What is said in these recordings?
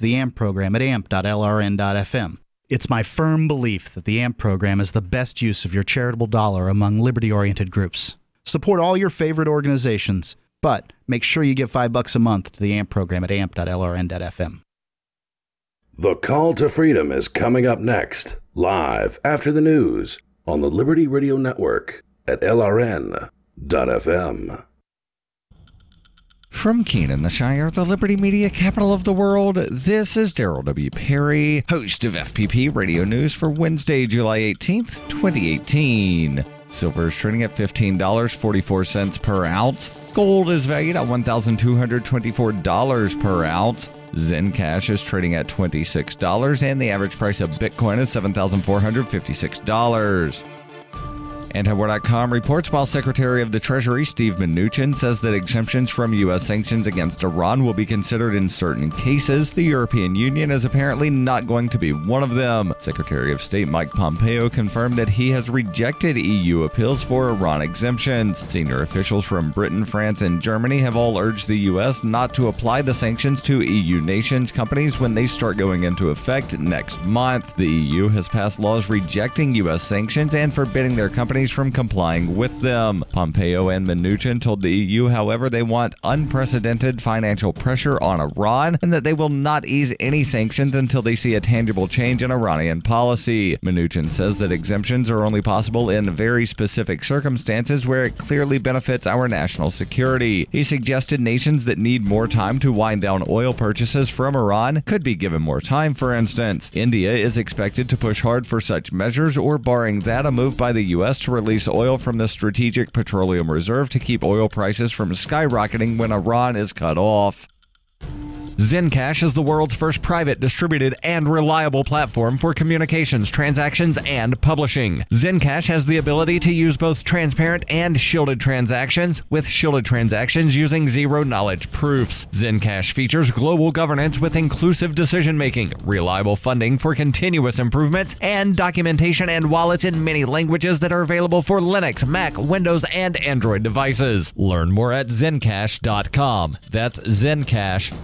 the AMP program at amp.lrn.fm. It's my firm belief that the AMP program is the best use of your charitable dollar among liberty-oriented groups. Support all your favorite organizations, but make sure you give $5 a month to the AMP program at amp.lrn.fm. The Call to Freedom is coming up next, live after the news on the Liberty Radio Network at LRN.FM. From Keenan, the Shire, the Liberty Media capital of the world, this is Daryl W. Perry, host of FPP Radio News for Wednesday, July 18th, 2018. Silver is trading at $15.44 per ounce. Gold is valued at $1,224 per ounce. Zencash is trading at $26, and the average price of Bitcoin is $7,456. Antiwar.com reports while Secretary of the Treasury Steve Mnuchin says that exemptions from U.S. sanctions against Iran will be considered in certain cases, the European Union is apparently not going to be one of them. Secretary of State Mike Pompeo confirmed that he has rejected EU appeals for Iran exemptions. Senior officials from Britain, France, and Germany have all urged the U.S. not to apply the sanctions to EU nations' companies when they start going into effect next month. The EU has passed laws rejecting U.S. sanctions and forbidding their companies from complying with them. Pompeo and Mnuchin told the EU, however, they want unprecedented financial pressure on Iran and that they will not ease any sanctions until they see a tangible change in Iranian policy. Mnuchin says that exemptions are only possible in very specific circumstances where it clearly benefits our national security. He suggested nations that need more time to wind down oil purchases from Iran could be given more time, for instance. India is expected to push hard for such measures, or barring that, a move by the U.S. to release oil from the Strategic Petroleum Reserve to keep oil prices from skyrocketing when Iran is cut off. Zencash is the world's first private, distributed, and reliable platform for communications, transactions, and publishing. Zencash has the ability to use both transparent and shielded transactions, with shielded transactions using zero-knowledge proofs. Zencash features global governance with inclusive decision-making, reliable funding for continuous improvements, and documentation and wallets in many languages that are available for Linux, Mac, Windows, and Android devices. Learn more at zencash.com. That's zencash.com.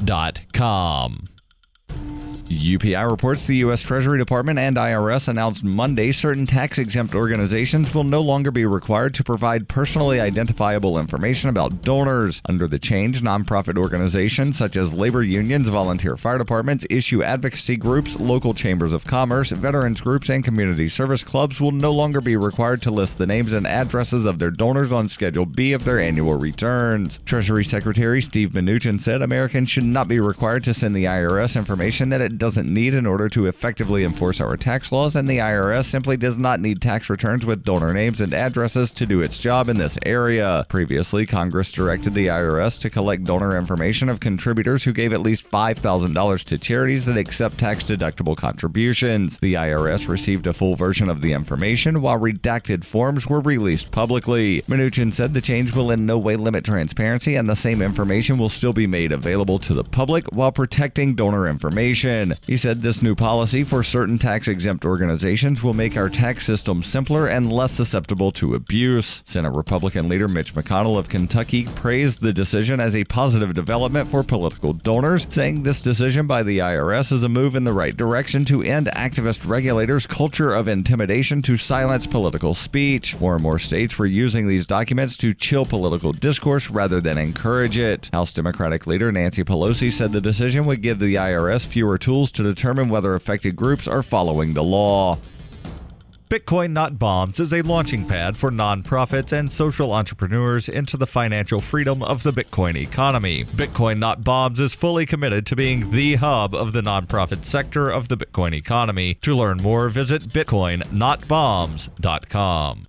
UPI reports the U.S. Treasury Department and IRS announced Monday certain tax-exempt organizations will no longer be required to provide personally identifiable information about donors. Under the change, nonprofit organizations such as labor unions, volunteer fire departments, issue advocacy groups, local chambers of commerce, veterans groups, and community service clubs will no longer be required to list the names and addresses of their donors on Schedule B of their annual returns. Treasury Secretary Steve Mnuchin said Americans should not be required to send the IRS information that it doesn't need in order to effectively enforce our tax laws, and the IRS simply does not need tax returns with donor names and addresses to do its job in this area. Previously, Congress directed the IRS to collect donor information of contributors who gave at least $5,000 to charities that accept tax-deductible contributions. The IRS received a full version of the information, while redacted forms were released publicly. Mnuchin said the change will in no way limit transparency, and the same information will still be made available to the public while protecting donor information. He said this new policy for certain tax-exempt organizations will make our tax system simpler and less susceptible to abuse. Senate Republican leader Mitch McConnell of Kentucky praised the decision as a positive development for political donors, saying this decision by the IRS is a move in the right direction to end activist regulators' culture of intimidation to silence political speech. More and more states were using these documents to chill political discourse rather than encourage it. House Democratic leader Nancy Pelosi said the decision would give the IRS fewer tools to determine whether affected groups are following the law. Bitcoin Not Bombs is a launching pad for nonprofits and social entrepreneurs into the financial freedom of the Bitcoin economy. Bitcoin Not Bombs is fully committed to being the hub of the nonprofit sector of the Bitcoin economy. To learn more, visit bitcoinnotbombs.com.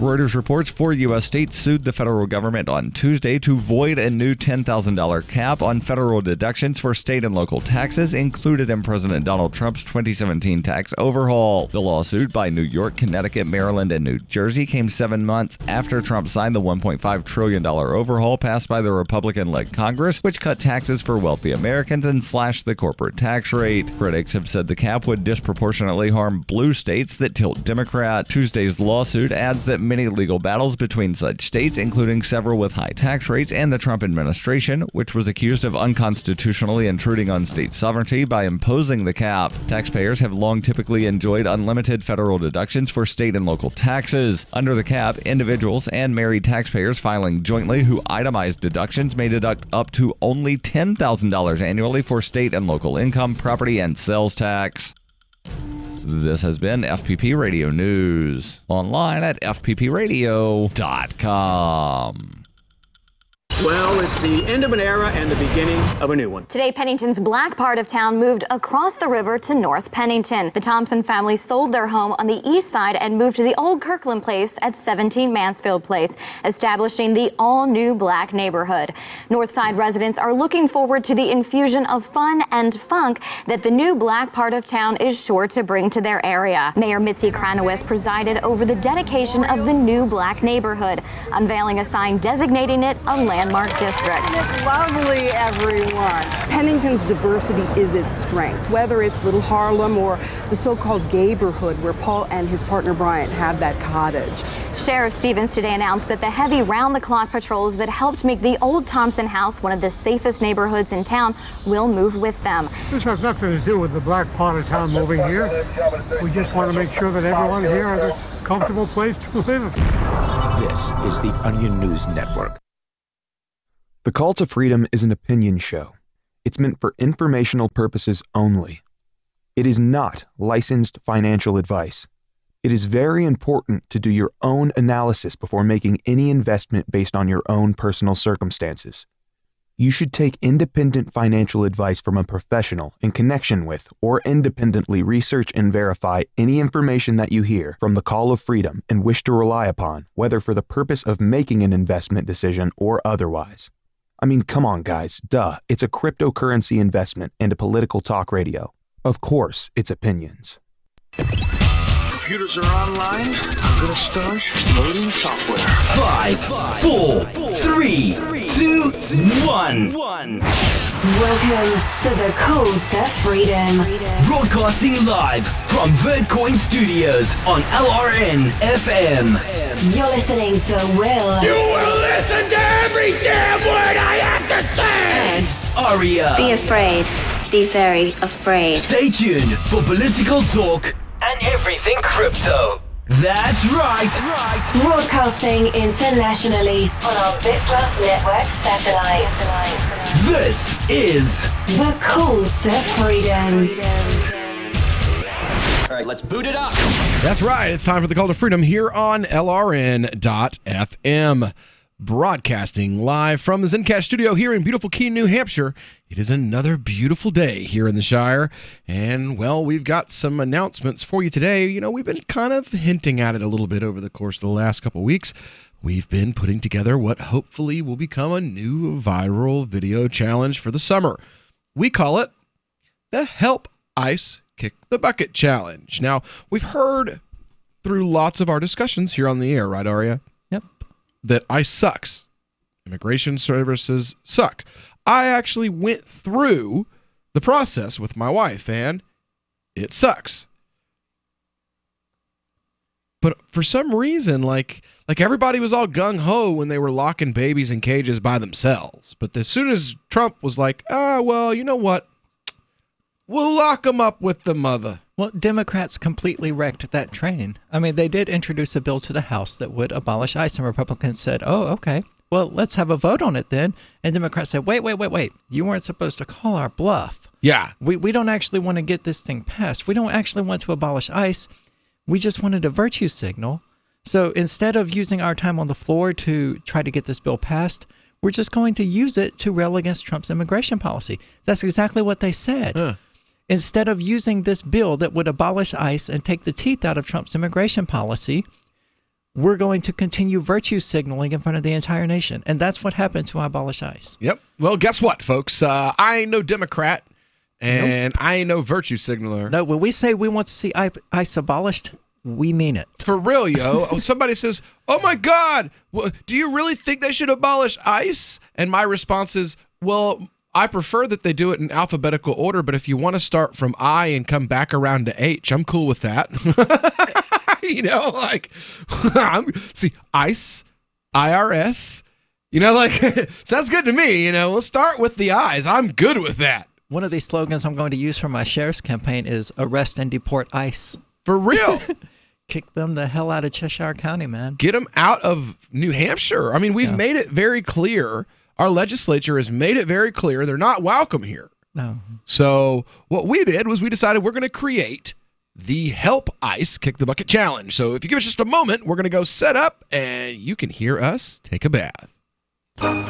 Reuters reports 4 U.S. states sued the federal government on Tuesday to void a new $10,000 cap on federal deductions for state and local taxes included in President Donald Trump's 2017 tax overhaul. The lawsuit by New York, Connecticut, Maryland, and New Jersey came 7 months after Trump signed the $1.5 trillion overhaul passed by the Republican-led Congress, which cut taxes for wealthy Americans and slashed the corporate tax rate. Critics have said the cap would disproportionately harm blue states that tilt Democrat. Tuesday's lawsuit adds that many legal battles between such states, including several with high tax rates, and the Trump administration, which was accused of unconstitutionally intruding on state sovereignty by imposing the cap. Taxpayers have long typically enjoyed unlimited federal deductions for state and local taxes. Under the cap, individuals and married taxpayers filing jointly who itemized deductions may deduct up to only $10,000 annually for state and local income, property, and sales tax. This has been FPP Radio News. Online at fppradio.com. Well, it's the end of an era and the beginning of a new one. Today, Pennington's black part of town moved across the river to North Pennington. The Thompson family sold their home on the east side and moved to the old Kirkland Place at 17 Mansfield Place, establishing the all-new black neighborhood. Northside residents are looking forward to the infusion of fun and funk that the new black part of town is sure to bring to their area. Mayor Mitzi Kranowitz presided over the dedication of the new black neighborhood, unveiling a sign designating it a landmark district. It's lovely, everyone. Pennington's diversity is its strength, whether it's Little Harlem or the so-called Gayborhood, where Paul and his partner Bryant have that cottage. Sheriff Stevens today announced that the heavy round-the-clock patrols that helped make the old Thompson house one of the safest neighborhoods in town will move with them. This has nothing to do with the black part of town moving here. We just want to make sure that everyone here has a comfortable place to live. This is the Onion News Network. The Call to Freedom is an opinion show. It's meant for informational purposes only. It is not licensed financial advice. It is very important to do your own analysis before making any investment based on your own personal circumstances. You should take independent financial advice from a professional in connection with or independently research and verify any information that you hear from the Call of Freedom and wish to rely upon, whether for the purpose of making an investment decision or otherwise. I mean, come on, guys. Duh. It's a cryptocurrency investment and a political talk radio. Of course, it's opinions. Computers are online. I'm going to start loading software. 5, 4, 3, 2, 1. Welcome to the Call to Freedom. Broadcasting live from VerdCoin Studios on LRN FM. You're listening to Will. You will listen to every damn word I have to say! And Aria. Be afraid. Be very afraid. Stay tuned for political talk and everything crypto. That's right. Broadcasting internationally on our BitPlus Network satellite. This is the Call to Freedom. All right, let's boot it up. That's right. It's time for the Call to Freedom here on LRN.FM. Broadcasting live from the Zencash studio here in beautiful Keene, New Hampshire. It is another beautiful day here in the Shire. And, well, we've got some announcements for you today. You know, we've been kind of hinting at it a little bit over the course of the last couple of weeks. We've been putting together what hopefully will become a new viral video challenge for the summer. We call it the Help ICE Kick the Bucket Challenge. Now, we've heard through lots of our discussions here on the air, right, Aria? Yep. That ICE sucks. Immigration services suck. I actually went through the process with my wife, and it sucks. But for some reason, like everybody was all gung-ho when they were locking babies in cages by themselves. But as soon as Trump was like, well, you know what? We'll lock them up with the mother. Well, Democrats completely wrecked that train. I mean, they did introduce a bill to the House that would abolish ICE, and Republicans said, oh, okay, well, let's have a vote on it then. And Democrats said, wait. You weren't supposed to call our bluff. Yeah. We don't actually want to get this thing passed. We don't actually want to abolish ICE. We just wanted a virtue signal. So instead of using our time on the floor to try to get this bill passed, we're just going to use it to rail against Trump's immigration policy. That's exactly what they said. Instead of using this bill that would abolish ICE and take the teeth out of Trump's immigration policy, we're going to continue virtue signaling in front of the entire nation. And that's what happened to abolish ICE. Yep. Well, guess what, folks? I ain't no Democrat, and Nope. I ain't no virtue signaler. No, when we say we want to see ICE abolished, we mean it. For real, yo. Somebody says, oh, my God, do you really think they should abolish ICE? And my response is, well, I prefer that they do it in alphabetical order, but if you want to start from I and come back around to H, I'm cool with that. You know, like, ICE, IRS, you know, like, sounds good to me. You know, we'll start with the I's. I'm good with that. One of these slogans I'm going to use for my sheriff's campaign is arrest and deport ICE. For real. Kick them the hell out of Cheshire County, man. Get them out of New Hampshire. I mean, we've made it very clear. Our legislature has made it very clear they're not welcome here. No. So what we did was we decided we're going to create the Help ICE Kick the Bucket Challenge. So if you give us just a moment, we're going to go set up and you can hear us take a bath. No.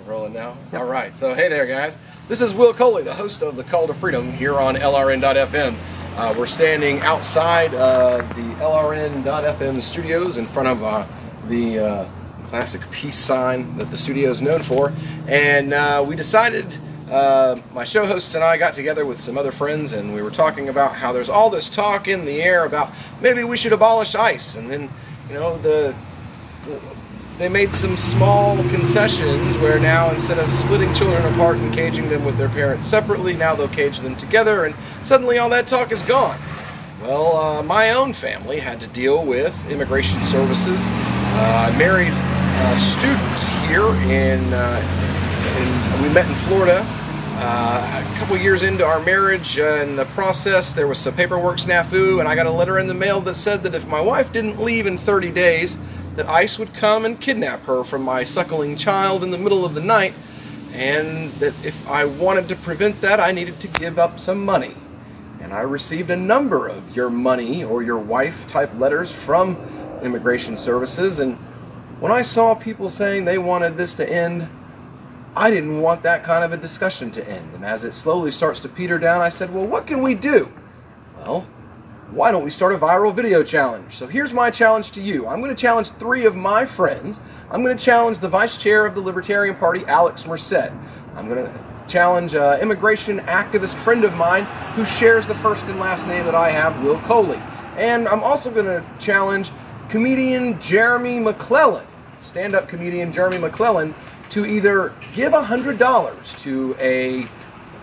Rolling now? All right. So, hey there, guys. This is Will Coley, the host of the Call to Freedom here on LRN.FM. We're standing outside the LRN.FM studios in front of the classic peace sign that the studio is known for. And we decided, my show hosts and I got together with some other friends, and we were talking about how there's all this talk in the air about maybe we should abolish ICE. And then, you know, they made some small concessions where now instead of splitting children apart and caging them with their parents separately, now they'll cage them together, and suddenly all that talk is gone. Well, my own family had to deal with immigration services. I married a student here we met in Florida. A couple years into our marriage, in the process there was some paperwork snafu, and I got a letter in the mail that said that if my wife didn't leave in 30 days, that ICE would come and kidnap her from my suckling child in the middle of the night, and that if I wanted to prevent that, I needed to give up some money. And I received a number of your money or your wife type letters from immigration services, and when I saw people saying they wanted this to end, I didn't want that kind of a discussion to end. And as it slowly starts to peter down, I said, well, what can we do? Well, why don't we start a viral video challenge? So here's my challenge to you. I'm going to challenge 3 of my friends. I'm going to challenge the vice chair of the Libertarian Party, Alex Merced. I'm going to challenge an immigration activist friend of mine who shares the first and last name that I have, Will Coley. And I'm also going to challenge comedian Jeremy McClellan, stand-up comedian Jeremy McClellan, to either give $100 to a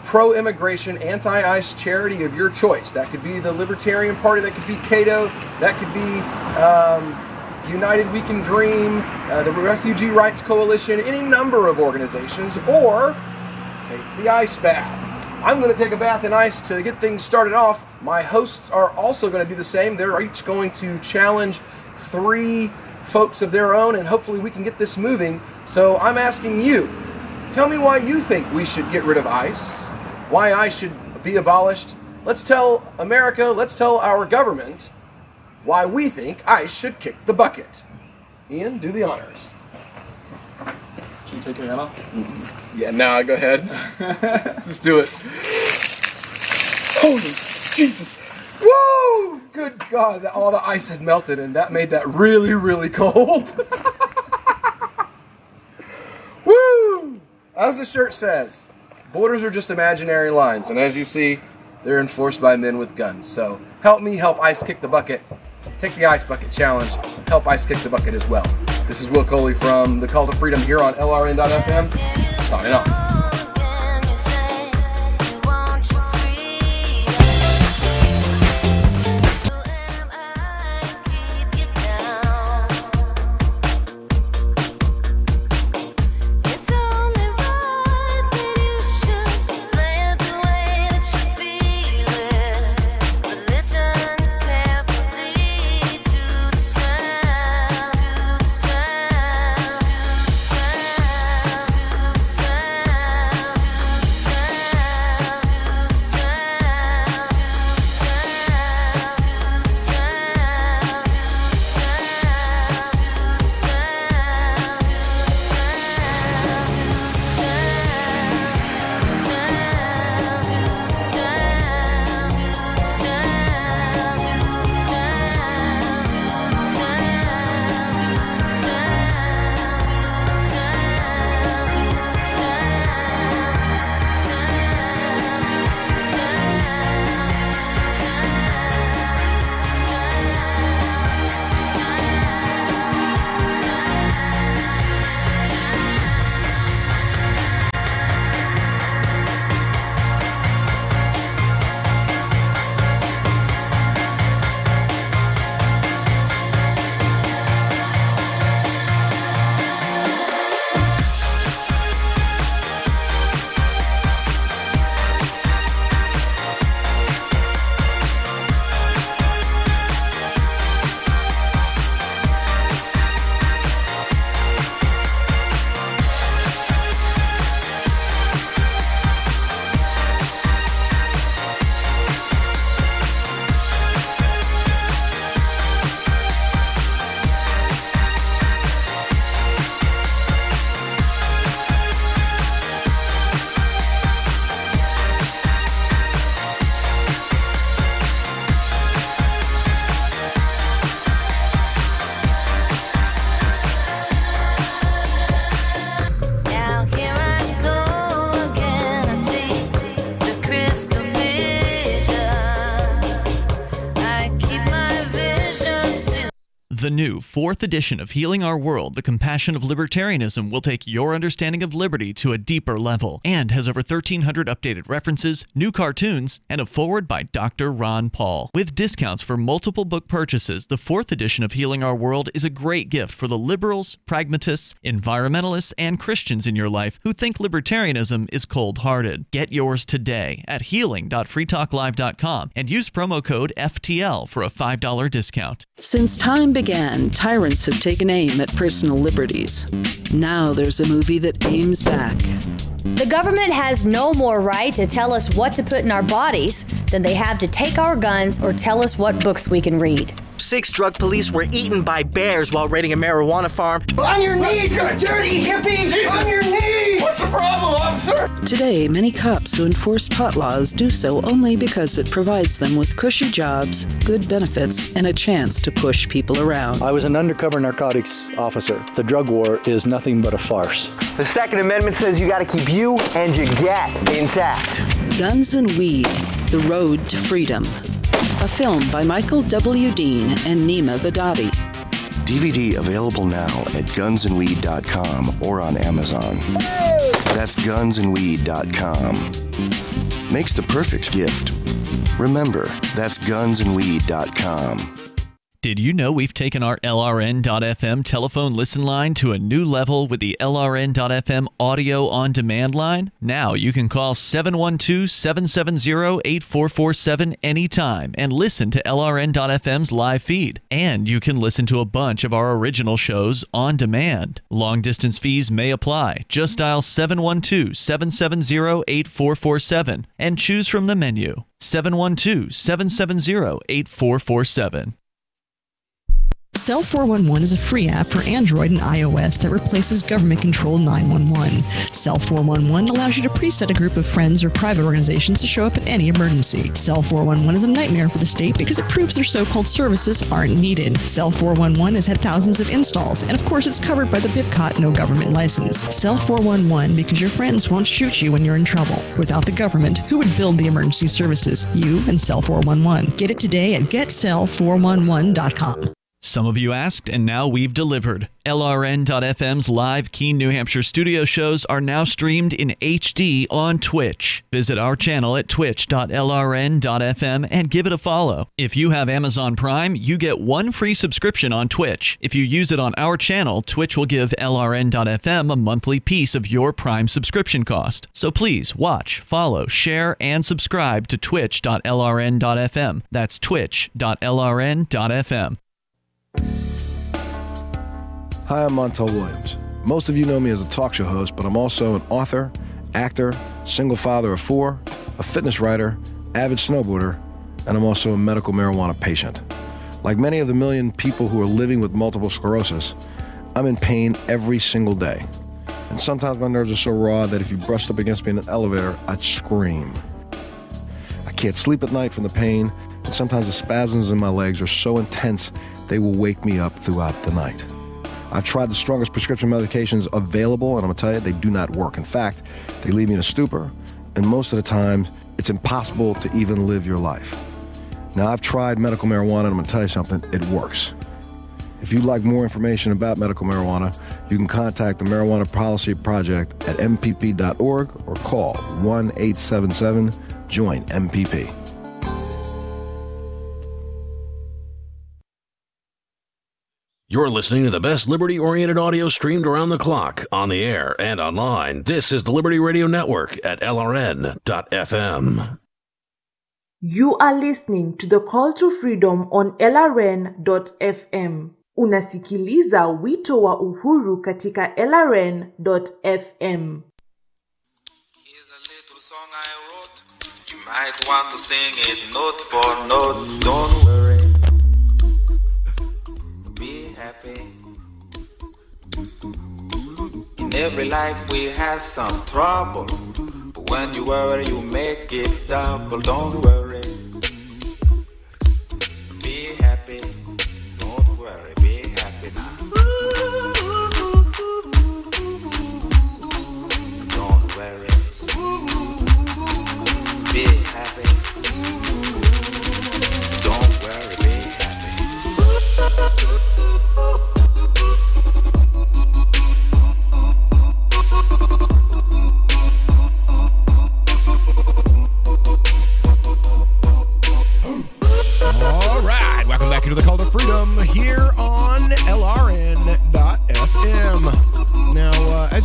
pro-immigration, anti-ICE charity of your choice. That could be the Libertarian Party, that could be Cato, that could be United We Can Dream, the Refugee Rights Coalition, any number of organizations, or take the ice bath. I'm going to take a bath in ice to get things started off. My hosts are also going to do the same. They're each going to challenge 3 folks of their own, and hopefully we can get this moving. So I'm asking you, tell me why you think we should get rid of ICE, why ICE should be abolished. Let's tell America, let's tell our government why we think ICE should kick the bucket. Ian, do the honors. Should you take your hat off? Yeah, nah, go ahead. Just do it. Holy Jesus. Woo! Good God, all the ice had melted, and that made that really, really cold. Woo! As the shirt says, borders are just imaginary lines, and as you see, they're enforced by men with guns. So help me help ICE kick the bucket. Take the Ice Bucket Challenge. Help ICE kick the bucket as well. This is Will Coley from the Call to Freedom here on LRN.FM. Signing off. The new 4th edition of Healing Our World, The Compassion of Libertarianism will take your understanding of liberty to a deeper level and has over 1,300 updated references, new cartoons, and a foreword by Dr. Ron Paul. With discounts for multiple book purchases, the 4th edition of Healing Our World is a great gift for the liberals, pragmatists, environmentalists, and Christians in your life who think libertarianism is cold-hearted. Get yours today at healing.freetalklive.com and use promo code FTL for a $5 discount. Since time began, tyrants have taken aim at personal liberties. Now there's a movie that aims back. The government has no more right to tell us what to put in our bodies than they have to take our guns or tell us what books we can read. 6 drug police were eaten by bears while raiding a marijuana farm. On your knees, you dirty hippies! Jesus. On your knees! What's the problem, officer? Today, many cops who enforce pot laws do so only because it provides them with cushy jobs, good benefits, and a chance to push people around. I was an undercover narcotics officer. The drug war is nothing but a farce. The Second Amendment says you gotta keep you and your gat intact. Guns and Weed, The Road to Freedom. A film by Michael W. Dean and Nima Vadadi. DVD available now at gunsandweed.com or on Amazon. That's gunsandweed.com. Makes the perfect gift. Remember, that's gunsandweed.com. Did you know we've taken our LRN.FM telephone listen line to a new level with the LRN.FM audio on demand line? Now you can call 712-770-8447 anytime and listen to LRN.FM's live feed. And you can listen to a bunch of our original shows on demand. Long distance fees may apply. Just dial 712-770-8447 and choose from the menu. 712-770-8447. Cell 411 is a free app for Android and iOS that replaces government-controlled 911. Cell 411 allows you to preset a group of friends or private organizations to show up at any emergency. Cell 411 is a nightmare for the state because it proves their so-called services aren't needed. Cell 411 has had thousands of installs, and of course it's covered by the BIPCOT no government license. Cell 411 because your friends won't shoot you when you're in trouble. Without the government, who would build the emergency services? You and Cell 411. Get it today at getcell411.com. Some of you asked, and now we've delivered. LRN.FM's live Keene, New Hampshire studio shows are now streamed in HD on Twitch. Visit our channel at twitch.lrn.fm and give it a follow. If you have Amazon Prime, you get 1 free subscription on Twitch. If you use it on our channel, Twitch will give LRN.FM a monthly piece of your Prime subscription cost. So please watch, follow, share, and subscribe to twitch.lrn.fm. That's twitch.lrn.fm. Hi, I'm Montel Williams. Most of you know me as a talk show host, but I'm also an author, actor, single father of 4, a fitness writer, avid snowboarder, and I'm also a medical marijuana patient. Like many of the million people who are living with multiple sclerosis, I'm in pain every single day. And sometimes my nerves are so raw that if you brushed up against me in an elevator, I'd scream. I can't sleep at night from the pain, and sometimes the spasms in my legs are so intense they will wake me up throughout the night. I've tried the strongest prescription medications available, and I'm going to tell you, they do not work. In fact, they leave me in a stupor, and most of the time, it's impossible to even live your life. Now, I've tried medical marijuana, and I'm going to tell you something, it works. If you'd like more information about medical marijuana, you can contact the Marijuana Policy Project at mpp.org or call 1-877-JOIN-MPP. You're listening to the best liberty-oriented audio streamed around the clock, on the air, and online. This is the Liberty Radio Network at LRN.FM. You are listening to the Call to Freedom on LRN.FM. Unasikiliza wito wa uhuru katika LRN.FM. Here's a little song I wrote. You might want to sing it note for note. Don't worry. Be happy. In every life we have some trouble, but when you worry you make it double. Don't worry. Be happy. Don't worry. Be happy now. Don't worry. Be happy. Don't worry. Be happy.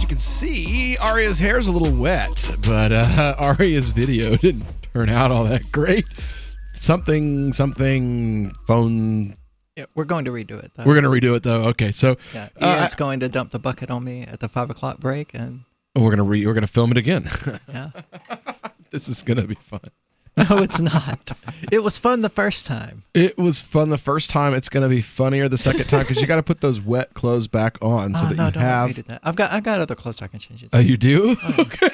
you can see, Aria's hair is a little wet, but Aria's video didn't turn out all that great. Something phone. Yeah, we're going to redo it, though. We're going to redo it, though. Okay, so yeah, Ian's going to dump the bucket on me at the 5 o'clock break, and we're going to film it again. Yeah. This is going to be fun. No, it's not. It was fun the first time. It was fun the first time. It's going to be funnier the second time because you got to put those wet clothes back on so that no, you don't have. let me do that. I've got other clothes I can change it to. Oh, you do? Oh. Okay.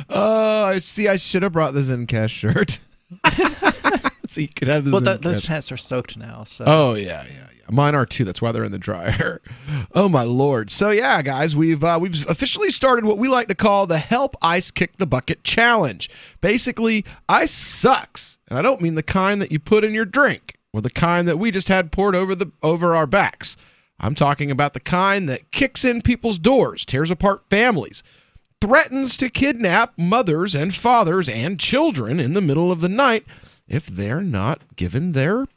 I see. I should have brought the Zencash shirt. So you could have the Well, those pants are soaked now. So. Oh yeah. Mine are too. That's why they're in the dryer. Oh my Lord. So yeah, guys, we've officially started what we like to call the Help Ice Kick the Bucket Challenge. Basically, ice sucks, and I don't mean the kind that you put in your drink or the kind that we just had poured over our backs. I'm talking about the kind that kicks in people's doors, tears apart families, threatens to kidnap mothers and fathers and children in the middle of the night if they're not given their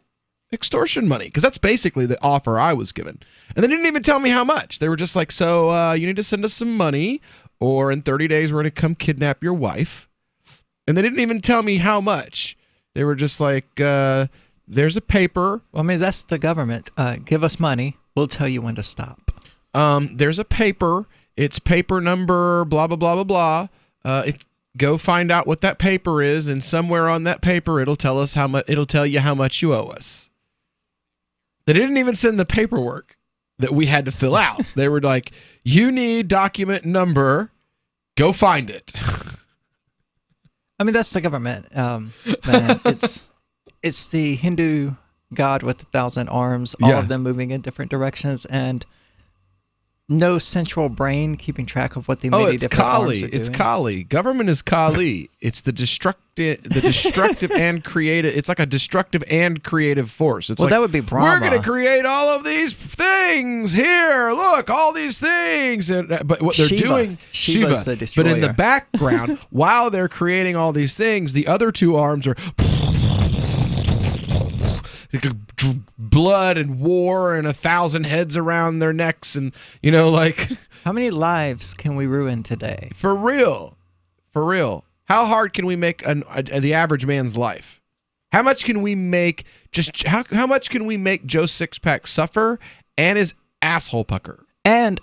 extortion money, because that's basically the offer I was given. And they didn't even tell me how much. They were just like, so you need to send us some money, or in 30 days we're going to come kidnap your wife. And they didn't even tell me how much. They were just like, there's a paper. Well, I mean, that's the government. Give us money. We'll tell you when to stop. There's a paper. It's paper number blah, blah, blah, blah, blah. Go find out what that paper is, and somewhere on that paper it'll tell us how much. It'll tell you how much you owe us. They didn't even send the paperwork that we had to fill out. They were like, you need document number. Go find it. I mean, that's the government. Man, it's the Hindu god with 1,000 arms, all of them moving in different directions, and no central brain keeping track of what the many different arms are doing. It's Kali. Government is Kali. It's the destructive and creative. It's like a destructive and creative force. It's well, like, that would be Brahma. We're going to create all of these things here. Look, all these things. But what they're doing, Shiva's the destroyer. But in the background, while they're creating all these things, the other two arms are blood and war and 1,000 heads around their necks, and like how many lives can we ruin today? For real. How hard can we make the average man's life? How much can we make how much can we make Joe Sixpack suffer and his asshole pucker? And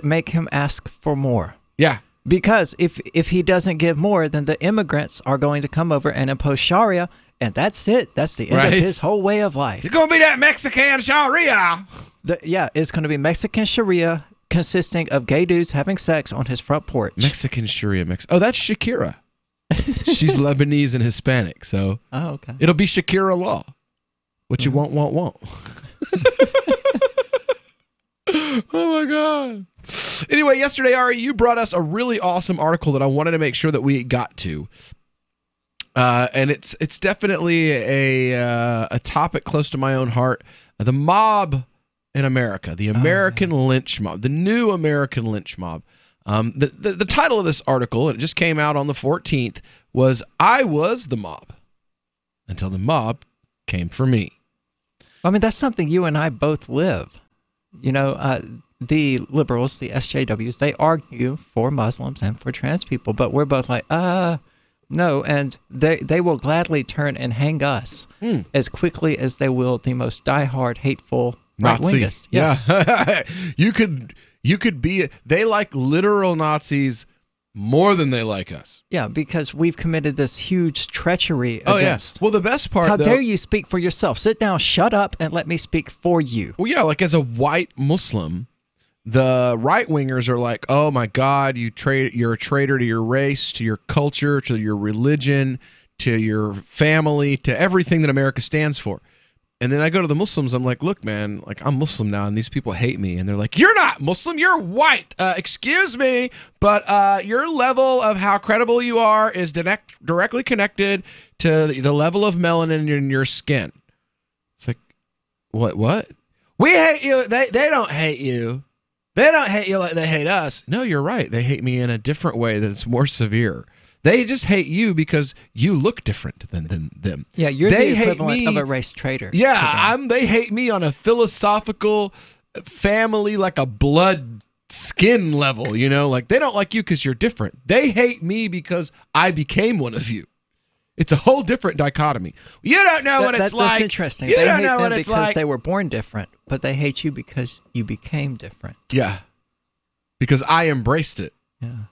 make him ask for more. Yeah. Because if he doesn't give more, then the immigrants are going to come over and impose Sharia, and that's it. That's the end of his whole way of life. It's going to be that Mexican Sharia. It's going to be Mexican Sharia consisting of gay dudes having sex on his front porch. Mexican Sharia. Oh, that's Shakira. She's Lebanese and Hispanic, so okay. It'll be Shakira law. What you won't. Oh, my God. Anyway, yesterday, Ari, you brought us a really awesome article that I wanted to make sure that we got to. And it's definitely a topic close to my own heart. The mob in America, the American lynch mob, the new American lynch mob. The title of this article, and it just came out on the 14th, was I Was the Mob Until the Mob Came for Me. I mean, that's something you and I both live. The liberals, the SJWs, they argue for Muslims and for trans people, but we're both like, no, and they will gladly turn and hang us as quickly as they will the most diehard, hateful right-wingist. Yeah. You could be, they like literal Nazis more than they like us. Yeah, because we've committed this huge treachery against. Yes. Well, the best part, how dare you speak for yourself? Sit down, shut up, and let me speak for you. Well, yeah, like as a white Muslim, the right-wingers are like, oh my God, you're a traitor to your race, to your culture, to your religion, to your family, to everything that America stands for. And then I go to the Muslims, I'm like, look, man, like I'm Muslim now, and these people hate me. And they're like, you're not Muslim, you're white. Excuse me, but your level of how credible you are is directly connected to the level of melanin in your skin. It's like, what? We hate you. They don't hate you. They don't hate you like they hate us. No, you're right. They hate me in a different way that's more severe. They just hate you because you look different than them. Yeah, you're the equivalent of a race traitor. Yeah, they hate me on a philosophical, family, like a blood skin level, you know, like they don't like you because you're different. They hate me because I became one of you. It's a whole different dichotomy. You don't know what it's like. That's interesting. You they don't hate know them what it's because like. they were born different, but they hate you because you became different. Yeah. Because I embraced it. Yeah.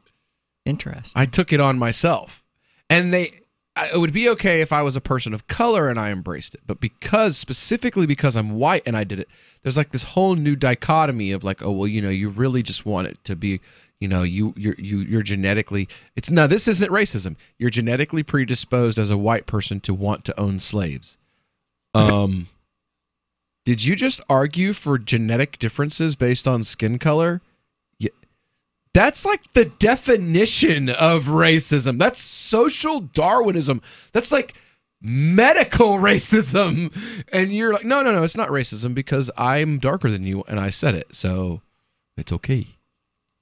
Interesting. I took it on myself. And it would be okay if I was a person of color and I embraced it. But specifically because I'm white and I did it, there's like this whole new dichotomy of like, oh, well, you know, you really just want it to be, you know, you're genetically, this isn't racism. You're genetically predisposed as a white person to want to own slaves. Did you just argue for genetic differences based on skin color? Yeah. That's like the definition of racism. That's social Darwinism. That's like medical racism. And you're like, no, it's not racism because I'm darker than you and I said it. So it's okay.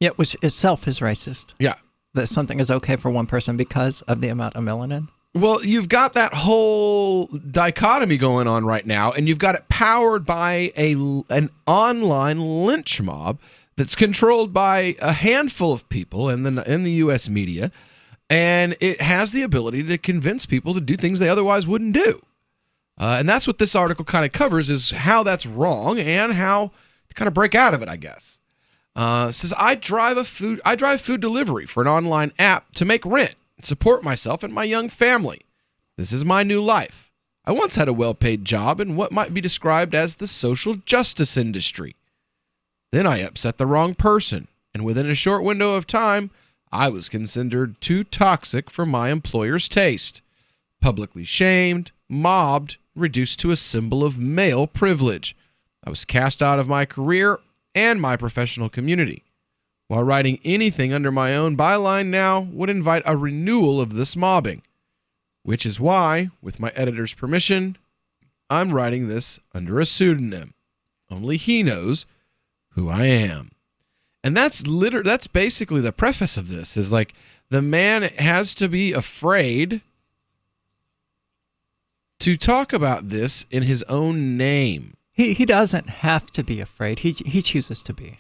Yeah, which itself is racist. Yeah. That something is okay for one person because of the amount of melanin. Well, you've got that whole dichotomy going on right now, and you've got it powered by an online lynch mob that's controlled by a handful of people in the U.S. media, and it has the ability to convince people to do things they otherwise wouldn't do. And that's what this article kind of covers, is how that's wrong and how to kind of break out of it, I guess. It says, I drive food delivery for an online app to make rent, support myself and my young family. This is my new life. I once had a well-paid job in what might be described as the social justice industry. Then I upset the wrong person, and within a short window of time, I was considered too toxic for my employer's taste. Publicly shamed, mobbed, reduced to a symbol of male privilege. I was cast out of my career and my professional community. While writing anything under my own byline now would invite a renewal of this mobbing, which is why, with my editor's permission, I'm writing this under a pseudonym. Only he knows who I am. And that's basically the preface of this, is like the man has to be afraid to talk about this in his own name. He doesn't have to be afraid. He chooses to be.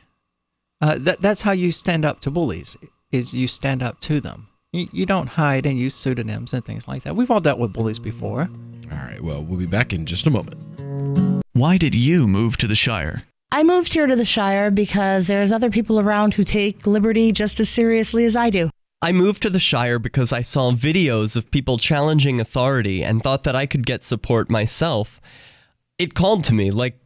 That's how you stand up to bullies, is you stand up to them. You don't hide and use pseudonyms and things like that. We've all dealt with bullies before. All right, well, we'll be back in just a moment. Why did you move to the Shire? I moved here to the Shire because there's other people around who take liberty just as seriously as I do. I moved to the Shire because I saw videos of people challenging authority and thought that I could get support myself. It called to me, like,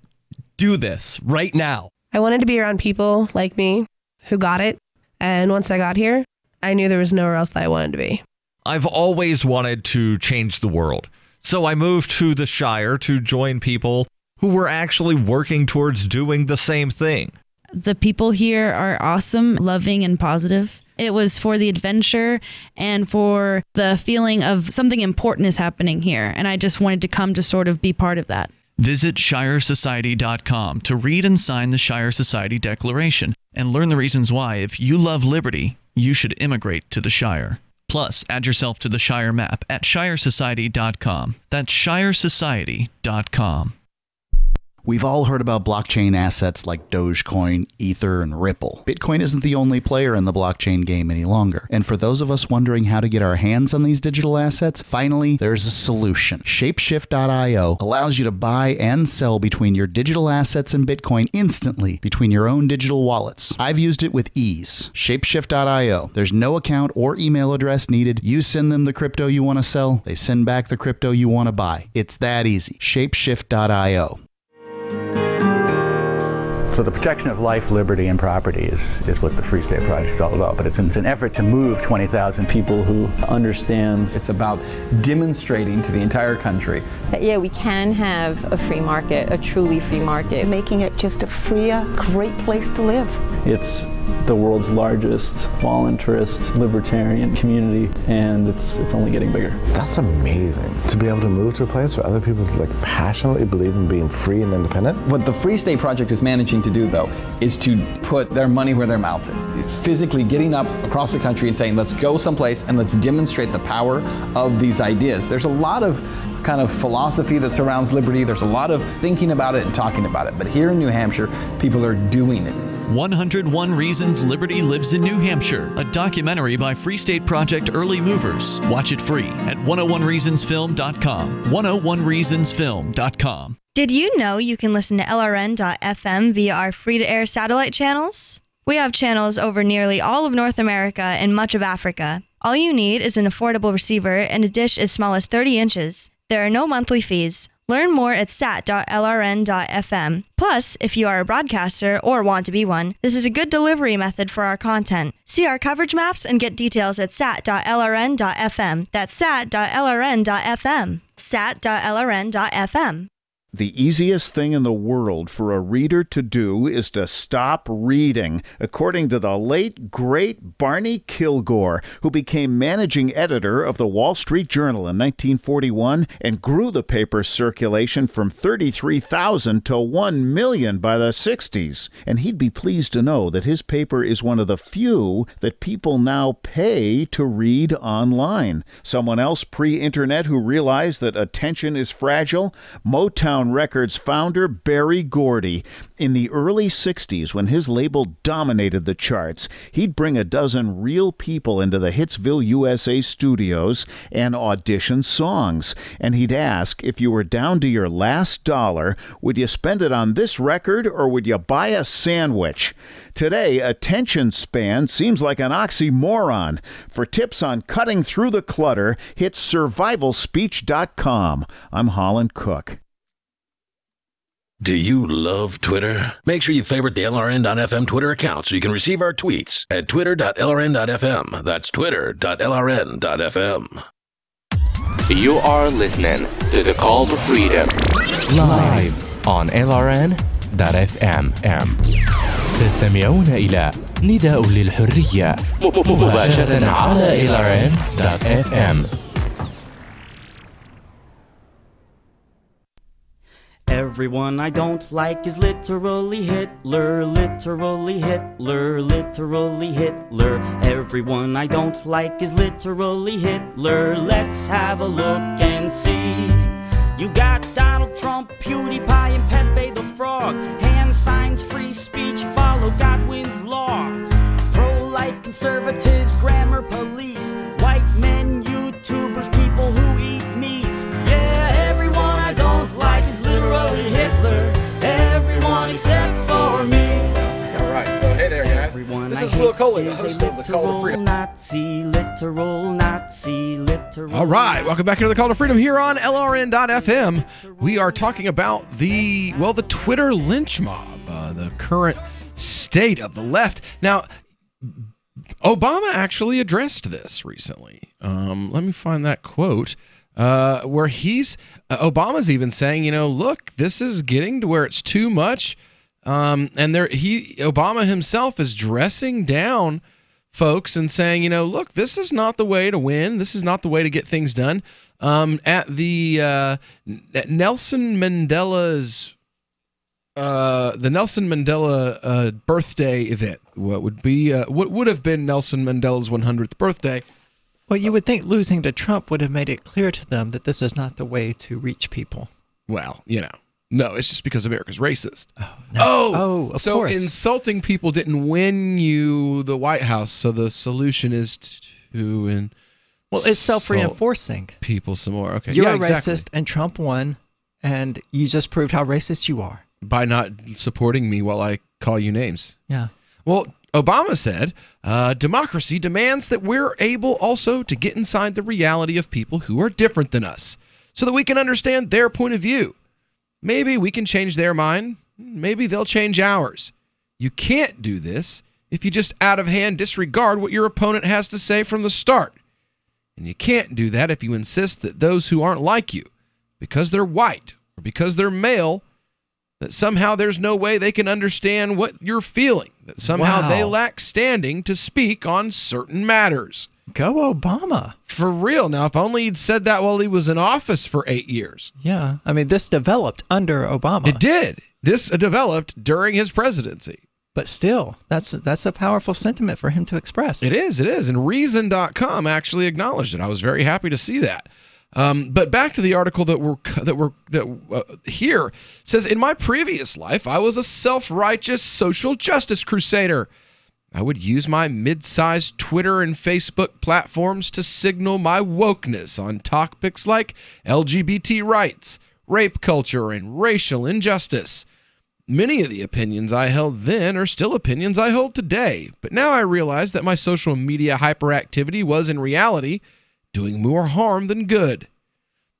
do this right now. I wanted to be around people like me who got it. And once I got here, I knew there was nowhere else that I wanted to be. I've always wanted to change the world. So I moved to the Shire to join people who were actually working towards doing the same thing. The people here are awesome, loving, and positive. It was for the adventure and for the feeling of something important is happening here. And I just wanted to come to sort of be part of that. Visit ShireSociety.com to read and sign the Shire Society Declaration and learn the reasons why, if you love liberty, you should immigrate to the Shire. Plus, add yourself to the Shire map at ShireSociety.com. That's ShireSociety.com. We've all heard about blockchain assets like Dogecoin, Ether, and Ripple. Bitcoin isn't the only player in the blockchain game any longer. And for those of us wondering how to get our hands on these digital assets, finally, there's a solution. Shapeshift.io allows you to buy and sell between your digital assets and Bitcoin instantly between your own digital wallets. I've used it with ease. Shapeshift.io. There's no account or email address needed. You send them the crypto you want to sell. They send back the crypto you want to buy. It's that easy. Shapeshift.io. So the protection of life, liberty, and property is what the Free State Project is all about. But it's an effort to move 20,000 people who understand. It's about demonstrating to the entire country that, yeah, we can have a free market, a truly free market. Making it just a freer, great place to live. It's the world's largest voluntarist libertarian community, and it's only getting bigger. That's amazing, to be able to move to a place where other people passionately believe in being free and independent. What the Free State Project is managing to do, though, is to put their money where their mouth is. It's physically getting up across the country and saying, let's go someplace and let's demonstrate the power of these ideas. There's a lot of kind of philosophy that surrounds liberty. There's a lot of thinking about it and talking about it. But here in New Hampshire, people are doing it. 101 Reasons Liberty Lives in New Hampshire, a documentary by Free State Project Early Movers. Watch it free at 101reasonsfilm.com. 101reasonsfilm.com. Did you know you can listen to LRN.FM via our free-to-air satellite channels? We have channels over nearly all of North America and much of Africa. All you need is an affordable receiver and a dish as small as 30 inches. There are no monthly fees. Learn more at sat.lrn.fm. Plus, if you are a broadcaster or want to be one, this is a good delivery method for our content. See our coverage maps and get details at sat.lrn.fm. That's sat.lrn.fm. sat.lrn.fm. The easiest thing in the world for a reader to do is to stop reading, according to the late, great Barney Kilgore, who became managing editor of the Wall Street Journal in 1941 and grew the paper's circulation from 33,000 to 1 million by the 60s. And he'd be pleased to know that his paper is one of the few that people now pay to read online. Someone else pre-internet who realized that attention is fragile? Motown Records founder Berry Gordy. In the early 60s, when his label dominated the charts, he'd bring a dozen real people into the Hitsville, USA studios and audition songs. And he'd ask, if you were down to your last dollar, would you spend it on this record or would you buy a sandwich? Today, attention span seems like an oxymoron. For tips on cutting through the clutter, hit survivalspeech.com. I'm Holland Cook. Do you love Twitter? Make sure you favorite the LRN.FM Twitter account so you can receive our tweets at twitter.lrn.fm. That's twitter.lrn.fm. You are listening to The Call to Freedom live on LRN.fm. تستمعون إلى نداء للحرية مباشرة على LRN.fm. Everyone I don't like is literally Hitler, literally Hitler, literally Hitler. Everyone I don't like is literally Hitler. Let's have a look and see. You got Donald Trump, PewDiePie, and Pepe the Frog. Hand signs, free speech, follow Godwin's law. Pro-life conservatives, grammar police. White men, YouTubers, people who eat meat. Yeah, everyone I don't like is literally Hitler. Everyone except for me. All right, so hey there, guys. Everyone this I is Will Coley, hate the is host a of The Call to literal Freedom. Nazi, literal Nazi, literal. All right, welcome back into The Call to Freedom here on LRN.fm. We are talking about the Twitter lynch mob, the current state of the left. Now, Obama actually addressed this recently. Let me find that quote. Where Obama's even saying, look, this is getting to where it's too much, and Obama himself is dressing down folks and saying, look, this is not the way to win. This is not the way to get things done. At Nelson Mandela's birthday event, what would have been Nelson Mandela's 100th birthday. Well, you would think losing to Trump would have made it clear to them that this is not the way to reach people. Well, no, it's just because America's racist. Of so course. Insulting people didn't win you the White House, so the solution is to it's self-reinforcing. People some more. Okay, You're exactly. racist, and Trump won, and you just proved how racist you are. By not supporting me while I call you names. Yeah. Well, Obama said, democracy demands that we're able also to get inside the reality of people who are different than us so that we can understand their point of view. Maybe we can change their mind. Maybe they'll change ours. You can't do this if you just out of hand disregard what your opponent has to say from the start. And you can't do that if you insist that those who aren't like you, because they're white or because they're male, that somehow there's no way they can understand what you're feeling, that somehow they lack standing to speak on certain matters. Go Obama. For real. Now, if only he'd said that while he was in office for 8 years. Yeah. I mean, this developed under Obama. It did. This developed during his presidency. But still, that's a powerful sentiment for him to express. It is. And Reason.com actually acknowledged it. I was very happy to see that. But back to the article here says, in my previous life, I was a self-righteous social justice crusader. I would use my mid-sized Twitter and Facebook platforms to signal my wokeness on topics like LGBT rights, rape culture, and racial injustice. Many of the opinions I held then are still opinions I hold today, but now I realize that my social media hyperactivity was in reality doing more harm than good.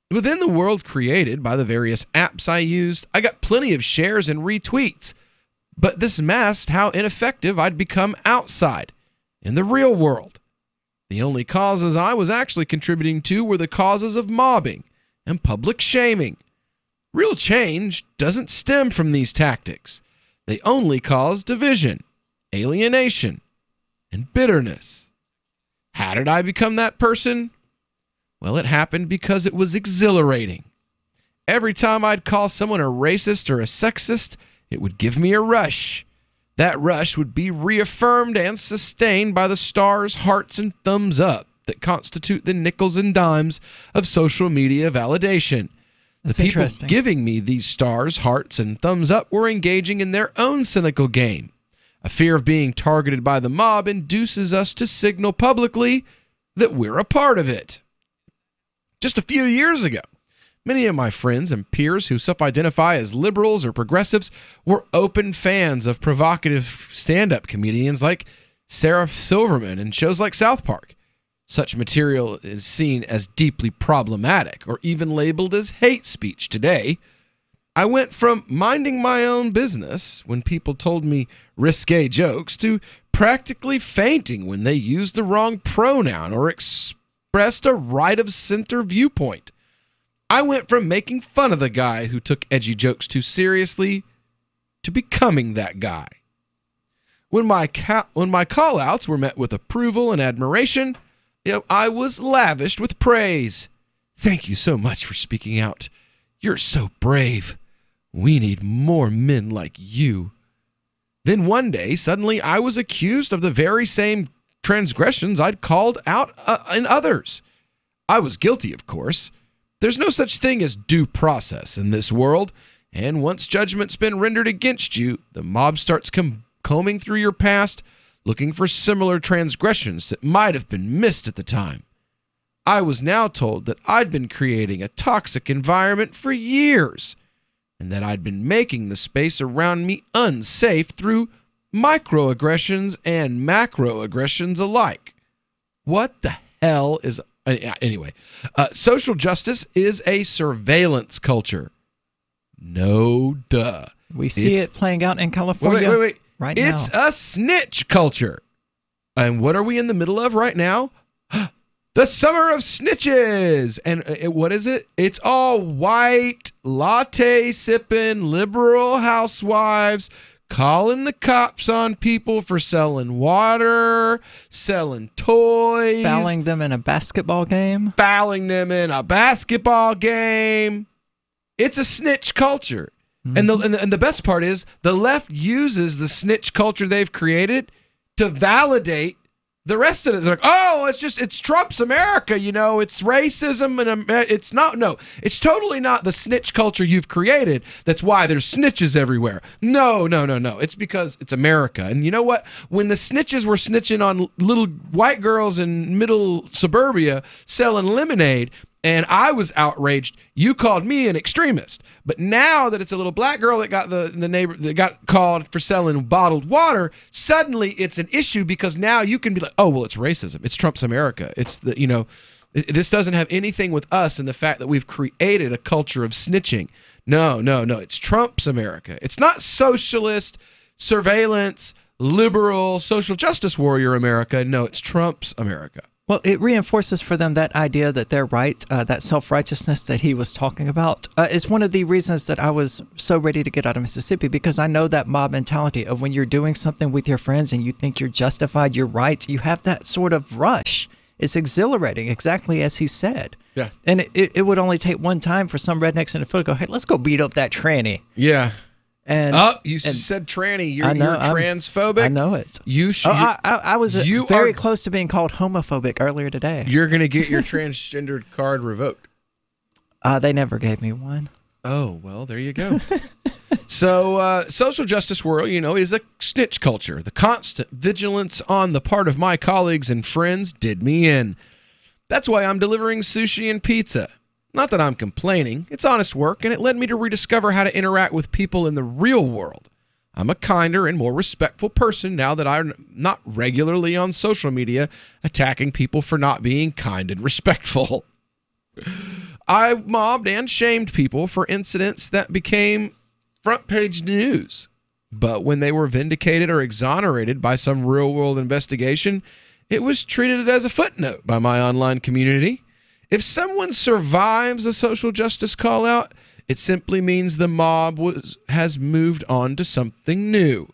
Within the world created by the various apps I used, I got plenty of shares and retweets, but this masked how ineffective I'd become outside, in the real world. The only causes I was actually contributing to were the causes of mobbing and public shaming. Real change doesn't stem from these tactics. They only cause division, alienation, and bitterness. How did I become that person? Well, it happened because it was exhilarating. Every time I'd call someone a racist or a sexist, it would give me a rush. That rush would be reaffirmed and sustained by the stars, hearts, and thumbs up that constitute the nickels and dimes of social media validation. That's the people interesting. giving me these stars, hearts, and thumbs up were engaging in their own cynical game. A fear of being targeted by the mob induces us to signal publicly that we're a part of it. Just a few years ago, many of my friends and peers who self-identify as liberals or progressives were open fans of provocative stand-up comedians like Sarah Silverman and shows like South Park. Such material is seen as deeply problematic or even labeled as hate speech today. I went from minding my own business when people told me risque jokes to practically fainting when they used the wrong pronoun or expressed a right-of-center viewpoint. I went from making fun of the guy who took edgy jokes too seriously to becoming that guy. When my call-outs were met with approval and admiration, I was lavished with praise. Thank you so much for speaking out. You're so brave. We need more men like you. Then one day, suddenly, I was accused of the very same transgressions I'd called out in others. I was guilty, of course. There's no such thing as due process in this world, and once judgment's been rendered against you, the mob starts combing through your past, looking for similar transgressions that might have been missed at the time. I was now told that I'd been creating a toxic environment for years, and that I'd been making the space around me unsafe through microaggressions and macroaggressions alike. What the hell is... Anyway, social justice is a surveillance culture. No duh. We see it playing out in California wait. right now. It's a snitch culture. And what are we in the middle of right now? The summer of snitches. And what is it? It's all white, latte sipping, liberal housewives calling the cops on people for selling water, selling toys. Fouling them in a basketball game. It's a snitch culture. Mm-hmm. And the best part is the left uses the snitch culture they've created to validate the rest of it. They're like, oh, it's Trump's America, it's racism, and it's totally not the snitch culture you've created. That's why there's snitches everywhere. No. It's because it's America. And you know what? When the snitches were snitching on little white girls in middle suburbia selling lemonade, and I was outraged, you called me an extremist. But now that it's a little black girl that got the neighbor that got called for selling bottled water, suddenly it's an issue because now you can be like, oh, well, it's racism. It's Trump's America. It's this doesn't have anything with us and the fact that we've created a culture of snitching. No. It's Trump's America. It's not socialist, surveillance, liberal, social justice warrior America. No, it's Trump's America. Well, it reinforces for them that idea that they're right, that self-righteousness that he was talking about is one of the reasons that I was so ready to get out of Mississippi, because I know that mob mentality of when you're doing something with your friends and you think you're justified, you're right, you have that sort of rush. It's exhilarating, exactly as he said. Yeah. And it would only take one time for some rednecks in the foot to go, hey, let's go beat up that tranny. Yeah. And said tranny. You're I'm transphobic. I know it. You should. I was very close to being called homophobic earlier today. You're gonna get your transgendered card revoked. They never gave me one. Oh, well, there you go. So, social justice world, is a snitch culture. The constant vigilance on the part of my colleagues and friends did me in. That's why I'm delivering sushi and pizza. Not that I'm complaining. It's honest work, and it led me to rediscover how to interact with people in the real world. I'm a kinder and more respectful person now that I'm not regularly on social media attacking people for not being kind and respectful. I mobbed and shamed people for incidents that became front page news. But when they were vindicated or exonerated by some real world investigation, it was treated as a footnote by my online community. If someone survives a social justice call out, it simply means the mob has moved on to something new.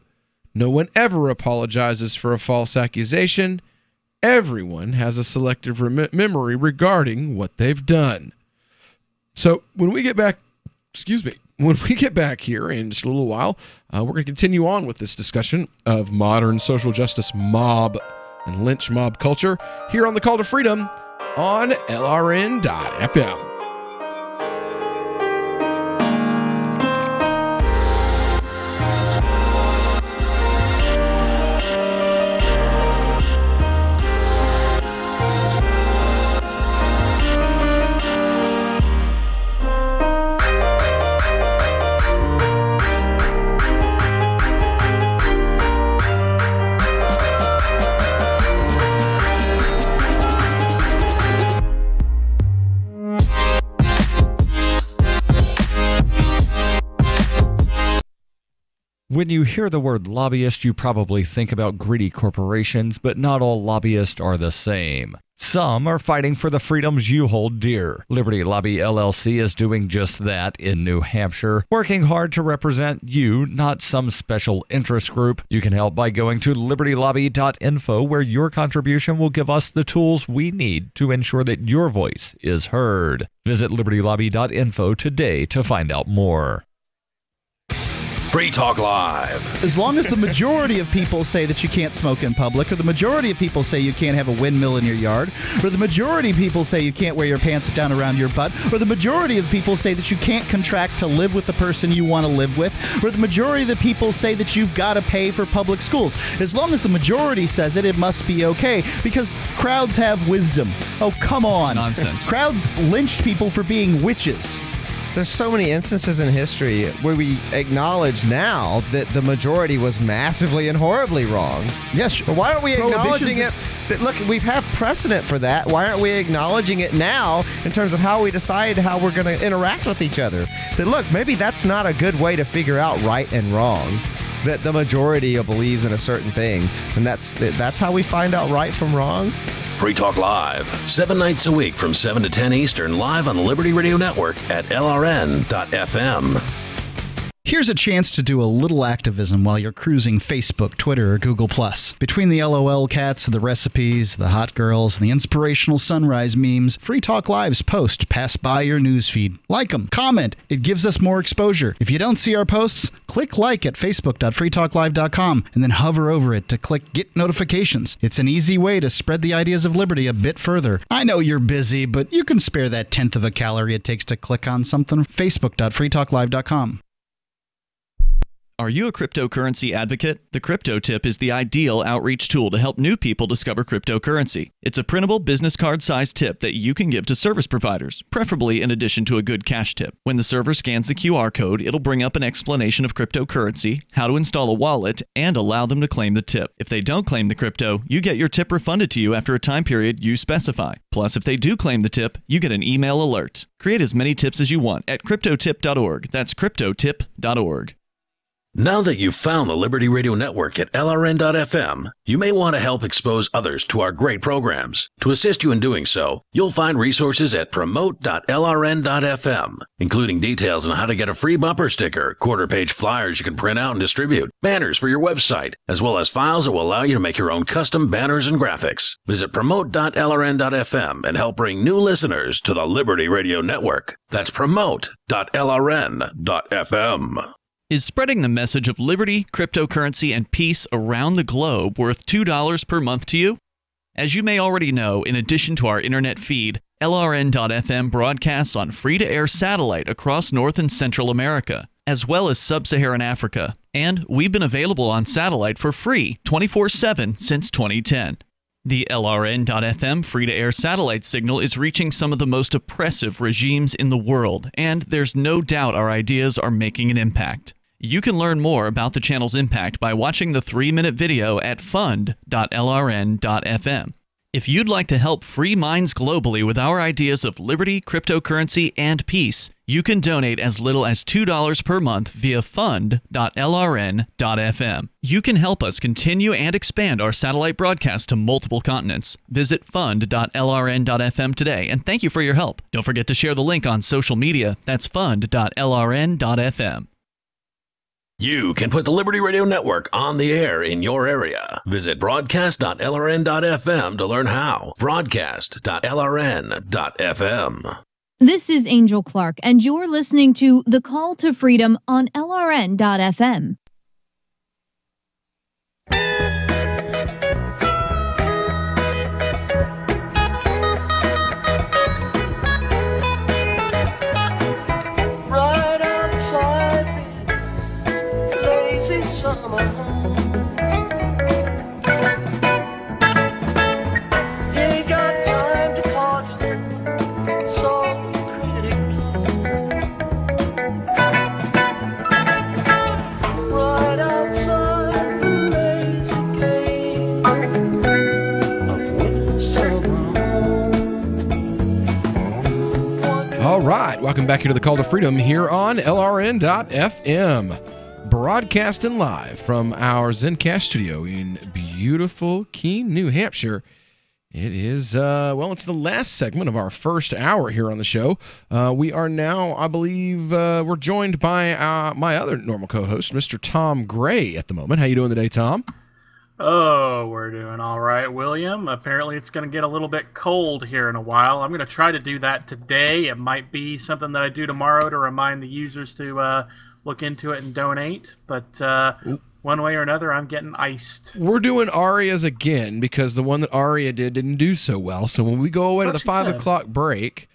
No one ever apologizes for a false accusation. Everyone has a selective memory regarding what they've done. So when we get back, here in just a little while, we're going to continue on with this discussion of modern social justice mob and lynch mob culture here on the Call to Freedom on LRN.FM. When you hear the word lobbyist, you probably think about greedy corporations, but not all lobbyists are the same. Some are fighting for the freedoms you hold dear. Liberty Lobby LLC is doing just that in New Hampshire, working hard to represent you, not some special interest group. You can help by going to libertylobby.info, where your contribution will give us the tools we need to ensure that your voice is heard. Visit libertylobby.info today to find out more. Free Talk Live. As long as the majority of people say that you can't smoke in public, or the majority of people say you can't have a windmill in your yard, or the majority of people say you can't wear your pants down around your butt, or the majority of people say that you can't contract to live with the person you want to live with, or the majority of the people say that you've got to pay for public schools. As long as the majority says it, it must be okay, because crowds have wisdom. Oh, come on. Nonsense. Crowds lynched people for being witches. There's so many instances in history where we acknowledge now that the majority was massively and horribly wrong. Yes. But why aren't we acknowledging it? Look, we've had precedent for that. Why aren't we acknowledging it now in terms of how we decide how we're going to interact with each other? That, look, maybe that's not a good way to figure out right and wrong. That the majority believes in a certain thing. And that's how we find out right from wrong. Free Talk Live, 7 nights a week from 7 to 10 Eastern, live on the Liberty Radio Network at LRN.FM. Here's a chance to do a little activism while you're cruising Facebook, Twitter, or Google+. Between the LOL cats, the recipes, the hot girls, and the inspirational sunrise memes, Free Talk Live's posts pass by your newsfeed. Like them, comment. It gives us more exposure. If you don't see our posts, click like at facebook.freetalklive.com and then hover over it to click Get Notifications. It's an easy way to spread the ideas of liberty a bit further. I know you're busy, but you can spare that 1/10 of a calorie it takes to click on something. facebook.freetalklive.com. Are you a cryptocurrency advocate? The Crypto Tip is the ideal outreach tool to help new people discover cryptocurrency. It's a printable business card-sized tip that you can give to service providers, preferably in addition to a good cash tip. When the server scans the QR code, it'll bring up an explanation of cryptocurrency, how to install a wallet, and allow them to claim the tip. If they don't claim the crypto, you get your tip refunded to you after a time period you specify. Plus, if they do claim the tip, you get an email alert. Create as many tips as you want at cryptotip.org. That's cryptotip.org. Now that you've found the Liberty Radio Network at LRN.FM, you may want to help expose others to our great programs. To assist you in doing so, you'll find resources at promote.lrn.fm, including details on how to get a free bumper sticker, quarter-page flyers you can print out and distribute, banners for your website, as well as files that will allow you to make your own custom banners and graphics. Visit promote.lrn.fm and help bring new listeners to the Liberty Radio Network. That's promote.lrn.fm. Is spreading the message of liberty, cryptocurrency, and peace around the globe worth $2 per month to you? As you may already know, in addition to our internet feed, LRN.FM broadcasts on free-to-air satellite across North and Central America, as well as Sub-Saharan Africa. And we've been available on satellite for free 24/7 since 2010. The LRN.FM free-to-air satellite signal is reaching some of the most oppressive regimes in the world, and there's no doubt our ideas are making an impact. You can learn more about the channel's impact by watching the 3-minute video at fund.lrn.fm. If you'd like to help free minds globally with our ideas of liberty, cryptocurrency, and peace, you can donate as little as $2 per month via fund.lrn.fm. You can help us continue and expand our satellite broadcast to multiple continents. Visit fund.lrn.fm today, and thank you for your help. Don't forget to share the link on social media. That's fund.lrn.fm. You can put the Liberty Radio Network on the air in your area. Visit broadcast.lrn.fm to learn how. Broadcast.lrn.fm. This is Angel Clark, and you're listening to The Call to Freedom on LRN.fm. Right outside this lazy summer home, you ain't got time to party, so critic right outside the lazy game of winter summer. All right, welcome back here to the Call to Freedom here on LRN.FM. Broadcasting live from our Zencash studio in beautiful Keene, New Hampshire. It is, it's the last segment of our first hour here on the show. We are now, I believe, we're joined by my other normal co-host, Mr. Tom Gray at the moment. How you doing today, Tom? Oh, we're doing all right, William. Apparently it's going to get a little bit cold here in a while. I'm going to try to do that today. It might be something that I do tomorrow to remind the users to look into it and donate. But one way or another, I'm getting iced. We're doing Aria's again because the one that Aria didn't do so well. So when we go away to the 5 o'clock break,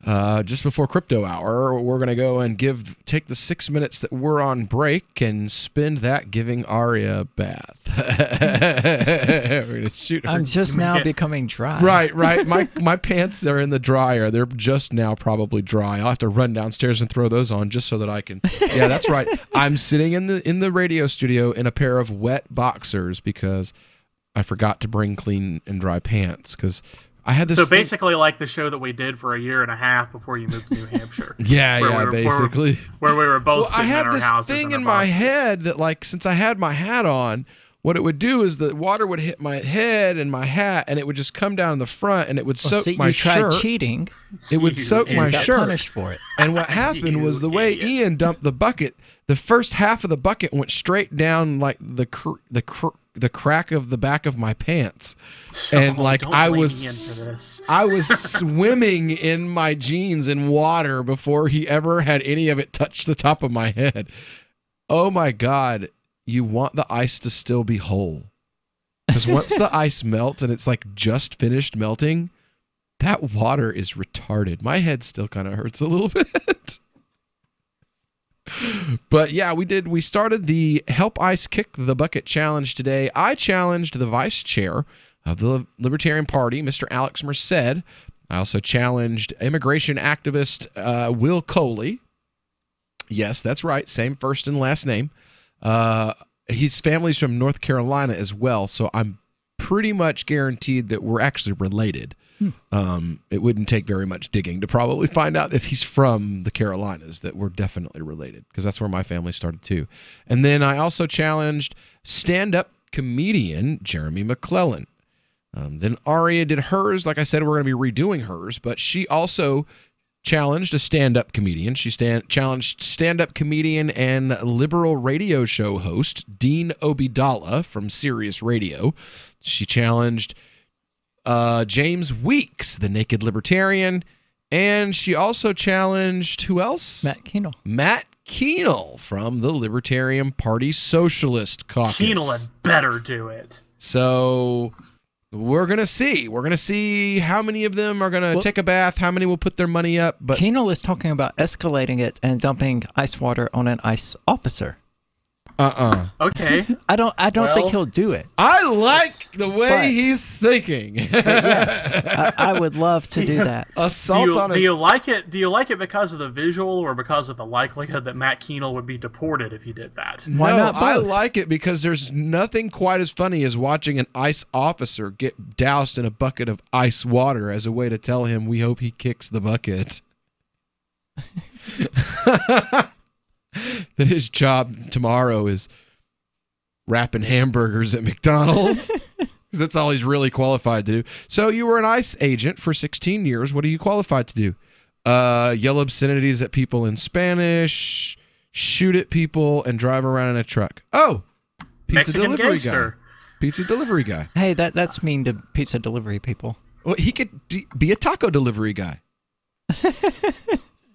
just before Crypto Hour, we're going to go and take the 6 minutes that we're on break and spend that giving Aria a bath. We're going to shoot her. I'm just now becoming dry. Right. My pants are in the dryer. They're just now probably dry. I'll have to run downstairs and throw those on just so that I can. Yeah, that's right. I'm sitting in the radio studio in a pair of wet boxers because I forgot to bring clean and dry pants because I had this. So basically, like the show that we did for a year and a half before you moved to New Hampshire. Basically. Where we were both sitting I had in our this houses thing in in my boxes. head that, like, since I had my hat on, what it would do is the water would hit my head and my hat, and it would just come down the front, and it would soak my shirt. You tried cheating. It would soak my got shirt. Punished for it. And what happened was the way Ian dumped the bucket, the first half of the bucket went straight down like the crack of the back of my pants, and I was swimming in my jeans in water before he ever had any of it touch the top of my head. Oh my God. You want the ice to still be whole. Because once the ice melts and it's like just finished melting, that water is retarded. My head still kind of hurts a little bit. But yeah, we started the Help Ice Kick the Bucket challenge today. I challenged the vice chair of the Libertarian Party, Mr. Alex Merced. I also challenged immigration activist Will Coley. Yes, that's right. Same first and last name. His family's from North Carolina as well, so I'm pretty much guaranteed that we're actually related. It wouldn't take very much digging to probably find out if he's from the Carolinas, that we're definitely related, because that's where my family started too. And then I also challenged stand-up comedian Jeremy McClellan. Then Aria did hers. Like I said, we're going to be redoing hers, but she also challenged a stand-up comedian. She challenged stand-up comedian and liberal radio show host Dean Obeidallah from Sirius Radio. She challenged James Weeks, the Naked Libertarian, and she also challenged who else? Matt Keenel. Matt Keenel from the Libertarian Party Socialist Caucus. Keenel had better do it. So We're going to see. We're going to see how many of them are going to take a bath, how many will put their money up. But Kino is talking about escalating it and dumping ice water on an ICE officer. Okay. I don't think he'll do it. I like the way he's thinking. Yes, I would love to do that. Do you like it? Do you like it because of the visual or because of the likelihood that Matt Kienel would be deported if he did that? Why not both? I like it because there's nothing quite as funny as watching an ICE officer get doused in a bucket of ice water as a way to tell him we hope he kicks the bucket. That his job tomorrow is wrapping hamburgers at McDonald's. Because that's all he's really qualified to do. So you were an ICE agent for 16 years. What are you qualified to do? Yell obscenities at people in Spanish, shoot at people, and drive around in a truck. Oh, pizza Mexican delivery gangster. guy. Pizza delivery guy. Hey, that's mean to pizza delivery people. Well, he could be a taco delivery guy.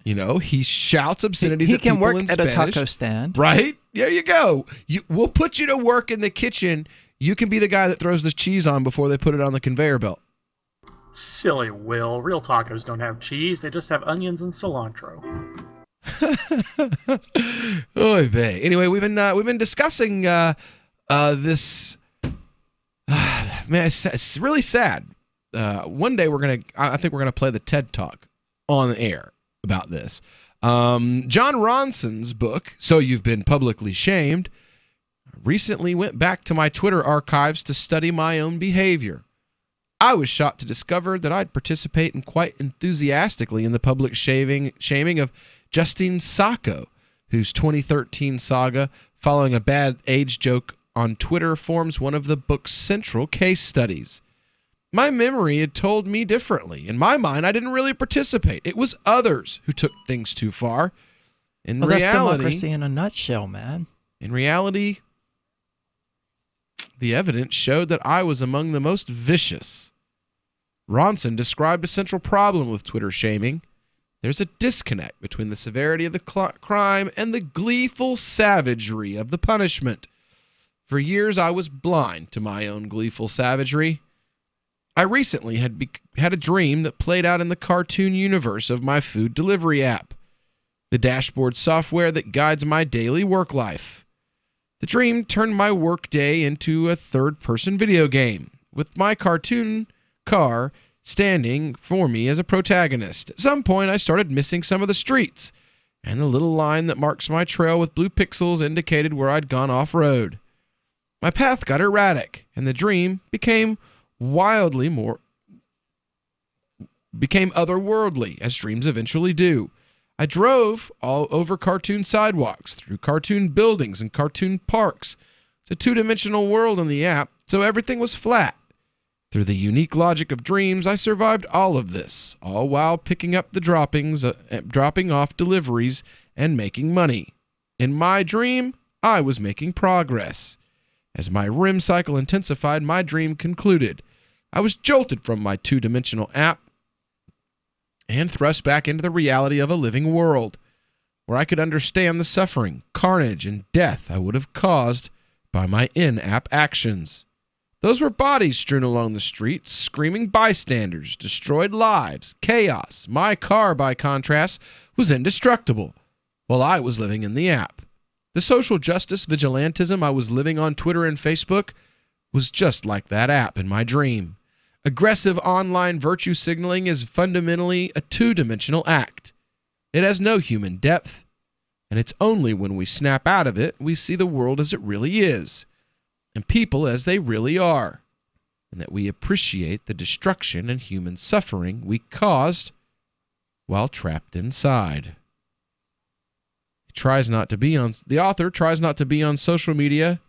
You know, he shouts obscenities at people in Spanish. He can work at a taco stand. Right? There you go. We'll put you to work in the kitchen. You can be the guy that throws the cheese on before they put it on the conveyor belt. Silly Will. Real tacos don't have cheese. They just have onions and cilantro. Oy vey. Anyway, we've been discussing this. Man, it's really sad. One day I think we're gonna play the TED Talk on the air about this. John Ronson's book, So You've Been Publicly Shamed, recently went back to my Twitter archives to study my own behavior. I was shocked to discover that I'd participate quite enthusiastically in the public shaming of Justine Sacco, whose 2013 saga following a bad age joke on Twitter forms one of the book's central case studies. My memory had told me differently. In my mind, I didn't really participate. It was others who took things too far. In reality, that's democracy in a nutshell, man. In reality, the evidence showed that I was among the most vicious. Ronson described a central problem with Twitter shaming. There's a disconnect between the severity of the crime and the gleeful savagery of the punishment. For years, I was blind to my own gleeful savagery. I recently had a dream that played out in the cartoon universe of my food delivery app, the dashboard software that guides my daily work life. The dream turned my work day into a third-person video game, with my cartoon car standing for me as a protagonist. At some point, I started missing some of the streets, and the little line that marks my trail with blue pixels indicated where I'd gone off-road. My path got erratic, and the dream became otherworldly, as dreams eventually do. I drove all over cartoon sidewalks, through cartoon buildings and cartoon parks. It's a two-dimensional world in the app, so everything was flat. Through the unique logic of dreams, I survived all of this, all while picking up the dropping off deliveries and making money. In my dream, I was making progress. As my REM cycle intensified, my dream concluded. I was jolted from my two-dimensional app and thrust back into the reality of a living world, where I could understand the suffering, carnage, and death I would have caused by my in-app actions. Those were bodies strewn along the streets, screaming bystanders, destroyed lives, chaos. My car, by contrast, was indestructible, while I was living in the app. The social justice vigilantism I was living on Twitter and Facebook was just like that app in my dream. Aggressive online virtue signaling is fundamentally a two-dimensional act. It has no human depth, and it's only when we snap out of it we see the world as it really is, and people as they really are, and that we appreciate the destruction and human suffering we caused while trapped inside. The author tries not to be on social media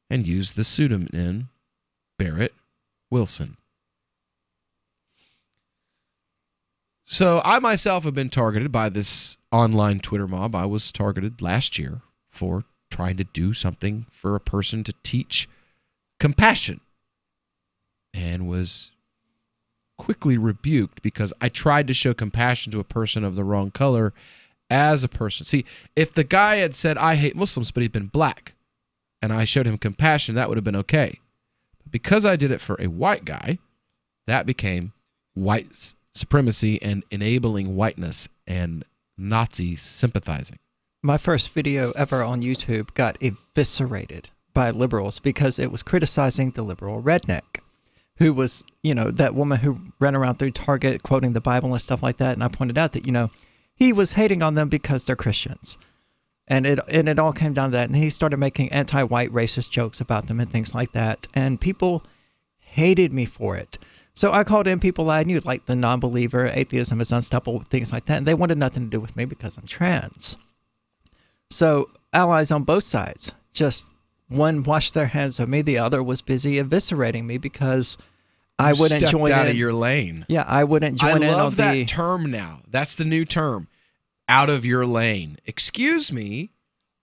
and use the pseudonym Barrett Wilson. So I myself have been targeted by this online Twitter mob. I was targeted last year for trying to do something for a person to teach compassion, and was quickly rebuked because I tried to show compassion to a person of the wrong color as a person. See, if the guy had said, I hate Muslims, but he'd been black, and I showed him compassion, that would have been okay. because I did it for a white guy, that became white supremacy and enabling whiteness and Nazi sympathizing. My first video ever on YouTube got eviscerated by liberals because it was criticizing the liberal redneck, who was, that woman who ran around through Target quoting the Bible and stuff like that. And I pointed out that, he was hating on them because they're Christians. And it all came down to that. And he started making anti-white racist jokes about them and things like that. And people hated me for it. So I called in people I knew, like the non-believer, atheism is unstoppable, things like that. And they wanted nothing to do with me because I'm trans. So allies on both sides, just one washed their hands of me, the other was busy eviscerating me because I wouldn't join out in. Of your lane. Yeah, I wouldn't join in. I love that term now. That's the new term. Out of your lane. Excuse me.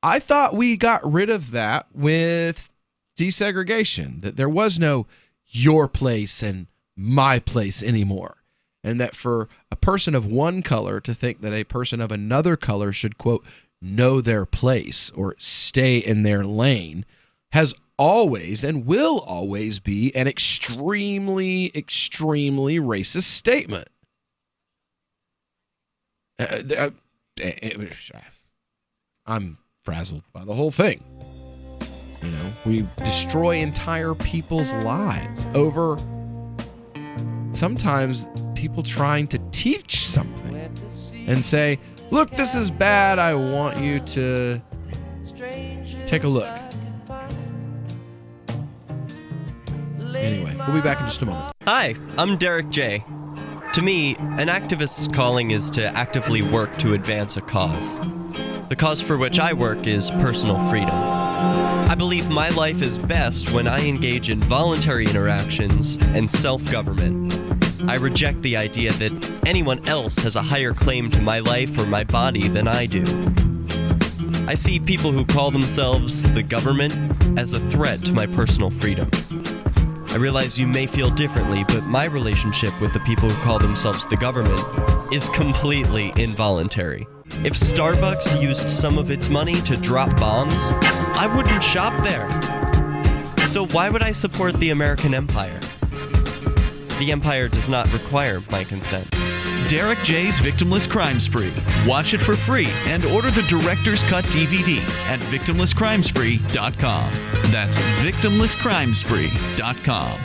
I thought we got rid of that with desegregation, that there was no your place and my place anymore. And that for a person of one color to think that a person of another color should, quote, know their place or stay in their lane has always and will always be an extremely, extremely racist statement. I'm frazzled by the whole thing. We destroy entire people's lives over sometimes people trying to teach something and say, look, this is bad. I want you to take a look. Anyway, we'll be back in just a moment. Hi, I'm Derek J. To me, an activist's calling is to actively work to advance a cause. The cause for which I work is personal freedom. I believe my life is best when I engage in voluntary interactions and self-government. I reject the idea that anyone else has a higher claim to my life or my body than I do. I see people who call themselves the government as a threat to my personal freedom. I realize you may feel differently, but my relationship with the people who call themselves the government is completely involuntary. If Starbucks used some of its money to drop bombs, I wouldn't shop there. So why would I support the American empire? The empire does not require my consent. Derek J's Victimless Crime Spree. Watch it for free and order the Director's Cut DVD at victimlesscrimespree.com. That's victimlesscrimespree.com.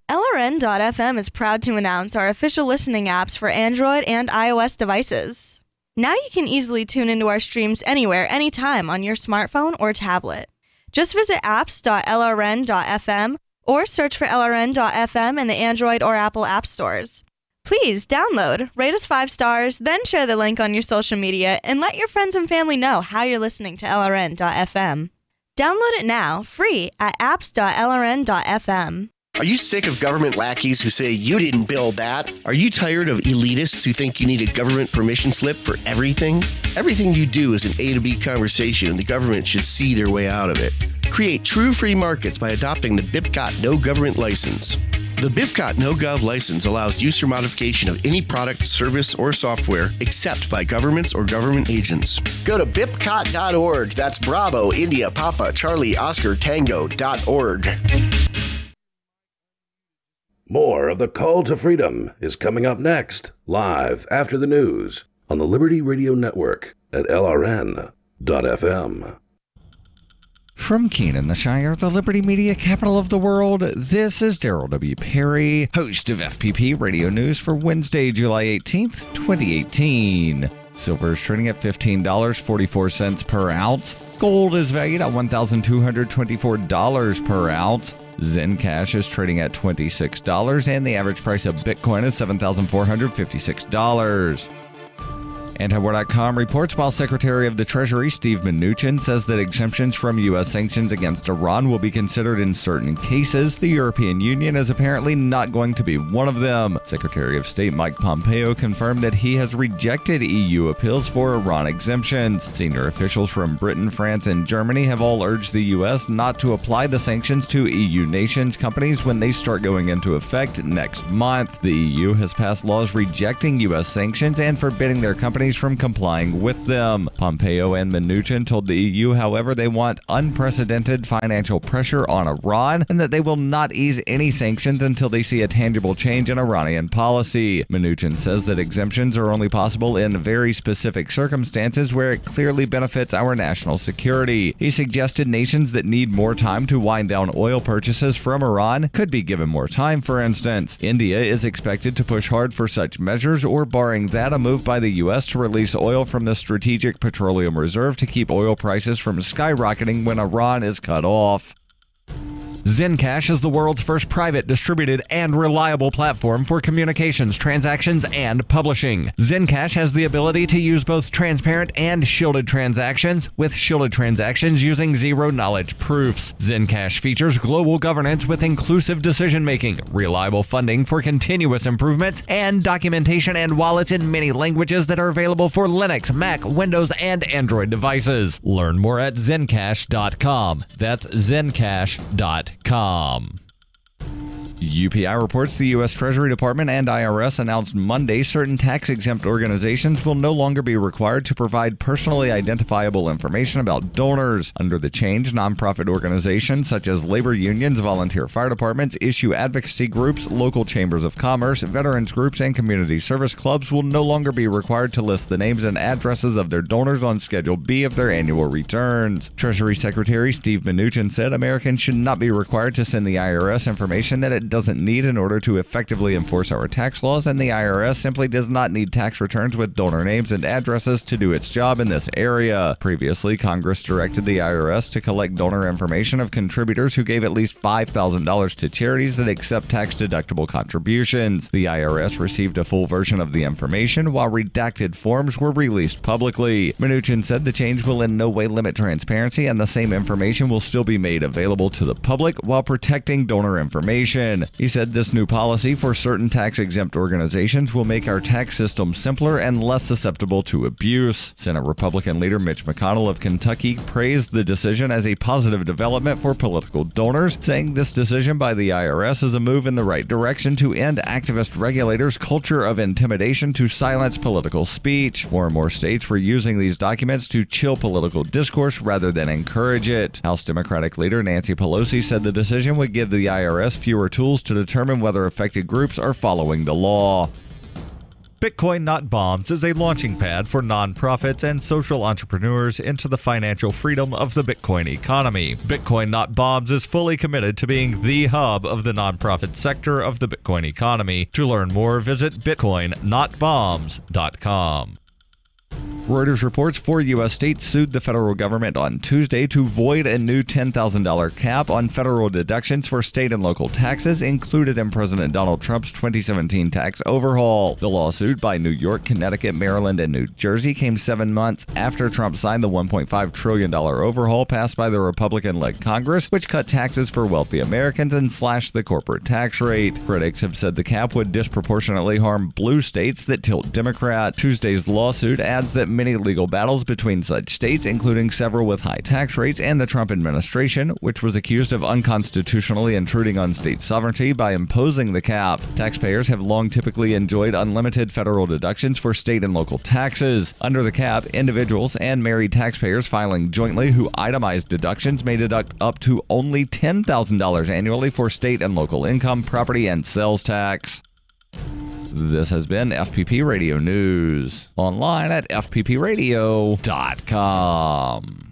LRN.FM is proud to announce our official listening apps for Android and iOS devices. Now you can easily tune into our streams anywhere, anytime on your smartphone or tablet. Just visit apps.lrn.fm or search for LRN.FM in the Android or Apple app stores. Please download, rate us 5 stars, then share the link on your social media and let your friends and family know how you're listening to LRN.FM. Download it now, free at apps.lrn.fm. Are you sick of government lackeys who say you didn't build that? Are you tired of elitists who think you need a government permission slip for everything? Everything you do is an A to B conversation and the government should see their way out of it. Create true free markets by adopting the BIPCOT No Government License. The BIPCOT No Gov license allows use or modification of any product, service, or software except by governments or government agents. Go to BIPCOT.org. That's Bravo, India, Papa, Charlie, Oscar, Tango.org. More of the Call to Freedom is coming up next, live after the news on the Liberty Radio Network at LRN.FM. From Keene in the Shire, the Liberty Media capital of the world, this is Daryl W. Perry, host of FPP Radio News for Wednesday, July 18th, 2018. Silver is trading at $15.44 per ounce. Gold is valued at $1,224 per ounce. Zencash is trading at $26, and the average price of Bitcoin is $7,456. Antiwar.com reports while Secretary of the Treasury Steve Mnuchin says that exemptions from U.S. sanctions against Iran will be considered in certain cases, the European Union is apparently not going to be one of them. Secretary of State Mike Pompeo confirmed that he has rejected EU appeals for Iran exemptions. Senior officials from Britain, France, and Germany have all urged the U.S. not to apply the sanctions to EU nations' companies when they start going into effect next month. The EU has passed laws rejecting U.S. sanctions and forbidding their companies companies from complying with them. Pompeo and Mnuchin told the EU, however, they want unprecedented financial pressure on Iran and that they will not ease any sanctions until they see a tangible change in Iranian policy. Mnuchin says that exemptions are only possible in very specific circumstances where it clearly benefits our national security. He suggested nations that need more time to wind down oil purchases from Iran could be given more time, for instance. India is expected to push hard for such measures, or barring that, a move by the U.S. to release oil from the Strategic Petroleum Reserve to keep oil prices from skyrocketing when Iran is cut off. Zencash is the world's first private, distributed, and reliable platform for communications, transactions, and publishing. Zencash has the ability to use both transparent and shielded transactions, with shielded transactions using zero-knowledge proofs. Zencash features global governance with inclusive decision-making, reliable funding for continuous improvements, and documentation and wallets in many languages that are available for Linux, Mac, Windows, and Android devices. Learn more at zencash.com. That's zencash.com. UPI reports the U.S. Treasury Department and IRS announced Monday certain tax-exempt organizations will no longer be required to provide personally identifiable information about donors. Under the change, nonprofit organizations such as labor unions, volunteer fire departments, issue advocacy groups, local chambers of commerce, veterans groups, and community service clubs will no longer be required to list the names and addresses of their donors on Schedule B of their annual returns. Treasury Secretary Steve Mnuchin said Americans should not be required to send the IRS information that it doesn't need in order to effectively enforce our tax laws, and the IRS simply does not need tax returns with donor names and addresses to do its job in this area. Previously, Congress directed the IRS to collect donor information of contributors who gave at least $5,000 to charities that accept tax-deductible contributions. The IRS received a full version of the information, while redacted forms were released publicly. Mnuchin said the change will in no way limit transparency, and the same information will still be made available to the public while protecting donor information. He said this new policy for certain tax-exempt organizations will make our tax system simpler and less susceptible to abuse. Senate Republican leader Mitch McConnell of Kentucky praised the decision as a positive development for political donors, saying this decision by the IRS is a move in the right direction to end activist regulators' culture of intimidation to silence political speech. More and more states were using these documents to chill political discourse rather than encourage it. House Democratic leader Nancy Pelosi said the decision would give the IRS fewer tools to determine whether affected groups are following the law. Bitcoin Not Bombs is a launching pad for nonprofits and social entrepreneurs into the financial freedom of the Bitcoin economy. Bitcoin Not Bombs is fully committed to being the hub of the nonprofit sector of the Bitcoin economy. To learn more, visit bitcoinnotbombs.com. Reuters reports 4 U.S. states sued the federal government on Tuesday to void a new $10,000 cap on federal deductions for state and local taxes included in President Donald Trump's 2017 tax overhaul. The lawsuit by New York, Connecticut, Maryland, and New Jersey came 7 months after Trump signed the $1.5 trillion overhaul passed by the Republican-led Congress, which cut taxes for wealthy Americans and slashed the corporate tax rate. Critics have said the cap would disproportionately harm blue states that tilt Democrat. Tuesday's lawsuit adds that many legal battles between such states, including several with high tax rates, and the Trump administration, which was accused of unconstitutionally intruding on state sovereignty by imposing the cap. Taxpayers have long typically enjoyed unlimited federal deductions for state and local taxes. Under the cap, individuals and married taxpayers filing jointly who itemize deductions may deduct up to only $10,000 annually for state and local income, property, and sales tax. This has been FPP Radio News. Online at fppradio.com.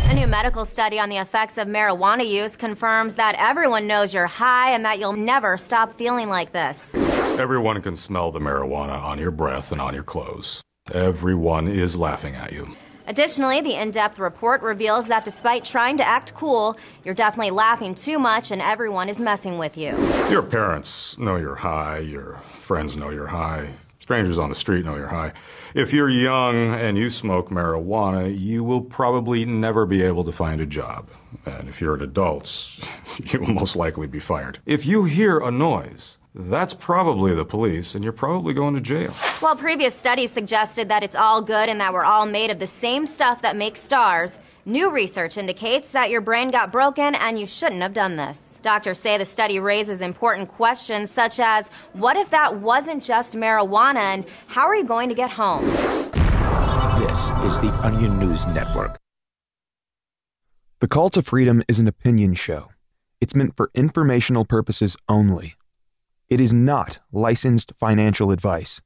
A new medical study on the effects of marijuana use confirms that everyone knows you're high and that you'll never stop feeling like this. Everyone can smell the marijuana on your breath and on your clothes. Everyone is laughing at you. Additionally, the in-depth report reveals that despite trying to act cool, you're definitely laughing too much and everyone is messing with you. Your parents know you're high, your friends know you're high, strangers on the street know you're high. If you're young and you smoke marijuana, you will probably never be able to find a job. And if you're an adult, you will most likely be fired. If you hear a noise, that's probably the police, and you're probably going to jail. While previous studies suggested that it's all good and that we're all made of the same stuff that makes stars, new research indicates that your brain got broken and you shouldn't have done this. Doctors say the study raises important questions such as, what if that wasn't just marijuana and how are you going to get home? This is the Onion News Network. The Call to Freedom is an opinion show. It's meant for informational purposes only. It is not licensed financial advice.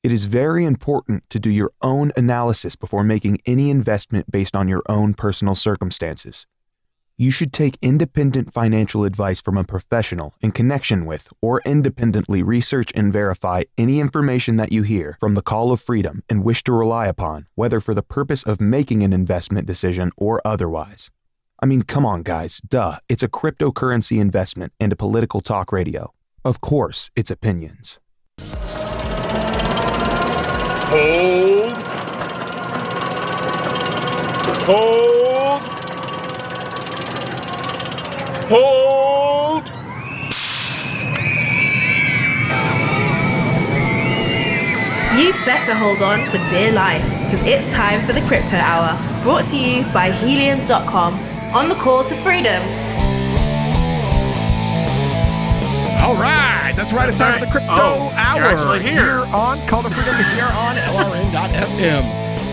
It is very important to do your own analysis before making any investment based on your own personal circumstances. You should take independent financial advice from a professional in connection with or independently research and verify any information that you hear from the Call of Freedom and wish to rely upon, whether for the purpose of making an investment decision or otherwise. I mean, come on, guys. Duh. It's a cryptocurrency investment and a political talk radio. Of course, it's opinions. Hold. Hold. Hold. You better hold on for dear life, because it's time for the Crypto Hour, brought to you by Helium.com on the Call to Freedom. All right, that's right. It's time for the Crypto Hour. You're actually here. On Call to Freedom here on LRN.FM.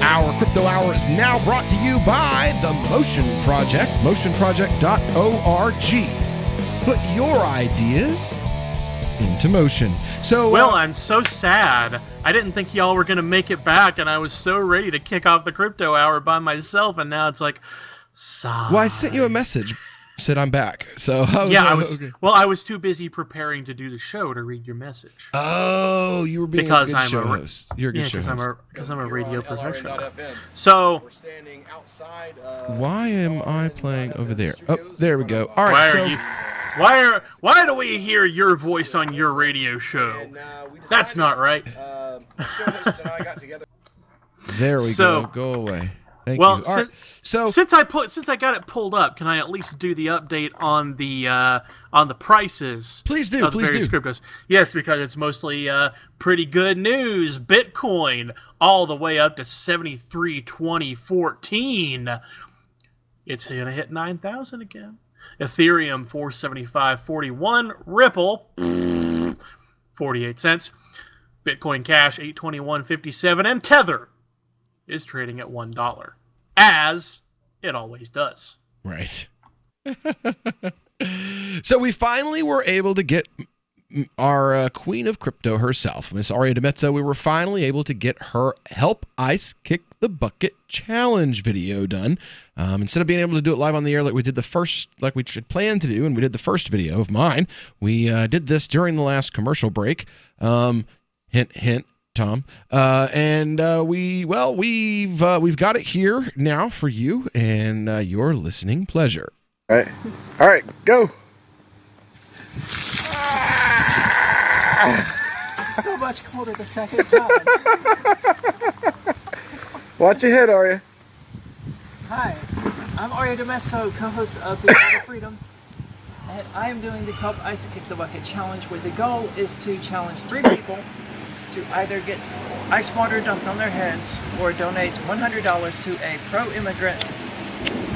Our Crypto Hour is now brought to you by the Motion Project, motionproject.org. Put your ideas into motion. So, Will, I'm so sad. I didn't think y'all were going to make it back, and I was so ready to kick off the Crypto Hour by myself, and now it's like, sigh. Well, I sent you a message, said I'm back. So I was too busy preparing to do the show to read your message. Oh, you were being a good show host. You're a good show host. Because I'm a radio professional. So, why am I playing over there? Oh, there we go. All right. Why do we hear your voice on your radio show? That's not right. There we go. Go away. Thank you. All right. So since I got it pulled up, can I at least do the update on the prices? Please do. Of the various cryptos. Yes, because it's mostly pretty good news. Bitcoin all the way up to 73.2014. It's gonna hit 9,000 again. Ethereum 475.41. Ripple 48 cents. Bitcoin Cash 821.57, and Tether is trading at $1, as it always does. Right. So we finally were able to get our queen of crypto herself, Miss Aria DiMezzo. We were finally able to get her Help ICE Kick the Bucket Challenge video done. Instead of being able to do it live on the air like we did the first, like we had planned to do, and we did the first video of mine, we did this during the last commercial break. Hint, hint, Tom. We've got it here now for you and your listening pleasure. All right, go. So much colder the second time. Watch your head, Aria. Hi, I'm Aria DiMezzo, co-host of The Call to Freedom, and I am doing the Help ICE Kick the Bucket Challenge, where the goal is to challenge 3 people to either get ice water dumped on their heads or donate $100 to a pro-immigrant,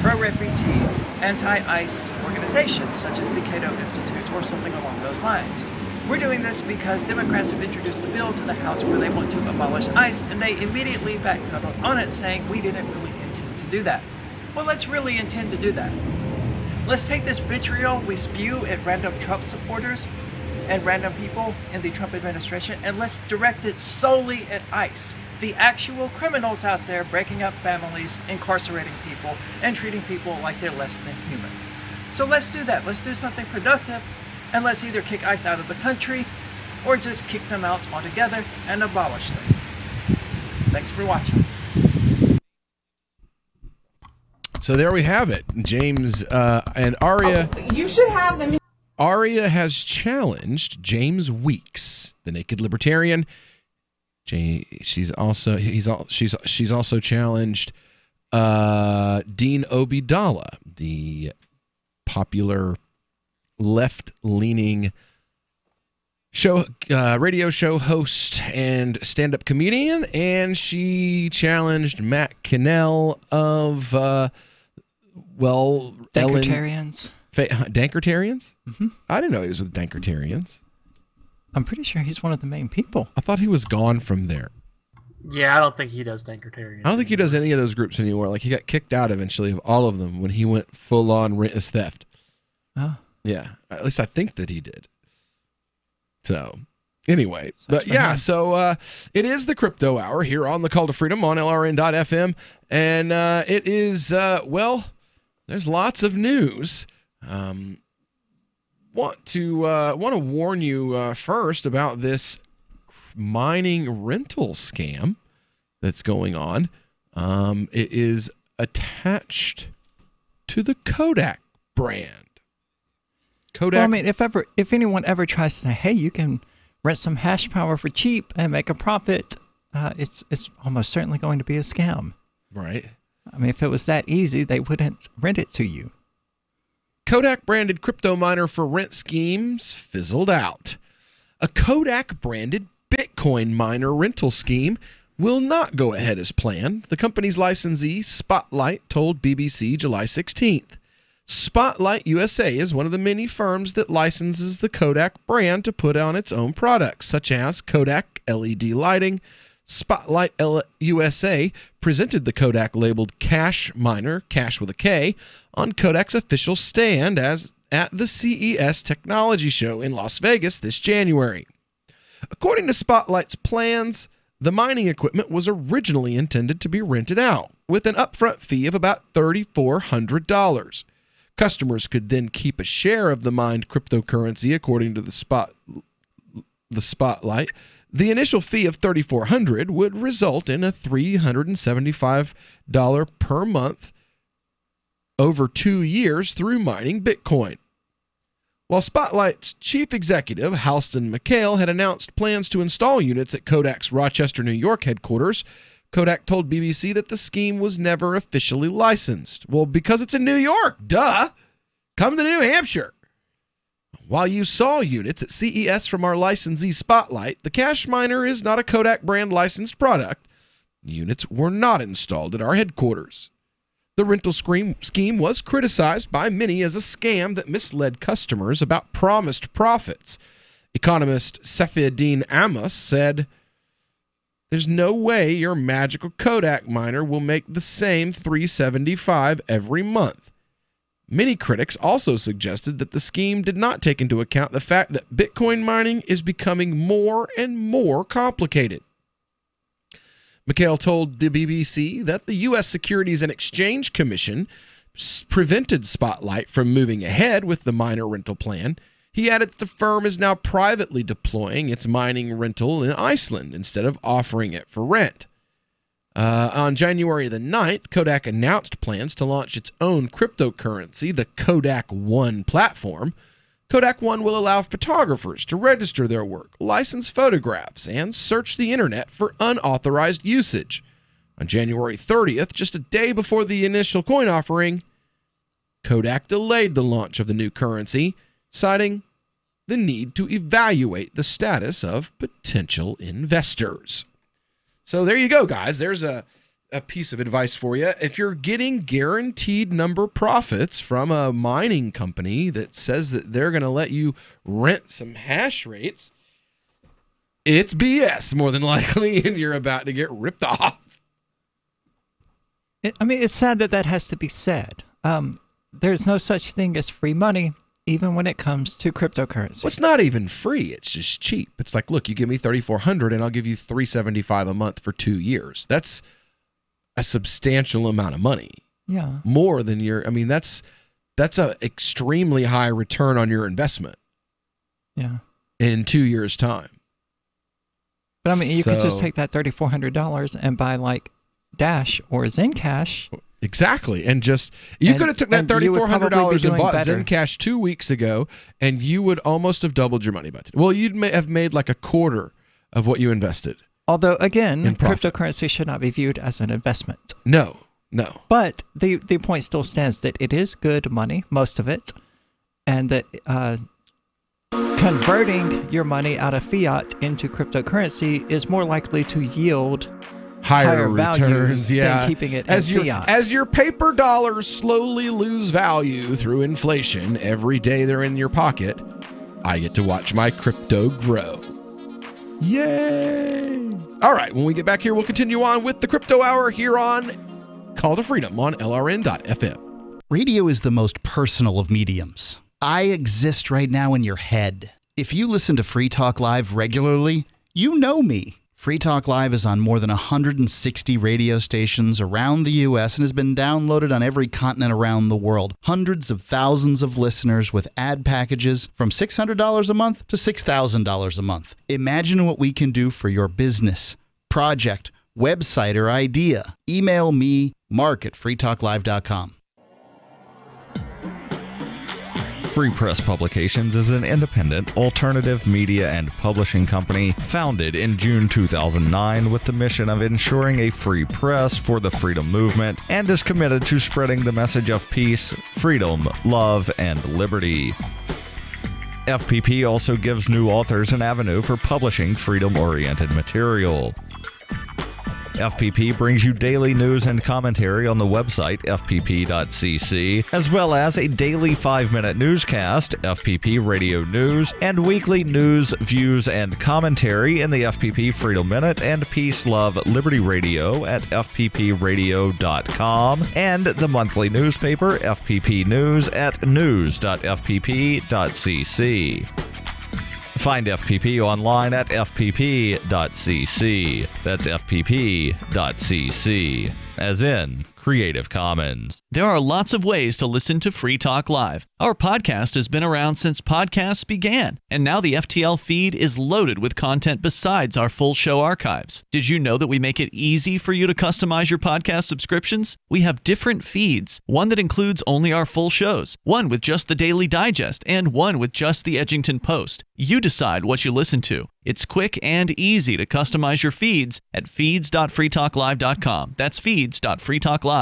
pro-refugee, anti-ICE organization, such as the Cato Institute or something along those lines. We're doing this because Democrats have introduced a bill to the House where they want to abolish ICE, and they immediately backpedaled on it, saying we didn't really intend to do that. Well, let's really intend to do that. Let's take this vitriol we spew at random Trump supporters and random people in the Trump administration, and let's direct it solely at ICE, the actual criminals out there breaking up families, incarcerating people, and treating people like they're less than human. So let's do that. Let's do something productive, and let's either kick ICE out of the country or just kick them out altogether and abolish them. Thanks for watching. So there we have it. James and Aria. You should have them. Aria has challenged James Weeks, the Naked Libertarian. She's also challenged Dean Obeidallah, the popular left-leaning radio show host and stand-up comedian, and she challenged Matt Cannell of Dankertarians. Dankertarians? Mm-hmm. I didn't know he was with Dankertarians. I'm pretty sure he's one of the main people. I thought he was gone from there. Yeah, I don't think he does Dankertarians. I don't think he does any of those groups anymore. Like, he got kicked out eventually of all of them when he went full-on rent as theft. Oh. Yeah, at least I think that he did. So, anyway, but yeah, so it is the Crypto Hour here on the Call to Freedom on LRN.FM, and it is, there's lots of news. Want to warn you first about this mining rental scam that's going on. It is attached to the Kodak brand. Kodak. Well, I mean, if anyone ever tries to say, "Hey, you can rent some hash power for cheap and make a profit," it's almost certainly going to be a scam. Right. I mean, if it was that easy, they wouldn't rent it to you. Kodak branded crypto miner for rent schemes fizzled out. A Kodak branded Bitcoin miner rental scheme will not go ahead as planned, the company's licensee Spotlight told BBC July 16th. Spotlight USA is one of the many firms that licenses the Kodak brand to put on its own products, such as Kodak LED lighting. Spotlight USA presented the Kodak labeled Cash Miner, Cash with a K, on Kodak's official stand at the CES Technology Show in Las Vegas this January. According to Spotlight's plans, the mining equipment was originally intended to be rented out, with an upfront fee of about $3,400. Customers could then keep a share of the mined cryptocurrency, according to the Spotlight. The initial fee of $3,400 would result in a $375 per month over 2 years through mining Bitcoin. While Spotlight's chief executive, Halston McHale, had announced plans to install units at Kodak's Rochester, New York headquarters, Kodak told BBC that the scheme was never officially licensed. Well, because it's in New York, duh! Come to New Hampshire! While you saw units at CES from our licensee Spotlight, the Cash Miner is not a Kodak brand licensed product. Units were not installed at our headquarters. The rental scheme was criticized by many as a scam that misled customers about promised profits. Economist Saifuddin Amos said, "There's no way your magical Kodak miner will make the same $375 every month." Many critics also suggested that the scheme did not take into account the fact that Bitcoin mining is becoming more and more complicated. McHale told the BBC that the U.S. Securities and Exchange Commission prevented Spotlight from moving ahead with the miner rental plan. He added that the firm is now privately deploying its mining rental in Iceland instead of offering it for rent. On January the 9th, Kodak announced plans to launch its own cryptocurrency, the Kodak One platform. Kodak One will allow photographers to register their work, license photographs, and search the internet for unauthorized usage. On January 30th, just a day before the initial coin offering, Kodak delayed the launch of the new currency, citing the need to evaluate the status of potential investors. So there you go, guys. There's a piece of advice for you. If you're getting guaranteed number profits from a mining company that says that they're going to let you rent some hash rates, it's BS more than likely, and you're about to get ripped off. It's sad that has to be said. There's no such thing as free money, even when it comes to cryptocurrency. Well, it's not even free. It's just cheap. It's like, look, you give me $3,400 and I'll give you $375 a month for 2 years. That's a substantial amount of money. Yeah. More than that's a extremely high return on your investment. Yeah. In 2 years' time. But you could just take that $3,400 and buy like Dash or Zencash. Exactly. And you could have took that $3,400 and bought Zencash 2 weeks ago, and you would almost have doubled your money by today. Well, you'd have made like a quarter of what you invested. Although, again, cryptocurrency should not be viewed as an investment. No. No. But the point still stands that it is good money, most of it, and that converting your money out of fiat into cryptocurrency is more likely to yield higher returns, than keeping it in fiat. As your paper dollars slowly lose value through inflation every day they're in your pocket, I get to watch my crypto grow. Yay! All right, when we get back here, we'll continue on with the Crypto Hour here on Call to Freedom on LRN.FM. Radio is the most personal of mediums. I exist right now in your head. If you listen to Free Talk Live regularly, you know me. Free Talk Live is on more than 160 radio stations around the U.S. and has been downloaded on every continent around the world. Hundreds of thousands of listeners with ad packages from $600 a month to $6,000 a month. Imagine what we can do for your business, project, website, or idea. Email me, mark@freetalklive.com. Free Press Publications is an independent, alternative media and publishing company founded in June 2009 with the mission of ensuring a free press for the freedom movement and is committed to spreading the message of peace, freedom, love, and liberty. FPP also gives new authors an avenue for publishing freedom-oriented material. FPP brings you daily news and commentary on the website fpp.cc, as well as a daily 5-minute newscast, FPP Radio News, and weekly news, views, and commentary in the FPP Freedom Minute and Peace, Love, Liberty Radio at fppradio.com, and the monthly newspaper FPP News at news.fpp.cc. Find FPP online at fpp.cc. That's fpp.cc, as in Creative Commons. There are lots of ways to listen to Free Talk Live. Our podcast has been around since podcasts began, and now the FTL feed is loaded with content besides our full show archives. Did you know that we make it easy for you to customize your podcast subscriptions? We have different feeds, one that includes only our full shows, one with just the Daily Digest, and one with just the Edgington Post. You decide what you listen to. It's quick and easy to customize your feeds at feeds.freetalklive.com. That's feeds.freetalklive.com.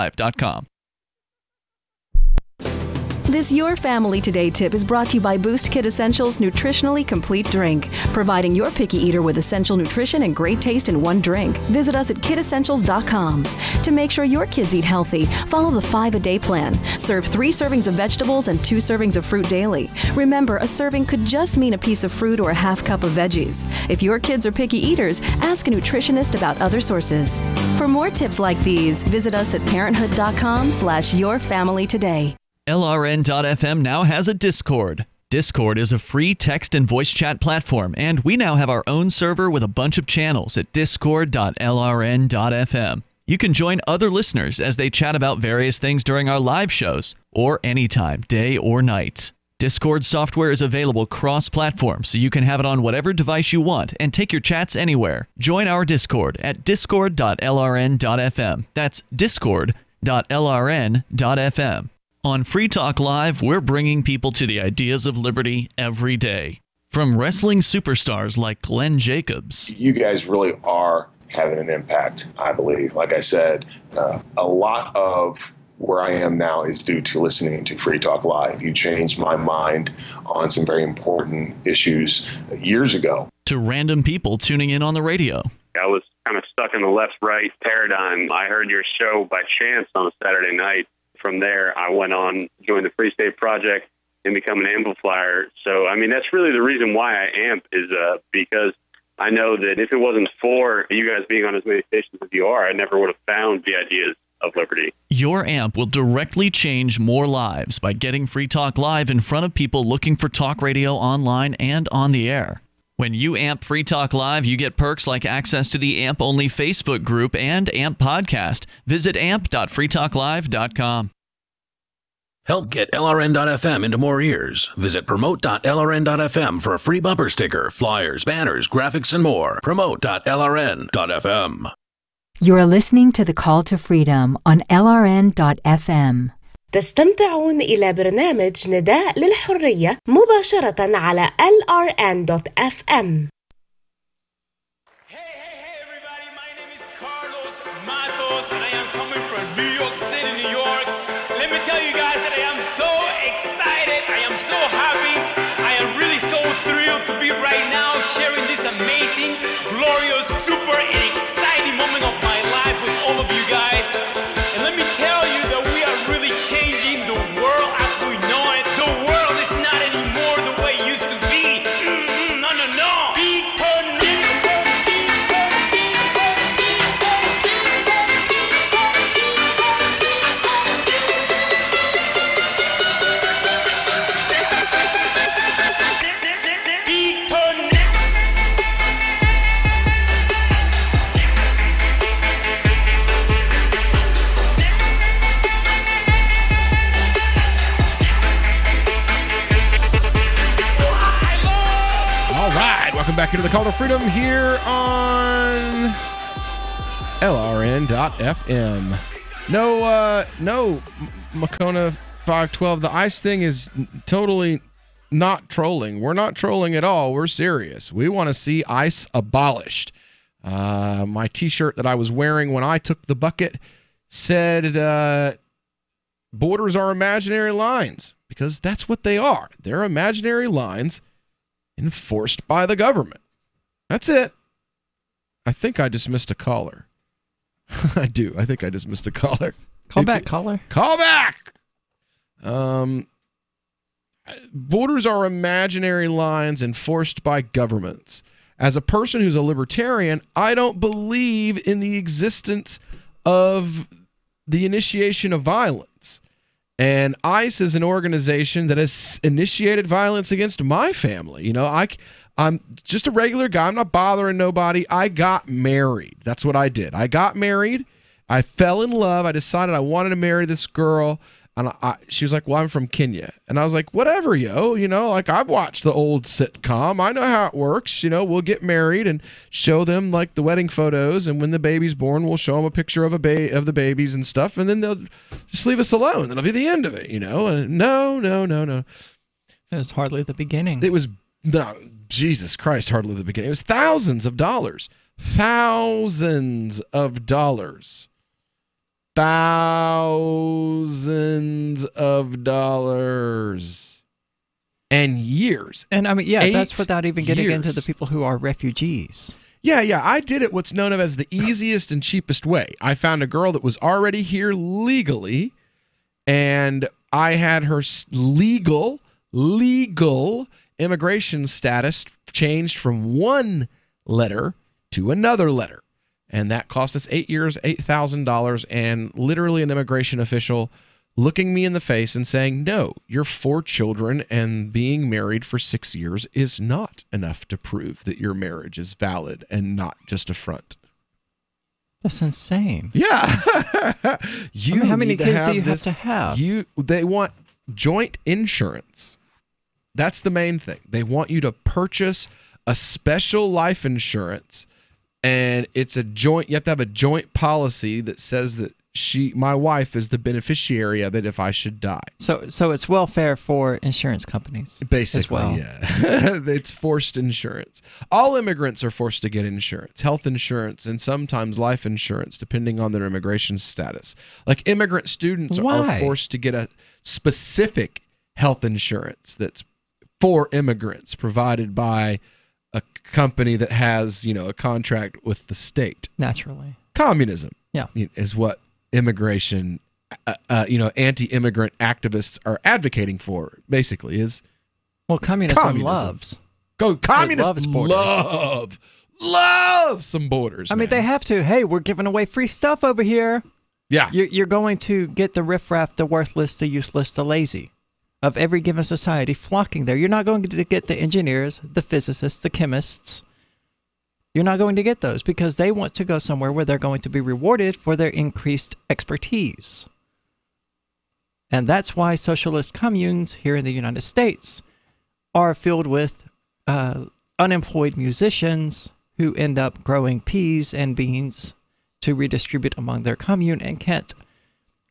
This Your Family Today tip is brought to you by Boost Kid Essentials Nutritionally Complete Drink, providing your picky eater with essential nutrition and great taste in one drink. Visit us at kidessentials.com. To make sure your kids eat healthy, follow the 5-a-day plan. Serve 3 servings of vegetables and 2 servings of fruit daily. Remember, a serving could just mean a piece of fruit or a half cup of veggies. If your kids are picky eaters, ask a nutritionist about other sources. For more tips like these, visit us at parenthood.com/yourfamilytoday. LRN.FM now has a Discord. Discord is a free text and voice chat platform, and we now have our own server with a bunch of channels at discord.lrn.fm. You can join other listeners as they chat about various things during our live shows, or anytime, day or night. Discord software is available cross-platform, so you can have it on whatever device you want and take your chats anywhere. Join our Discord at discord.lrn.fm. That's discord.lrn.fm. On Free Talk Live, we're bringing people to the ideas of liberty every day. From wrestling superstars like Glenn Jacobs. You guys really are having an impact, I believe. Like I said, a lot of where I am now is due to listening to Free Talk Live. You changed my mind on some very important issues years ago. To random people tuning in on the radio. I was kind of stuck in the left-right paradigm. I heard your show by chance on a Saturday night. From there, I went on, joined the Free State Project, and become an amplifier. So, I mean, that's really the reason why I amp is because I know that if it wasn't for you guys being on as many stations as you are, I never would have found the ideas of liberty. Your amp will directly change more lives by getting Free Talk Live in front of people looking for talk radio online and on the air. When you amp Free Talk Live, you get perks like access to the AMP-only Facebook group and AMP podcast. Visit amp.freetalklive.com. Help get LRN.FM into more ears. Visit promote.lrn.fm for a free bumper sticker, flyers, banners, graphics, and more. Promote.lrn.fm. You're listening to The Call to Freedom on LRN.FM. تستمتعون إلى برنامج نداء للحرية مباشرة على LRN.FM. Hey everybody, my name is Carlos Matos and I am coming from New York super exciting moment of my life with all of you guys. And let me tell you that we are really changing the world as we know it. The world is not anymore the way it used to be. No, no, no. Be Welcome back into the Call to Freedom here on LRN.FM. No, Makona 512. The ICE thing is totally not trolling. We're not trolling at all. We're serious. We want to see ICE abolished. My T-shirt that I was wearing when I took the bucket said, "Borders are imaginary lines," because that's what they are. They're imaginary lines enforced by the government. That's it. I think I just missed a caller. I do. I think I just missed a caller. Call back, caller. Call back. Borders are imaginary lines enforced by governments. As a person who's a libertarian, I don't believe in the existence of the initiation of violence. And ICE is an organization that has initiated violence against my family. You know, I'm just a regular guy. I'm not bothering nobody. I got married. That's what I did. I got married. I fell in love. I decided I wanted to marry this girl. And she was like, "Well, I'm from Kenya." And I was like, "Whatever, yo. You know, like, I've watched the old sitcom. I know how it works. You know, we'll get married and show them like the wedding photos. And when the baby's born, we'll show them a picture of of the babies and stuff. And then they'll just leave us alone. That'll be the end of it, you know." And no. It was hardly the beginning. It was, no, Jesus Christ, hardly the beginning. It was thousands of dollars. Thousands of dollars. Thousands of dollars and years. And I mean, yeah, that's without even getting years. into the people who are refugees. Yeah. I did it what's known as the easiest and cheapest way. I found a girl that was already here legally, and I had her legal immigration status changed from one letter to another letter. And that cost us 8 years, $8,000, and literally an immigration official looking me in the face and saying, "No, you're 4 children, and being married for 6 years is not enough to prove that your marriage is valid and not just a front." That's insane. Yeah. How many kids do you have to have? They want joint insurance. That's the main thing. They want you to purchase a special life insurance. And it's a joint, you have to have a joint policy that says that my wife is the beneficiary of it if I should die. So it's welfare for insurance companies. Basically, as well. Yeah. It's forced insurance. All immigrants are forced to get insurance, health insurance, and sometimes life insurance, depending on their immigration status. Like, immigrant students are forced to get a specific health insurance that's for immigrants, provided by a company that has, a contract with the state. Naturally. Communism, yeah, is what immigration, anti-immigrant activists are advocating for, basically, is communism loves. Communists love some borders. I mean, they have to. Hey, we're giving away free stuff over here. Yeah. You're going to get the riffraff, the worthless, the useless, the lazy of every given society flocking there. You're not going to get the engineers, the physicists, the chemists. You're not going to get those because they want to go somewhere where they're going to be rewarded for their increased expertise. And that's why socialist communes here in the United States are filled with unemployed musicians who end up growing peas and beans to redistribute among their commune and can't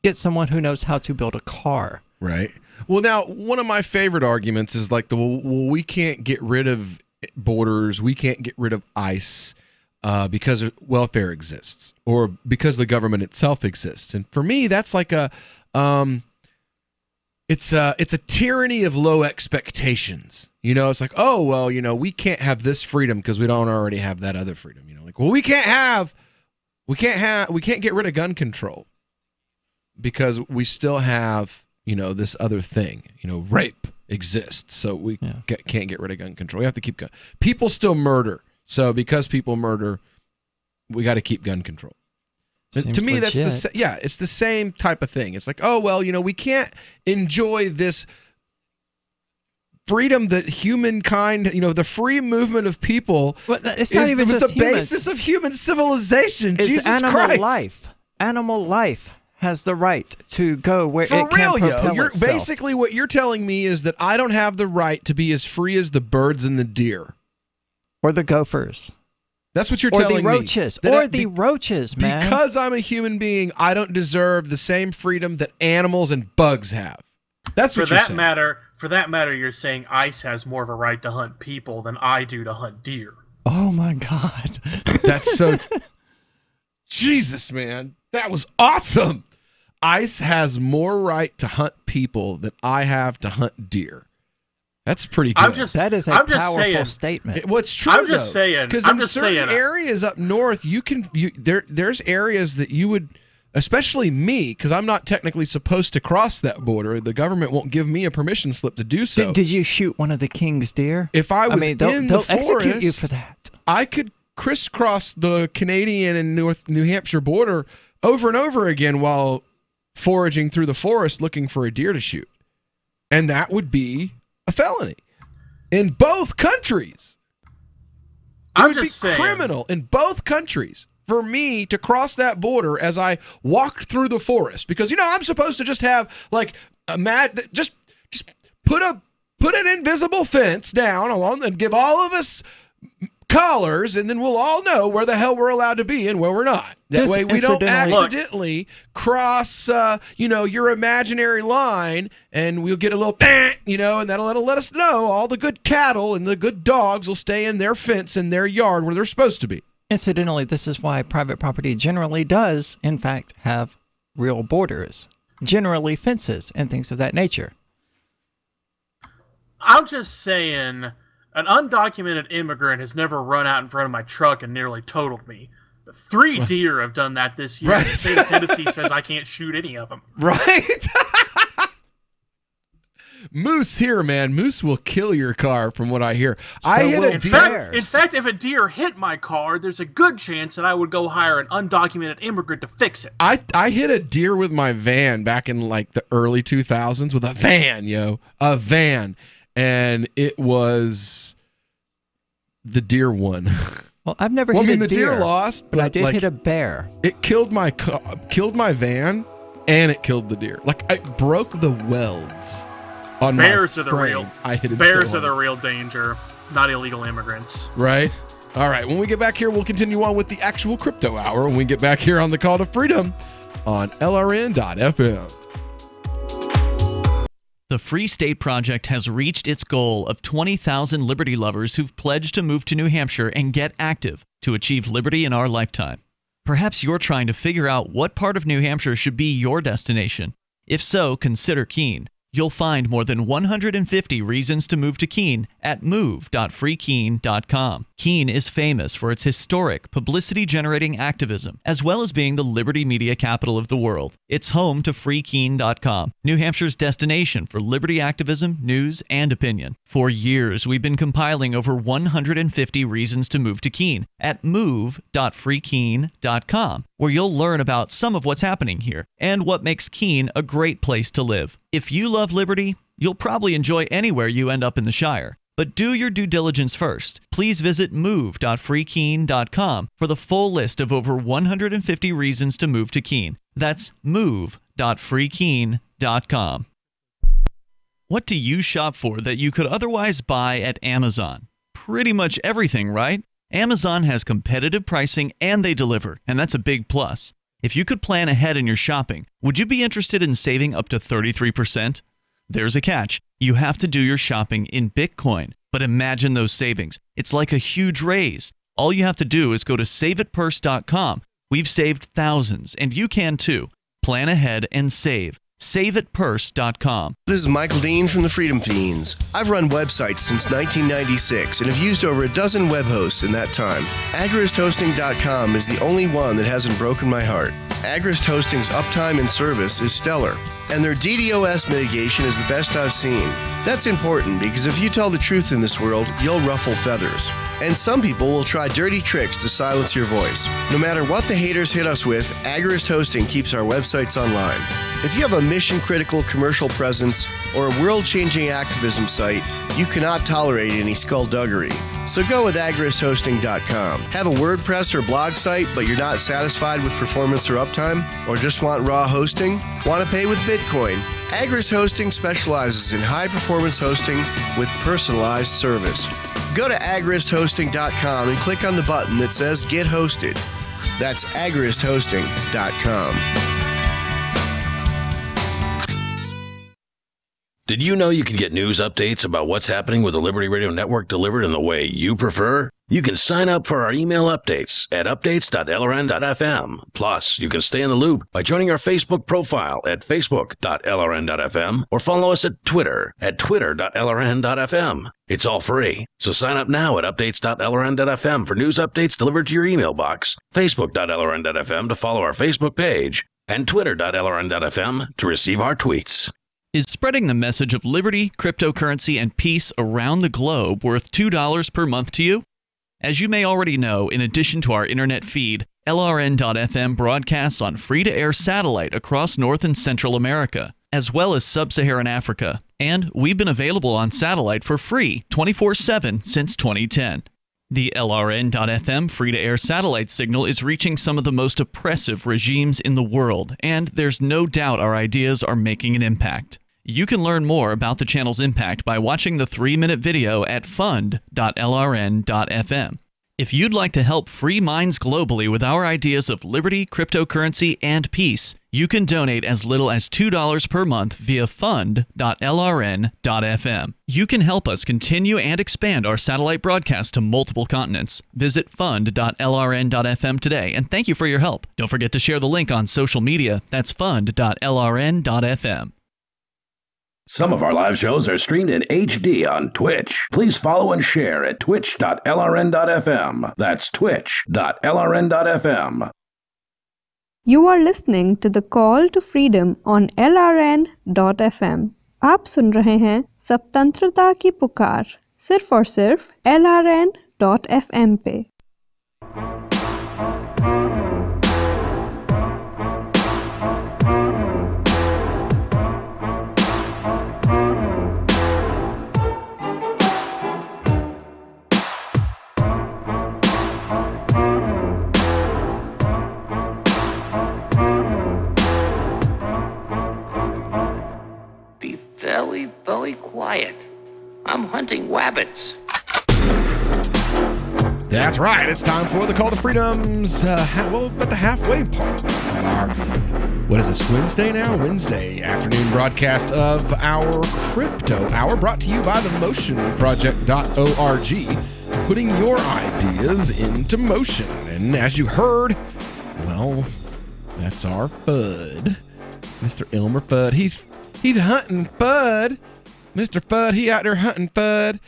get someone who knows how to build a car. Right. Well, now, one of my favorite arguments is like, we can't get rid of borders, we can't get rid of ICE because welfare exists, or because the government itself exists. And for me, that's like it's a tyranny of low expectations. You know, it's like, oh well, you know, we can't have this freedom because we don't already have that other freedom. You know, like, well, we can't get rid of gun control because we still have, you know, this other thing. You know, rape exists, so we can't get rid of gun control. We have to keep gun. People still murder, so because people murder, we got to keep gun control. To me, legit. that's it's the same type of thing. It's like, oh well, you know, we can't enjoy this freedom that humankind, you know, the free movement of people. Well, it's not even was just the basis of human civilization. It's Jesus animal Christ. life. Animal life has the right to go where For it can real, propel you're itself. basically what you're telling me is that I don't have the right to be as free as the birds and the deer, or the gophers. That's what you're or telling the me. roaches, That or the roaches, man. Because I'm a human being, I don't deserve the same freedom that animals and bugs have. That's what you're saying. For that matter, you're saying ICE has more of a right to hunt people than I do to hunt deer. Oh my God. That's so... Jesus, man. That was awesome. ICE has more right to hunt people than I have to hunt deer. That's pretty good. That is a powerful statement. What's true? I'm just saying. Because I'm in just certain saying. areas up north, there's areas that you would, especially me, because I'm not technically supposed to cross that border. The government won't give me a permission slip to do so. Did you shoot one of the king's deer? If I was they'll in the execute forest, you for that. I could crisscross the Canadian and North New Hampshire border over and over again while foraging through the forest looking for a deer to shoot, and that would be a felony in both countries. I'm just saying, criminal in both countries for me to cross that border as I walked through the forest, because you know I'm supposed to just have like a just put an invisible fence down along and give all of us collars, and then we'll all know where the hell we're allowed to be and where we're not. That way we don't accidentally cross, your imaginary line, and we'll get a little, and that'll let us know all the good cattle and the good dogs will stay in their fence in their yard where they're supposed to be. Incidentally, this is why private property generally does, in fact, have real borders, generally fences and things of that nature. I'm just saying, an undocumented immigrant has never run out in front of my truck and nearly totaled me. 3 deer have done that this year. Right. The state of Tennessee says I can't shoot any of them. Right? Moose here, man. Moose will kill your car from what I hear. I hit a deer. In fact, if a deer hit my car, there's a good chance that I would go hire an undocumented immigrant to fix it. I hit a deer with my van back in like the early 2000s with a van, a van. And it was the deer won. Well, I've never hit a deer. The deer lost, but I did hit a bear. It killed my van, and it killed the deer. Like, I broke the welds on Bears my are the frame. real. I hit him Bears so are the hard. real danger, not illegal immigrants. Right? All right. When we get back here, we'll continue on with the actual crypto hour. When we get back here on the Call to Freedom on LRN.FM. The Free State Project has reached its goal of 20,000 liberty lovers who've pledged to move to New Hampshire and get active to achieve liberty in our lifetime. Perhaps you're trying to figure out what part of New Hampshire should be your destination. If so, consider Keene. You'll find more than 150 reasons to move to Keene at move.freekeene.com. Keene is famous for its historic, publicity-generating activism, as well as being the liberty media capital of the world. It's home to freekeene.com, New Hampshire's destination for liberty activism, news, and opinion. For years, we've been compiling over 150 reasons to move to Keene at move.freekeene.com, where you'll learn about some of what's happening here and what makes Keene a great place to live. If you love liberty, you'll probably enjoy anywhere you end up in the Shire. But do your due diligence first. Please visit move.freekeene.com for the full list of over 150 reasons to move to Keene. That's move.freekeene.com. What do you shop for that you could otherwise buy at Amazon? Pretty much everything, right? Amazon has competitive pricing and they deliver, and that's a big plus. If you could plan ahead in your shopping, would you be interested in saving up to 33%? There's a catch. You have to do your shopping in Bitcoin. But imagine those savings. It's like a huge raise. All you have to do is go to saveitpurse.com. We've saved thousands, and you can too. Plan ahead and save. SaveItPurse.com. This is Michael Dean from the Freedom Fiends. I've run websites since 1996 and have used over a dozen web hosts in that time. AgristHosting.com is the only one that hasn't broken my heart. Agrist Hosting's uptime and service is stellar, and their DDoS mitigation is the best I've seen. That's important because if you tell the truth in this world, you'll ruffle feathers. And some people will try dirty tricks to silence your voice. No matter what the haters hit us with, Agrist Hosting keeps our websites online. If you have a mission-critical commercial presence or a world-changing activism site, you cannot tolerate any skullduggery. So go with agristhosting.com. Have a WordPress or blog site, but you're not satisfied with performance or uptime? Or just want raw hosting? Want to pay with Bitcoin? Agrist Hosting specializes in high-performance hosting with personalized service. Go to agristhosting.com and click on the button that says Get Hosted. That's agristhosting.com. Did you know you can get news updates about what's happening with the Liberty Radio Network delivered in the way you prefer? You can sign up for our email updates at updates.lrn.fm. Plus, you can stay in the loop by joining our Facebook profile at facebook.lrn.fm or follow us at Twitter at twitter.lrn.fm. It's all free, so sign up now at updates.lrn.fm for news updates delivered to your email box, facebook.lrn.fm to follow our Facebook page, and twitter.lrn.fm to receive our tweets. Is spreading the message of liberty, cryptocurrency, and peace around the globe worth $2 per month to you? As you may already know, in addition to our internet feed, LRN.FM broadcasts on free-to-air satellite across North and Central America, as well as Sub-Saharan Africa. And we've been available on satellite for free 24/7 since 2010. The LRN.FM free-to-air satellite signal is reaching some of the most oppressive regimes in the world, and there's no doubt our ideas are making an impact. You can learn more about the channel's impact by watching the 3-minute video at fund.lrn.fm. If you'd like to help free minds globally with our ideas of liberty, cryptocurrency, and peace, you can donate as little as $2 per month via fund.lrn.fm. You can help us continue and expand our satellite broadcast to multiple continents. Visit fund.lrn.fm today, and thank you for your help. Don't forget to share the link on social media. That's fund.lrn.fm. Some of our live shows are streamed in HD on Twitch. Please follow and share at twitch.lrn.fm. That's twitch.lrn.fm. You are listening to the Call to Freedom on LRN.FM. आप सुन रहे हैं स्वतंत्रता की पुकार सिर्फ और सिर्फ LRN.FM पे। Very quiet. I'm hunting wabbits. That's right. It's time for the Call to Freedom's, at the halfway part of our, what is this, Wednesday now? Wednesday afternoon broadcast of our Crypto Hour, brought to you by the motionproject.org, putting your ideas into motion. And as you heard, well, that's our Fudd, Mr. Elmer Fudd. He's hunting Fudd. Mr. Fudd, he out there hunting Fudd.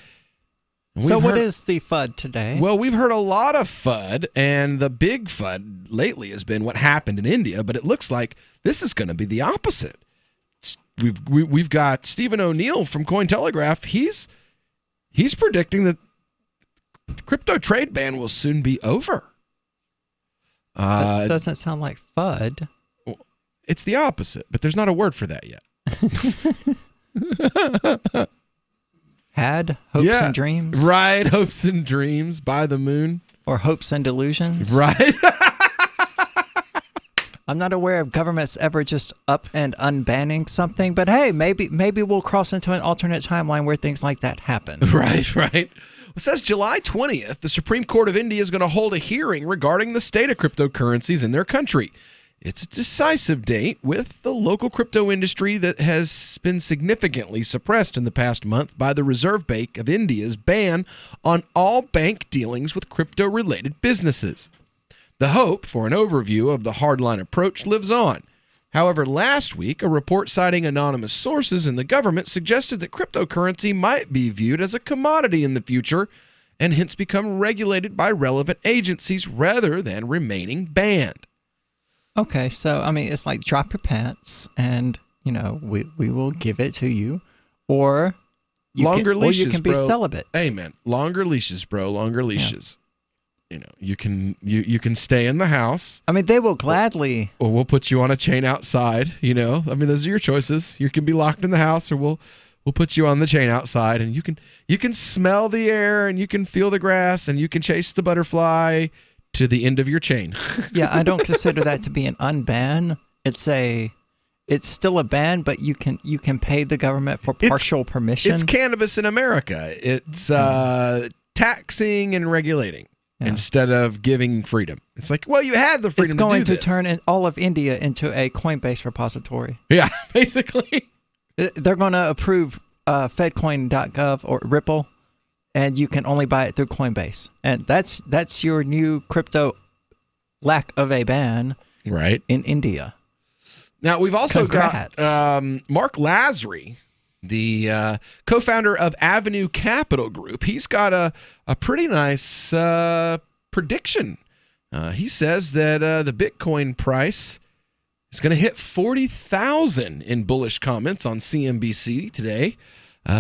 So what is the FUD today? Well, we've heard a lot of FUD, and the big FUD lately has been what happened in India, but it looks like this is going to be the opposite. We've got Stephen O'Neill from Cointelegraph. He's predicting that the crypto trade ban will soon be over. That doesn't sound like FUD. It's the opposite, but there's not a word for that yet. Had hopes and dreams, right? Hopes and dreams by the moon, or hopes and delusions, right? I'm not aware of governments ever just up and unbanning something, but hey, maybe we'll cross into an alternate timeline where things like that happen. Right. It says July 20th, the Supreme Court of India is going to hold a hearing regarding the state of cryptocurrencies in their country. It's a decisive date with the local crypto industry that has been significantly suppressed in the past month by the Reserve Bank of India's ban on all bank dealings with crypto-related businesses. The hope for an overview of the hardline approach lives on. However, last week, a report citing anonymous sources in the government suggested that cryptocurrency might be viewed as a commodity in the future and hence become regulated by relevant agencies rather than remaining banned. Okay, so, I mean, it's like drop your pants and, you know, we will give it to you. Or longer leashes, or you can be bro. celibate. Amen. Longer leashes, bro. Longer leashes. You know, you can stay in the house. I mean, they will gladly. Or we'll put you on a chain outside. You know, I mean, those are your choices. You can be locked in the house, or we'll put you on the chain outside, and you can smell the air, and you can feel the grass, and you can chase the butterfly to the end of your chain. Yeah, I don't consider that to be an unban. It's still a ban, but you can pay the government for partial permission. It's cannabis in America. It's taxing and regulating instead of giving freedom. It's like, well, you had the freedom It's going to do to turn all of India into a Coinbase repository. Yeah, basically. They're going to approve fedcoin.gov or Ripple, and you can only buy it through Coinbase. And that's your new crypto lack of a ban right in India. Now, we've also Congrats. got Mark Lasry, the co-founder of Avenue Capital Group. He's got a pretty nice prediction. He says that the Bitcoin price is going to hit 40,000 in bullish comments on CNBC today.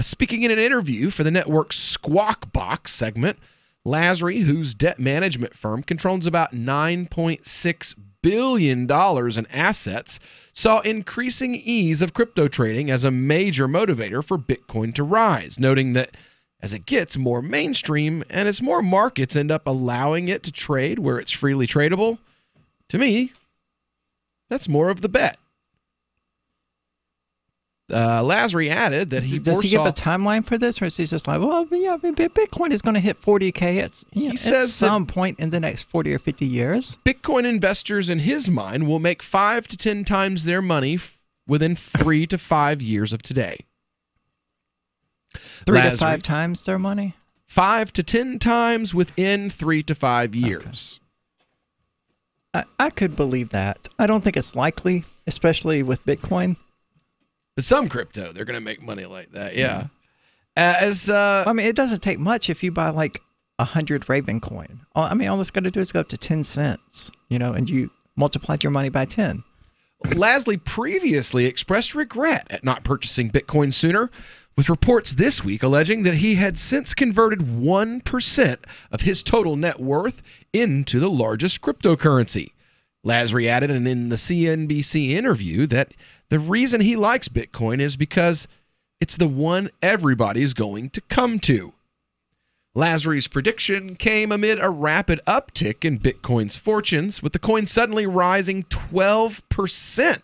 Speaking in an interview for the network's Squawk Box segment, Lasry, whose debt management firm controls about $9.6 billion in assets, saw increasing ease of crypto trading as a major motivator for Bitcoin to rise, noting that as it gets more mainstream and as more markets end up allowing it to trade where it's freely tradable, to me, that's more of the bet. Lasry added that Does he give a timeline for this, or is he just like, well, yeah, Bitcoin is going to hit 40K at some point in the next 40 or 50 years? Bitcoin investors, in his mind, will make 5 to 10 times their money within 3 to 5 years of today. 3 to 5 times their money? 5 to 10 times within 3 to 5 years. Okay. I could believe that. I don't think it's likely, especially with Bitcoin. But some crypto, they're going to make money like that, yeah. I mean, it doesn't take much if you buy like 100 Raven coin. I mean, all it's got to do is go up to 10 cents, you know, and you multiplied your money by 10. Lasry previously expressed regret at not purchasing Bitcoin sooner, with reports this week alleging that he had since converted 1% of his total net worth into the largest cryptocurrency. Lasry added in the CNBC interview that the reason he likes Bitcoin is because it's the one everybody's going to come to. Lasry's prediction came amid a rapid uptick in Bitcoin's fortunes, with the coin suddenly rising 12% on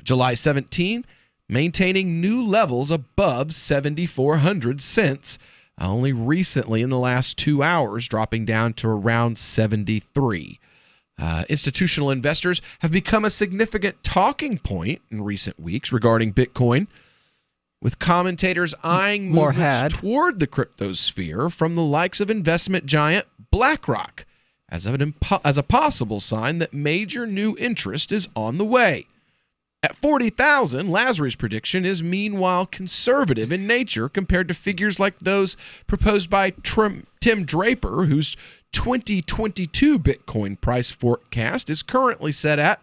July 17, maintaining new levels above 7,400 cents, only recently in the last 2 hours dropping down to around 73. Institutional investors have become a significant talking point in recent weeks regarding Bitcoin, with commentators eyeing movements toward the cryptosphere from the likes of investment giant BlackRock as a possible sign that major new interest is on the way. At 40,000, Lasry's prediction is meanwhile conservative in nature compared to figures like those proposed by Tim Draper, whose 2022 Bitcoin price forecast is currently set at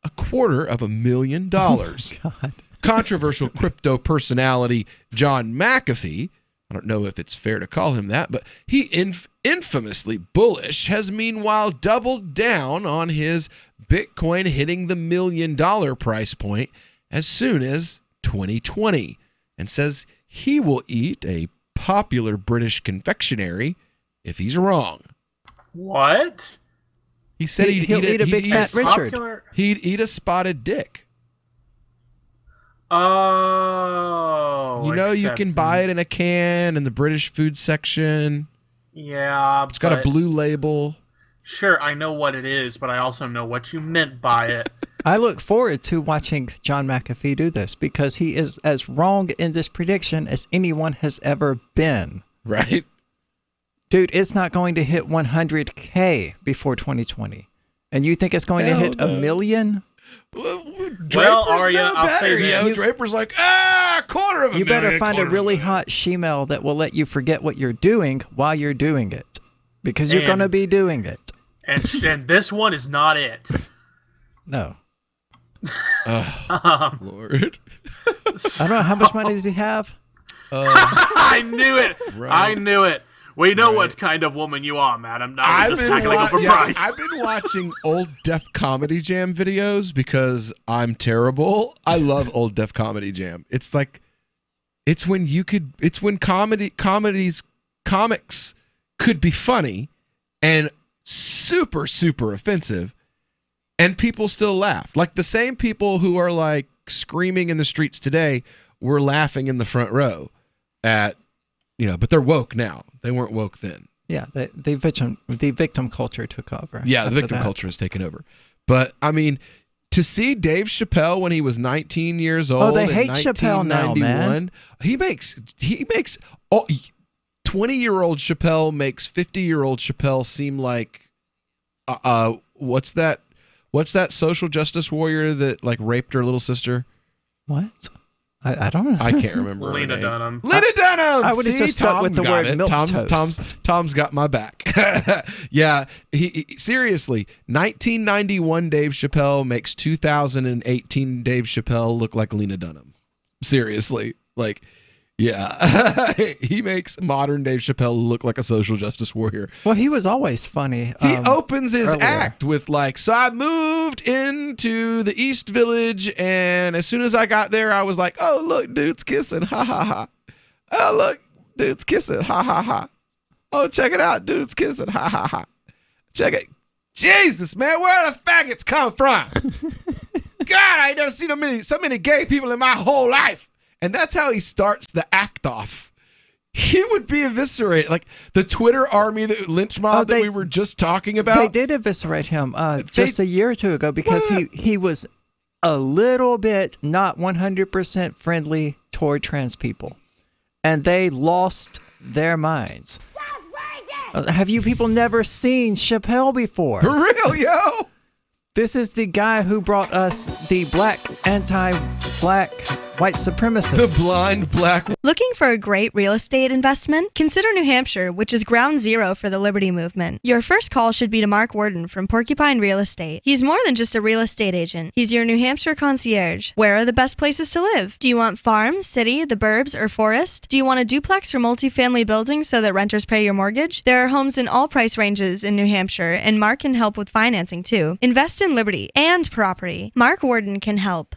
$250,000. Oh God. Controversial crypto personality John McAfee, I don't know if it's fair to call him that, but he infamously bullish, has meanwhile doubled down on his Bitcoin hitting the $1 million price point as soon as 2020, and says he will eat a popular British confectionery if he's wrong. What? He said he'll eat a big fat Richard. He'd eat a spotted dick. Oh, you know, you can buy it in a can in the British food section. Yeah, it's got a blue label. Sure, I know what it is, but I also know what you meant by it. I look forward to watching John McAfee do this because he is as wrong in this prediction as anyone has ever been. Right. Dude, it's not going to hit 100K before 2020. And you think it's going to hit 1 million? Well, Arya, I'll say this. Draper's like, quarter of a You better million, find a quarter of really hot shemale that will let you forget what you're doing while you're doing it. Because you're going to be doing it. And this one is not it. No. Lord. I don't know. How much money does he have? I knew it. Right. I knew it. We know what kind of woman you are, madam. Now we're just tackling over price. I've been watching old Def Comedy Jam videos because I'm terrible. I love old Def Comedy Jam. It's like, it's when comics could be funny and super, super offensive, and people still laugh. Like the same people who are like screaming in the streets today were laughing in the front row at, but they're woke now. They weren't woke then. Yeah, the victim culture took over. Yeah, the victim culture has taken over. But I mean, to see Dave Chappelle when he was 19 years old, they hate Chappelle now, man. He makes 20-year-old Chappelle makes 50-year-old Chappelle seem like what's that social justice warrior that like raped her little sister? What? I don't know. I can't remember. Lena Dunham. Lena Dunham. I would have just stuck with the word milk toast. Tom's got my back. Yeah. He seriously, 1991 Dave Chappelle makes 2018 Dave Chappelle look like Lena Dunham. Seriously, like. Yeah, he makes modern Dave Chappelle look like a social justice warrior. Well, he was always funny. He opens his earlier. act with like, so I moved into the East Village, and as soon as I got there, I was like, oh, look, dude's kissing, ha, ha, ha. Oh, look, dude's kissing, ha, ha, ha. Oh, check it out, dude's kissing, ha, ha, ha. Check it. Jesus, man, where the faggots come from? God, I ain't never seen so many gay people in my whole life. And that's how he starts the act off. He would be eviscerated. Like the Twitter army, the lynch mob that we were just talking about. They did eviscerate him just a year or two ago because he was a little bit not 100% friendly toward trans people. And they lost their minds. Have you people never seen Chappelle before? For real, yo? This is the guy who brought us the black anti-black white supremacists. The blind black. Looking for a great real estate investment? Consider New Hampshire, which is ground zero for the Liberty Movement. Your first call should be to Mark Worden from Porcupine Real Estate. He's more than just a real estate agent. He's your New Hampshire concierge. Where are the best places to live? Do you want farm, city, the burbs, or forest? Do you want a duplex or multifamily building so that renters pay your mortgage? There are homes in all price ranges in New Hampshire, and Mark can help with financing too. Invest in liberty and property. Mark Worden can help.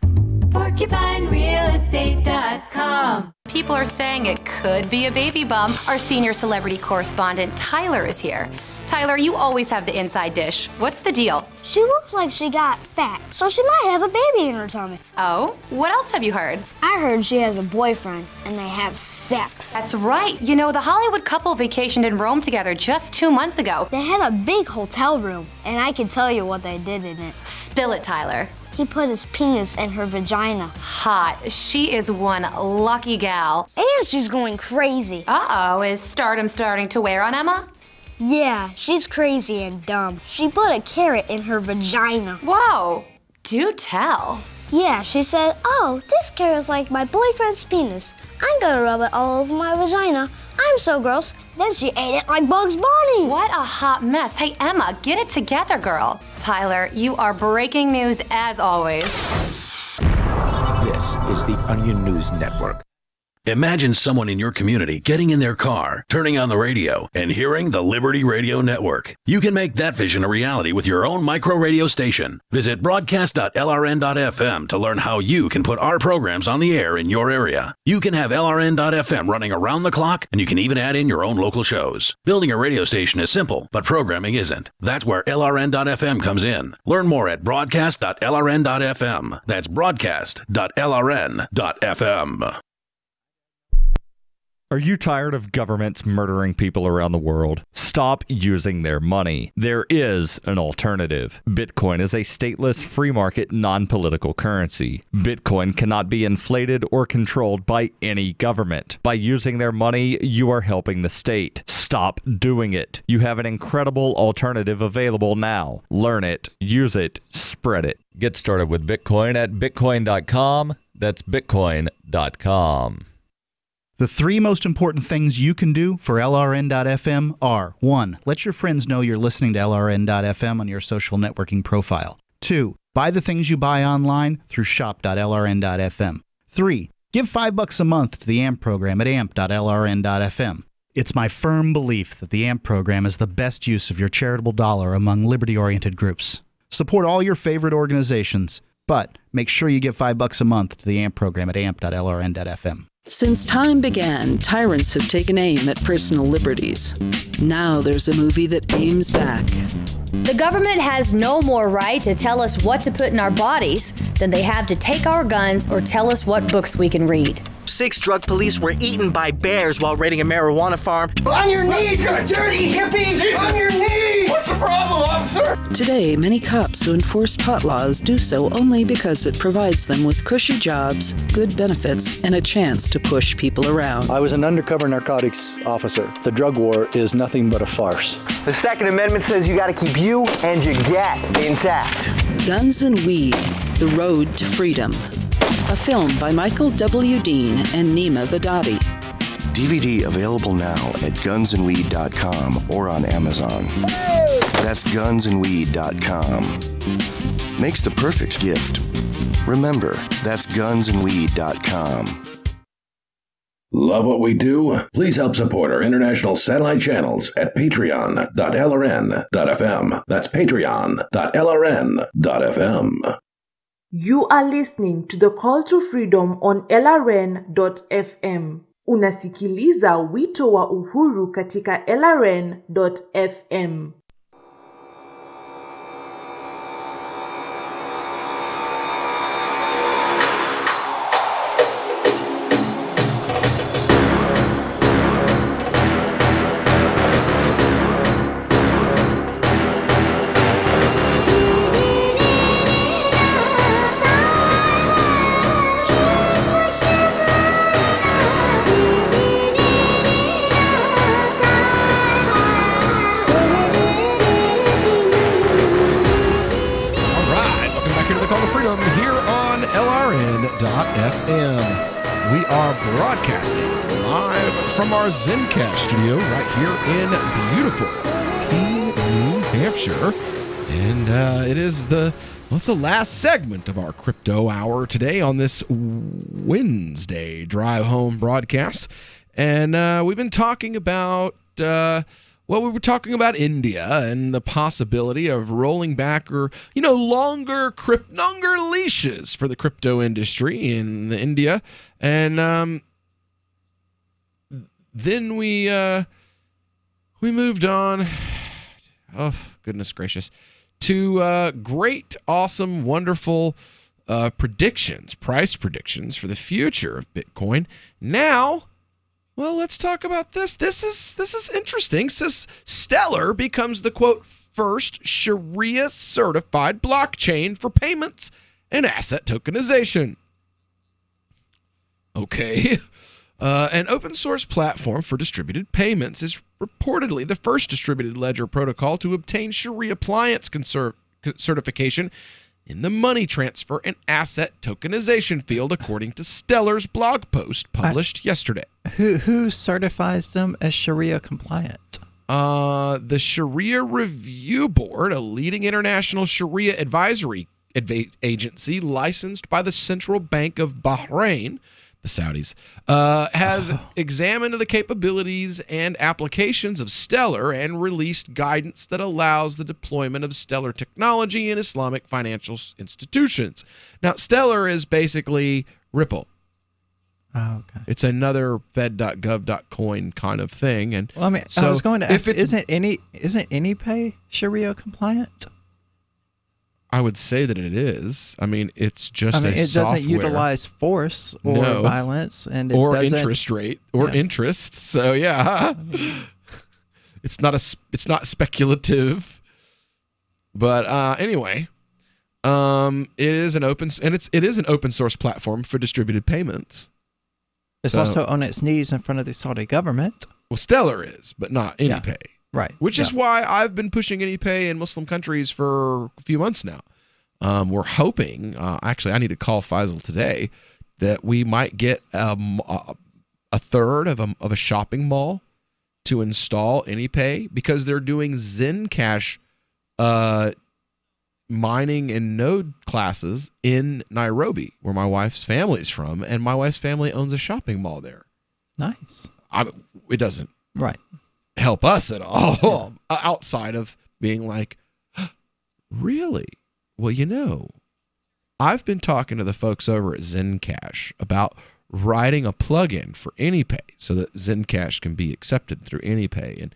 PorcupineRealEstate.com. People are saying it could be a baby bump. Our senior celebrity correspondent, Tyler, is here. Tyler, you always have the inside dish. What's the deal? She looks like she got fat, so she might have a baby in her tummy. Oh? What else have you heard? I heard she has a boyfriend, and they have sex. That's right. You know, the Hollywood couple vacationed in Rome together just 2 months ago. They had a big hotel room, and I can tell you what they did in it. Spill it, Tyler. He put his penis in her vagina. Hot. She is one lucky gal. And she's going crazy. Uh-oh, is stardom starting to wear on Emma? Yeah, she's crazy and dumb. She put a carrot in her vagina. Whoa, do tell. Yeah, she said, oh, this carrot's like my boyfriend's penis. I'm gonna rub it all over my vagina. I'm so gross. Then she ate it like Bugs Bunny. What a hot mess. Hey, Emma, get it together, girl. Tyler, you are breaking news as always. This is the Onion News Network. Imagine someone in your community getting in their car, turning on the radio, and hearing the Liberty Radio Network. You can make that vision a reality with your own micro radio station. Visit broadcast.lrn.fm to learn how you can put our programs on the air in your area. You can have LRN.FM running around the clock, and you can even add in your own local shows. Building a radio station is simple, but programming isn't. That's where LRN.FM comes in. Learn more at broadcast.lrn.fm. That's broadcast.lrn.fm. Are you tired of governments murdering people around the world? Stop using their money. There is an alternative. Bitcoin is a stateless, free market, non-political currency. Bitcoin cannot be inflated or controlled by any government. By using their money, you are helping the state. Stop doing it. You have an incredible alternative available now. Learn it, use it, spread it. Get started with Bitcoin at bitcoin.com. That's bitcoin.com. The 3 most important things you can do for LRN.FM are 1. Let your friends know you're listening to LRN.FM on your social networking profile. 2. Buy the things you buy online through shop.lrn.fm. 3. Give $5 a month to the AMP program at amp.lrn.fm. It's my firm belief that the AMP program is the best use of your charitable dollar among liberty-oriented groups. Support all your favorite organizations, but make sure you give $5 a month to the AMP program at amp.lrn.fm. Since time began, tyrants have taken aim at personal liberties. Now there's a movie that aims back. The government has no more right to tell us what to put in our bodies than they have to take our guns or tell us what books we can read. 6 drug police were eaten by bears while raiding a marijuana farm. On your knees, you dirty hippies! Jesus. On your knees! What's the problem, officer? Today, many cops who enforce pot laws do so only because it provides them with cushy jobs, good benefits, and a chance to push people around. I was an undercover narcotics officer. The drug war is nothing but a farce. The Second Amendment says you gotta keep you and your gat intact. Guns and Weed, The Road to Freedom. A film by Michael W. Dean and Nima Vadadi. DVD available now at gunsandweed.com or on Amazon. That's gunsandweed.com. Makes the perfect gift. Remember, that's gunsandweed.com. Love what we do? Please help support our international satellite channels at patreon.lrn.fm. That's patreon.lrn.fm. You are listening to The Call to Freedom on LRN.FM. Unasikiliza wito wa uhuru katika LRN.FM. FM. We are broadcasting live from our Zencast studio right here in beautiful Keene, New Hampshire. And it is the last segment of our crypto hour today on this Wednesday drive home broadcast. And we've been talking about we were talking about India and the possibility of rolling back or, longer leashes for the crypto industry in India. And then we moved on. Oh, goodness gracious. To great, awesome, wonderful price predictions for the future of Bitcoin. Now, well, let's talk about this. This is interesting. Says Stellar becomes the, quote, first Sharia-certified blockchain for payments and asset tokenization. Okay. An open-source platform for distributed payments is reportedly the first distributed ledger protocol to obtain Sharia appliance certification in the money transfer and asset tokenization field, according to Stellar's blog post published yesterday. Who certifies them as Sharia compliant? The Sharia Review Board, a leading international Sharia advisory agency licensed by the Central Bank of Bahrain, the Saudis, has examined the capabilities and applications of Stellar and released guidance that allows the deployment of Stellar technology in Islamic financial institutions. Now, Stellar is basically Ripple. Oh, okay. It's another Fed.gov.coin kind of thing. And well, I mean, so I was going to ask, isn't AnyPay Sharia compliant? I would say that it is. I mean, it's just it software. doesn't utilize force or violence, and it or doesn't, interest rate or interest. So yeah, it's not speculative. But anyway, it is an open source platform for distributed payments. It's also on its knees in front of the Saudi government. Well, Stellar is, but not AnyPay. Right. Which is why I've been pushing AnyPay in Muslim countries for a few months now. We're hoping, actually, I need to call Faisal today, that we might get a third of a shopping mall to install AnyPay, because they're doing Zencash mining and node classes in Nairobi, where my wife's family is from, and my wife's family owns a shopping mall there. Nice. It doesn't help us at all, outside of being like, really? Well, I've been talking to the folks over at Zencash about writing a plugin for AnyPay so that Zencash can be accepted through AnyPay. And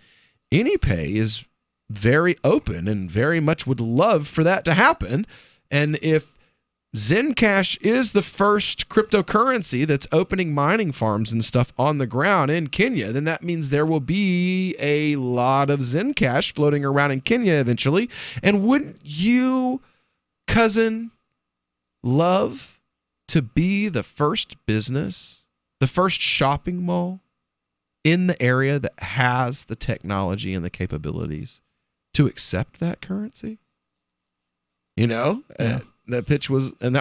AnyPay is very open and very much would love for that to happen. And if Zencash is the first cryptocurrency that's opening mining farms and stuff on the ground in Kenya, then that means there will be a lot of Zencash floating around in Kenya eventually. And wouldn't you, cousin, love to be the first business, the first shopping mall in the area that has the technology and the capabilities to accept that currency? That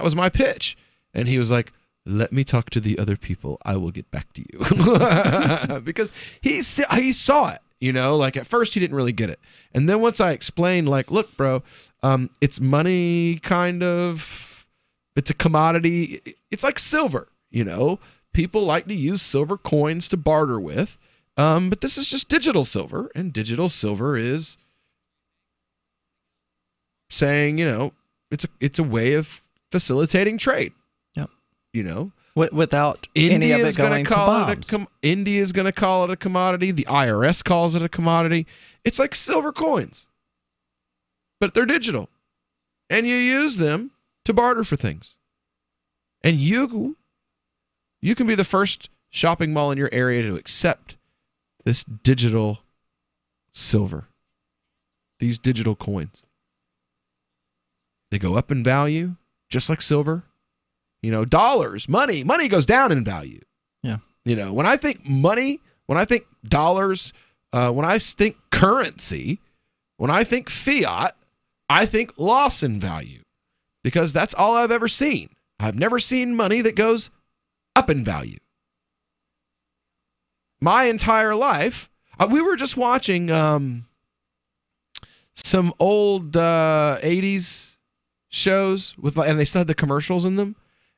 was my pitch. And he was like, let me talk to the other people. I will get back to you. Because he saw it, like at first he didn't really get it. And then once I explained, like, look, bro, it's money kind of, it's a commodity. It's like silver, people like to use silver coins to barter with. But this is just digital silver, and digital silver is saying, it's a way of facilitating trade. Yep. Without any of it going to bombs. India is going to call it a commodity. The IRS calls it a commodity. It's like silver coins, but they're digital, and you use them to barter for things. And you can be the first shopping mall in your area to accept this digital silver, these digital coins. They go up in value, just like silver. Dollars, money goes down in value. Yeah. When I think money, when I think dollars, when I think currency, when I think fiat, I think loss in value, because that's all I've ever seen. I've never seen money that goes up in value. My entire life, we were just watching some old 80s shows and they still had the commercials in them,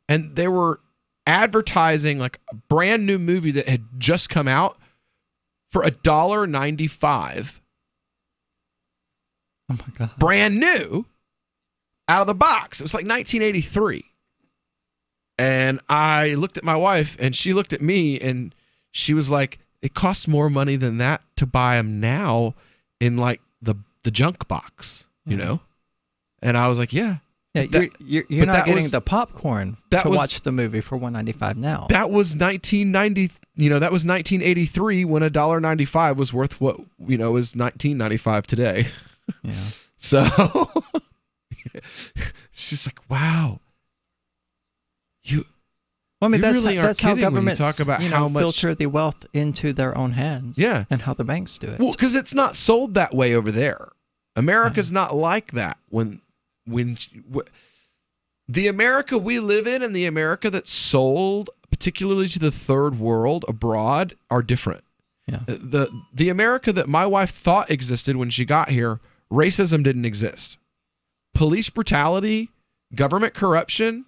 and they were advertising like a brand new movie that had just come out for $1.95. Oh my God. Brand new, out of the box. It was like 1983. And I looked at my wife, and she looked at me, and she was like, it costs more money than that to buy them now in like the junk box, And I was like, yeah. Yeah, you're not getting the popcorn to watch the movie for $1.95 now. That was 1990. That was 1983 when $1.95 was worth what is $19.95 today. Yeah. So she's like, wow. That's how governments talk about how much filter the wealth into their own hands. Yeah. And how the banks do it. Well, because it's not sold that way over there. America's not like that. When the America we live in and the America that's sold, particularly to the third world abroad, are different. Yeah. The America that my wife thought existed when she got here, racism didn't exist. Police brutality, government corruption,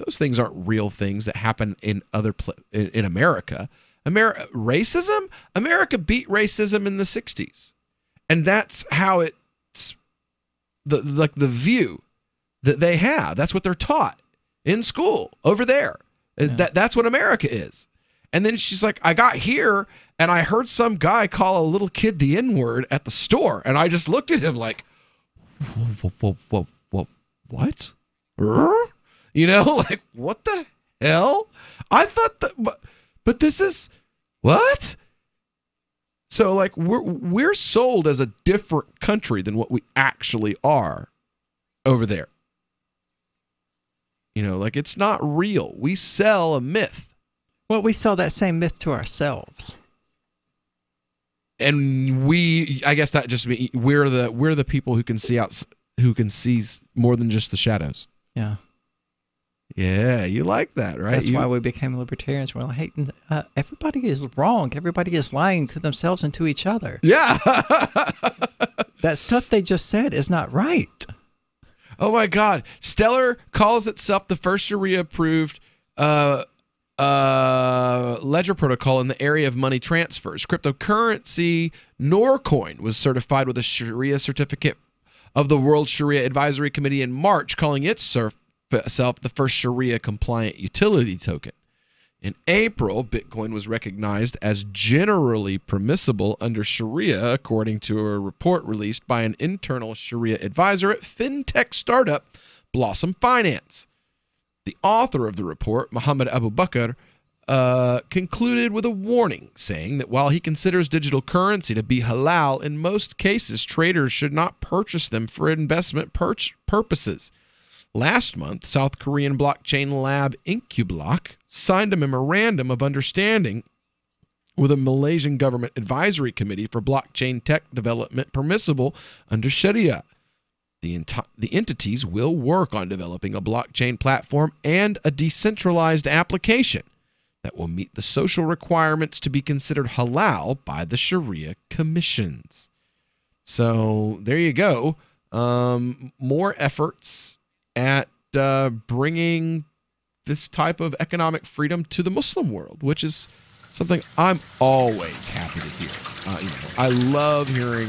those things aren't real things that happen in in America. Racism? America beat racism in the 60s. And that's how it's the view that they have. That's what they're taught in school over there. Yeah. That's what America is. And then she's like, I got here and I heard some guy call a little kid the N-word at the store. And I just looked at him like, what? You know, like, what the hell? I thought that, but this is, what? So, like, we're sold as a different country than what we actually are over there. You know, like, it's not real. We sell a myth. Well, we sell that same myth to ourselves. And I guess that just means we're the people who can see more than just the shadows. Yeah. Yeah, you like that, right? That's why we became libertarians. We're like, hey, everybody is wrong. Everybody is lying to themselves and to each other. Yeah. That stuff they just said is not right. Oh my God. Stellar calls itself the first Sharia-approved ledger protocol in the area of money transfers. Cryptocurrency Norcoin was certified with a Sharia certificate of the World Sharia Advisory Committee in March, calling itself the first Sharia-compliant utility token. In April, Bitcoin was recognized as generally permissible under Sharia, according to a report released by an internal Sharia advisor at fintech startup Blossom Finance. The author of the report, Muhammad Abu Bakr, concluded with a warning, saying that while he considers digital currency to be halal, in most cases, traders should not purchase them for investment purposes. Last month, South Korean blockchain lab Incublock signed a memorandum of understanding with a Malaysian government advisory committee for blockchain tech development permissible under Sharia. The entities will work on developing a blockchain platform and a decentralized application that will meet the social requirements to be considered halal by the Sharia commissions. So there you go. More efforts at bringing this type of economic freedom to the Muslim world, which is something I'm always happy to hear. I love hearing,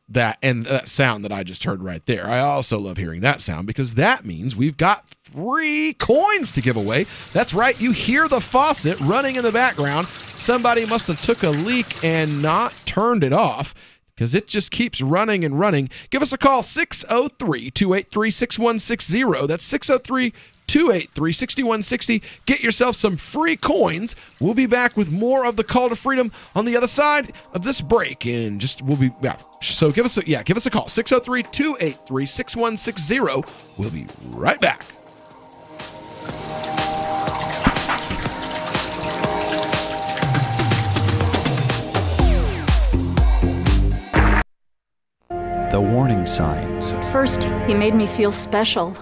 that sound that I just heard right there. I also love hearing that sound because that means we've got free coins to give away. That's right. You hear the faucet running in the background. Somebody must have took a leak and not turned it off, because it just keeps running and running. Give us a call, 603-283-6160. That's 603-283-6160. Get yourself some free coins. We'll be back with more of the Call to Freedom on the other side of this break. And so give us a call, 603-283-6160. We'll be right back. The warning signs. First, he made me feel special.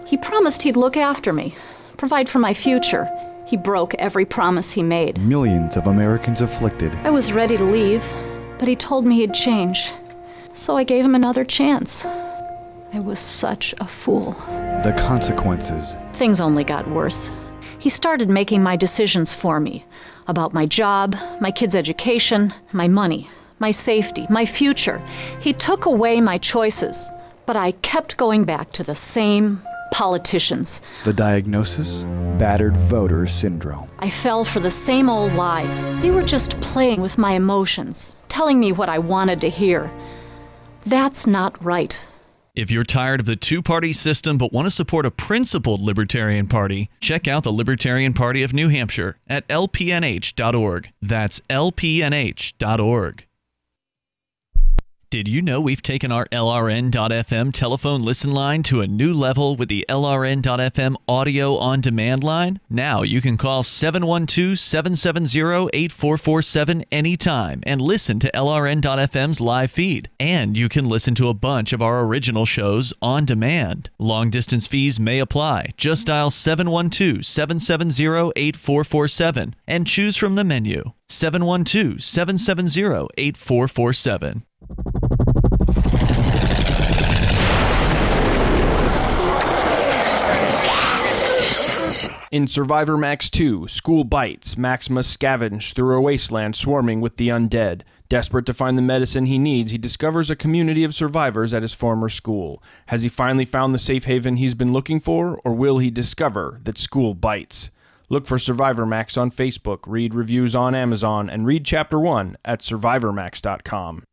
He promised he'd look after me, provide for my future. He broke every promise he made. Millions of Americans afflicted. I was ready to leave, but he told me he'd change. So I gave him another chance. I was such a fool. The consequences. Things only got worse. He started making my decisions for me. About my job, my kids' education, my money, my safety, my future. He took away my choices, but I kept going back to the same politicians. The diagnosis? Battered voter syndrome. I fell for the same old lies. They were just playing with my emotions, telling me what I wanted to hear. That's not right. If you're tired of the two-party system but want to support a principled Libertarian Party, check out the Libertarian Party of New Hampshire at lpnh.org. That's lpnh.org. Did you know we've taken our LRN.FM telephone listen line to a new level with the LRN.FM audio on demand line? Now you can call 712-770-8447 anytime and listen to LRN.FM's live feed. And you can listen to a bunch of our original shows on demand. Long distance fees may apply. Just dial 712-770-8447 and choose from the menu. 712-770-8447. In Survivor Max 2, School Bites, Max must scavenge through a wasteland swarming with the undead. Desperate to find the medicine he needs, he discovers a community of survivors at his former school. Has he finally found the safe haven he's been looking for, or will he discover that school bites? Look for Survivor Max on Facebook, read reviews on Amazon, and read Chapter 1 at survivormax.com.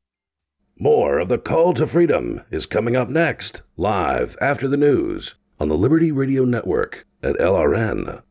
More of the Call to Freedom is coming up next, live after the news on the Liberty Radio Network at LRN.FM.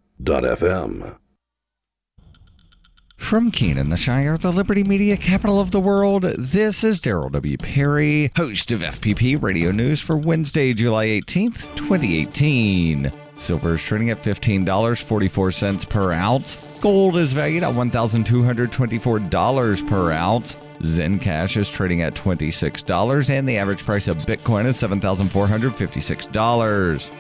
From Keene, the Shire, the Liberty Media capital of the world, this is Daryl W. Perry, host of FPP Radio News for Wednesday, July 18th, 2018. Silver is trading at $15.44 per ounce. Gold is valued at $1,224 per ounce. Zencash is trading at $26, and the average price of Bitcoin is $7,456.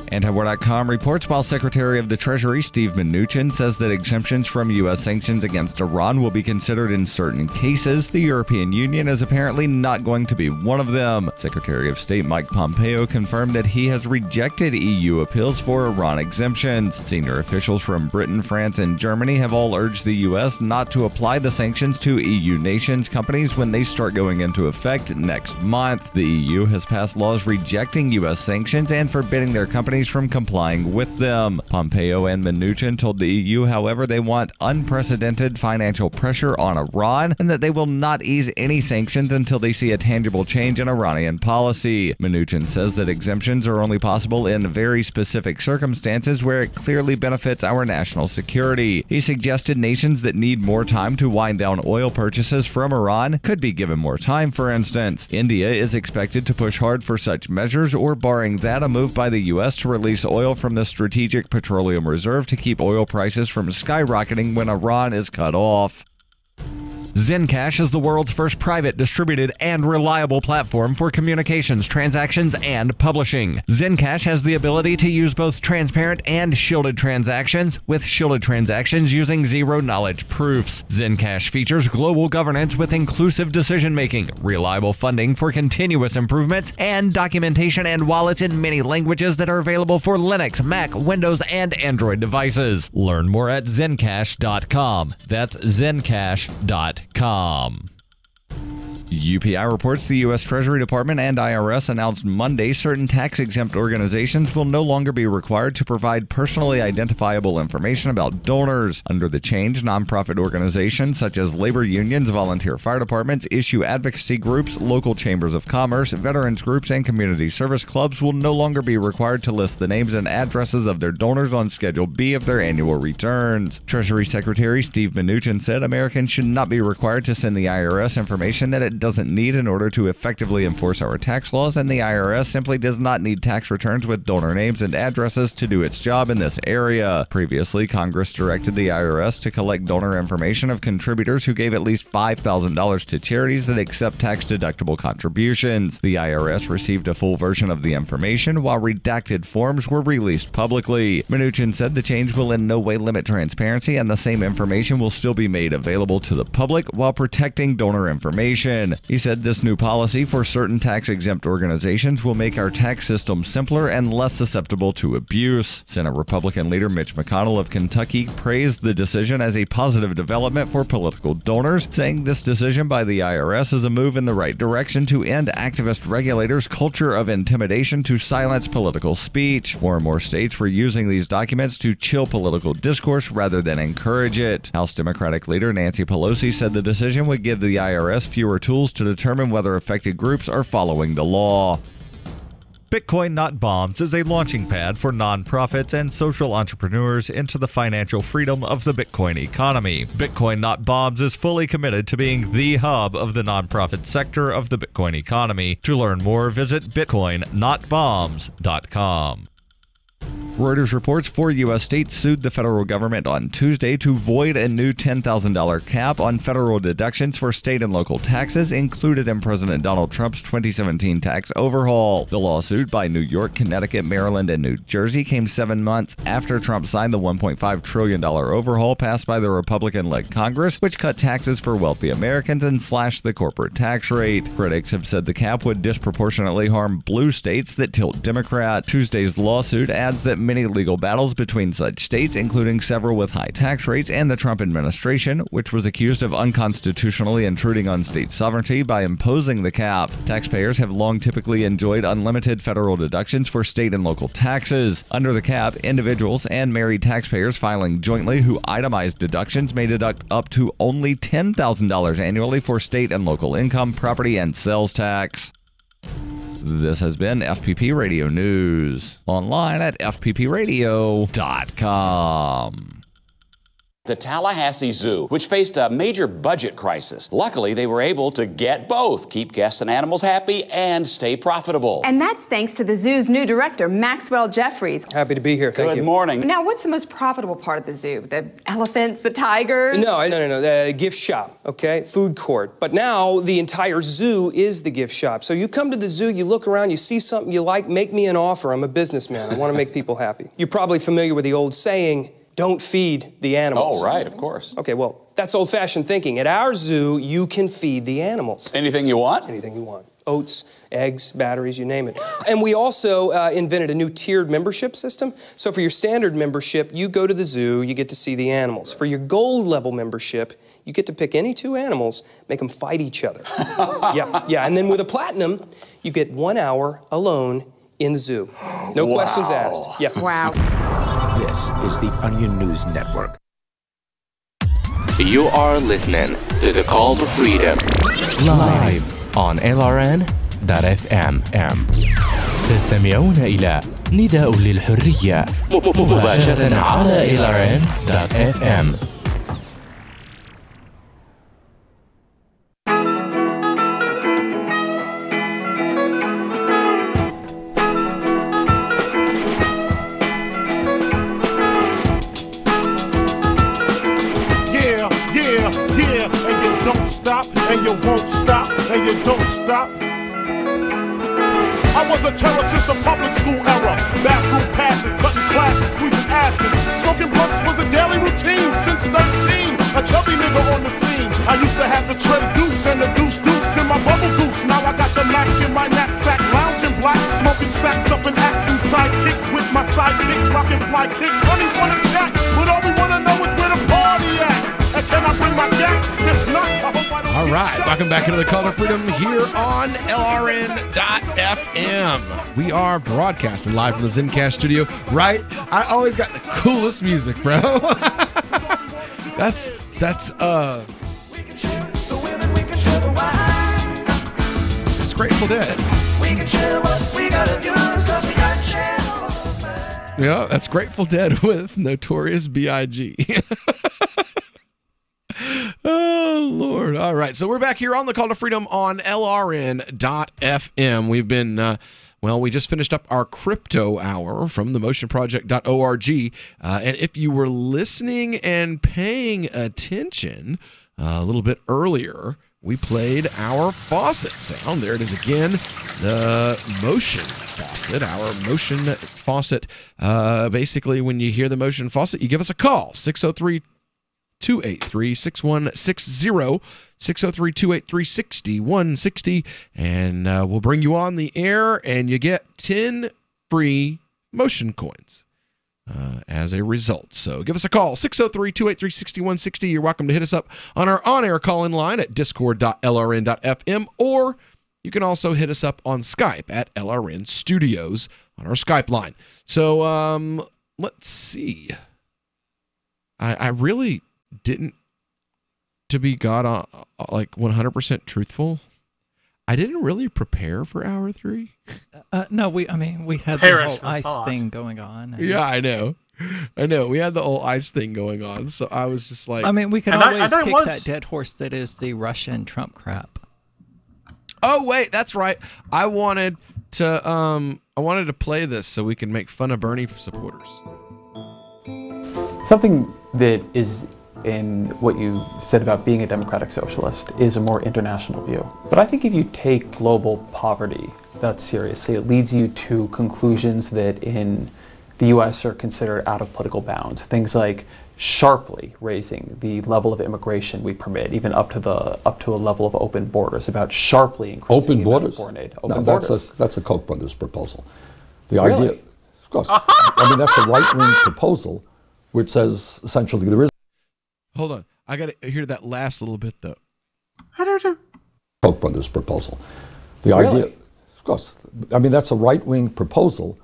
Antiwar.com reports while Secretary of the Treasury Steve Mnuchin says that exemptions from U.S. sanctions against Iran will be considered in certain cases, the European Union is apparently not going to be one of them. Secretary of State Mike Pompeo confirmed that he has rejected EU appeals for Iran exemptions. Senior officials from Britain, France, and Germany have all urged the U.S. not to apply the sanctions to EU nations' companies when they start going into effect next month. The EU has passed laws rejecting U.S. sanctions and forbidding their companies from complying with them. Pompeo and Mnuchin told the EU, however, they want unprecedented financial pressure on Iran and that they will not ease any sanctions until they see a tangible change in Iranian policy. Mnuchin says that exemptions are only possible in very specific circumstances where it clearly benefits our national security. He suggested nations that need more time to wind down oil purchases from Iran could be given more time, for instance. India is expected to push hard for such measures, or barring that, a move by the U.S. to release oil from the Strategic Petroleum Reserve to keep oil prices from skyrocketing when Iran is cut off. Zencash is the world's first private, distributed, and reliable platform for communications, transactions, and publishing. Zencash has the ability to use both transparent and shielded transactions, with shielded transactions using zero-knowledge proofs. Zencash features global governance with inclusive decision-making, reliable funding for continuous improvements, and documentation and wallets in many languages that are available for Linux, Mac, Windows, and Android devices. Learn more at Zencash.com. That's Zencash.com. UPI reports the U.S. Treasury Department and IRS announced Monday certain tax-exempt organizations will no longer be required to provide personally identifiable information about donors. Under the change, nonprofit organizations such as labor unions, volunteer fire departments, issue advocacy groups, local chambers of commerce, veterans groups, and community service clubs will no longer be required to list the names and addresses of their donors on Schedule B of their annual returns. Treasury Secretary Steve Mnuchin said Americans should not be required to send the IRS information that it doesn't need in order to effectively enforce our tax laws, and the IRS simply does not need tax returns with donor names and addresses to do its job in this area. Previously, Congress directed the IRS to collect donor information of contributors who gave at least $5,000 to charities that accept tax-deductible contributions. The IRS received a full version of the information, while redacted forms were released publicly. Mnuchin said the change will in no way limit transparency, and the same information will still be made available to the public while protecting donor information. He said this new policy for certain tax-exempt organizations will make our tax system simpler and less susceptible to abuse. Senate Republican leader Mitch McConnell of Kentucky praised the decision as a positive development for political donors, saying this decision by the IRS is a move in the right direction to end activist regulators' culture of intimidation to silence political speech. More and more states were using these documents to chill political discourse rather than encourage it. House Democratic leader Nancy Pelosi said the decision would give the IRS fewer tools to determine whether affected groups are following the law. Bitcoin Not Bombs is a launching pad for nonprofits and social entrepreneurs into the financial freedom of the Bitcoin economy. Bitcoin Not Bombs is fully committed to being the hub of the nonprofit sector of the Bitcoin economy. To learn more, visit bitcoinnotbombs.com. Reuters reports 4 U.S. states sued the federal government on Tuesday to void a new $10,000 cap on federal deductions for state and local taxes included in President Donald Trump's 2017 tax overhaul. The lawsuit by New York, Connecticut, Maryland, and New Jersey came 7 months after Trump signed the $1.5 trillion overhaul passed by the Republican-led Congress, which cut taxes for wealthy Americans and slashed the corporate tax rate. Critics have said the cap would disproportionately harm blue states that tilt Democrat. Tuesday's lawsuit adds that many legal battles between such states, including several with high tax rates, and the Trump administration, which was accused of unconstitutionally intruding on state sovereignty by imposing the cap. Taxpayers have long typically enjoyed unlimited federal deductions for state and local taxes. Under the cap, individuals and married taxpayers filing jointly who itemized deductions may deduct up to only $10,000 annually for state and local income, property, and sales tax. This has been FPP Radio News. Online at fppradio.com. The Tallahassee Zoo, which faced a major budget crisis. Luckily, they were able to get both, keep guests and animals happy, and stay profitable. And that's thanks to the zoo's new director, Maxwell Jeffries. Happy to be here, thank you. Good morning. Now, what's the most profitable part of the zoo? The elephants, the tigers? No, the gift shop, okay? Food court. But now the entire zoo is the gift shop. So you come to the zoo, you look around, you see something you like, make me an offer. I'm a businessman. I want to make people happy. You're probably familiar with the old saying, don't feed the animals. Oh, right, of course. Okay, well, that's old-fashioned thinking. At our zoo, you can feed the animals. Anything you want? Anything you want. Oats, eggs, batteries, you name it. And we also invented a new tiered membership system. So for your standard membership, you go to the zoo, you get to see the animals. For your gold level membership, you get to pick any two animals, make them fight each other. Yeah. And then with a platinum, you get 1 hour alone in the zoo. No questions asked. Yeah. Wow. This is the Onion News Network. You are listening to the Call to Freedom live on LRN.FM. تستمعون إلى نداء للحرية مباشرة على LRN.FM. And you won't stop, and you don't stop. I was a terror since the public school era. Bathroom passes, cutting classes, squeezing asses. Smoking blunts was a daily routine since 13. A chubby nigga on the scene. I used to have the Trey Deuce and the Deuce in my bubble goose. Now I got the Mac in my knapsack, lounging black, smoking sacks up and axing sidekicks with my sidekicks, rocking fly kicks. Honey wanna chat, but all we wanna know is where the party at. And can I bring my gap? If not, I hope I don't. All right, welcome back into the Call to Freedom here on LRN.FM. We are broadcasting live from the Zencast studio, right? I always got the coolest music, bro. That's it's Grateful Dead. Yeah, that's Grateful Dead with Notorious B.I.G. Oh, Lord. All right. So we're back here on the Call to Freedom on LRN.FM. We've been, we just finished up our crypto hour from themotionproject.org. And if you were listening and paying attention a little bit earlier, we played our faucet sound. There it is again, the motion faucet, our motion faucet. Basically, when you hear the motion faucet, you give us a call, 603-283-6160, 603-283-6160, and we'll bring you on the air, and you get 10 free motion coins as a result. So give us a call, 603-283-6160. You're welcome to hit us up on our on-air call-in line at discord.lrn.fm, or you can also hit us up on Skype at LRN Studios on our Skype line. So let's see. I really didn't, to be God, like 100% truthful, I didn't really prepare for hour 3. No, we had the whole ice thing going on. Yeah, I know. We had the whole ice thing going on, so I was just like, we can always kick that dead horse that is the Russian Trump crap. Oh wait, that's right. I wanted to play this so we can make fun of Bernie supporters. Something that is in what you said about being a democratic socialist is a more international view. But I think if you take global poverty that seriously, it leads you to conclusions that in the US are considered out of political bounds. Things like sharply raising the level of immigration we permit, even up to a level of open borders, about sharply increasing open borders. Foreign aid. Open borders. That's a Koch brothers proposal. The Really? idea, Of course. I mean, that's a right-wing proposal, which says essentially there is. Hold on. I got to hear that last little bit, though. Koch brothers proposal. The idea, of course. I mean, that's a right-wing proposal.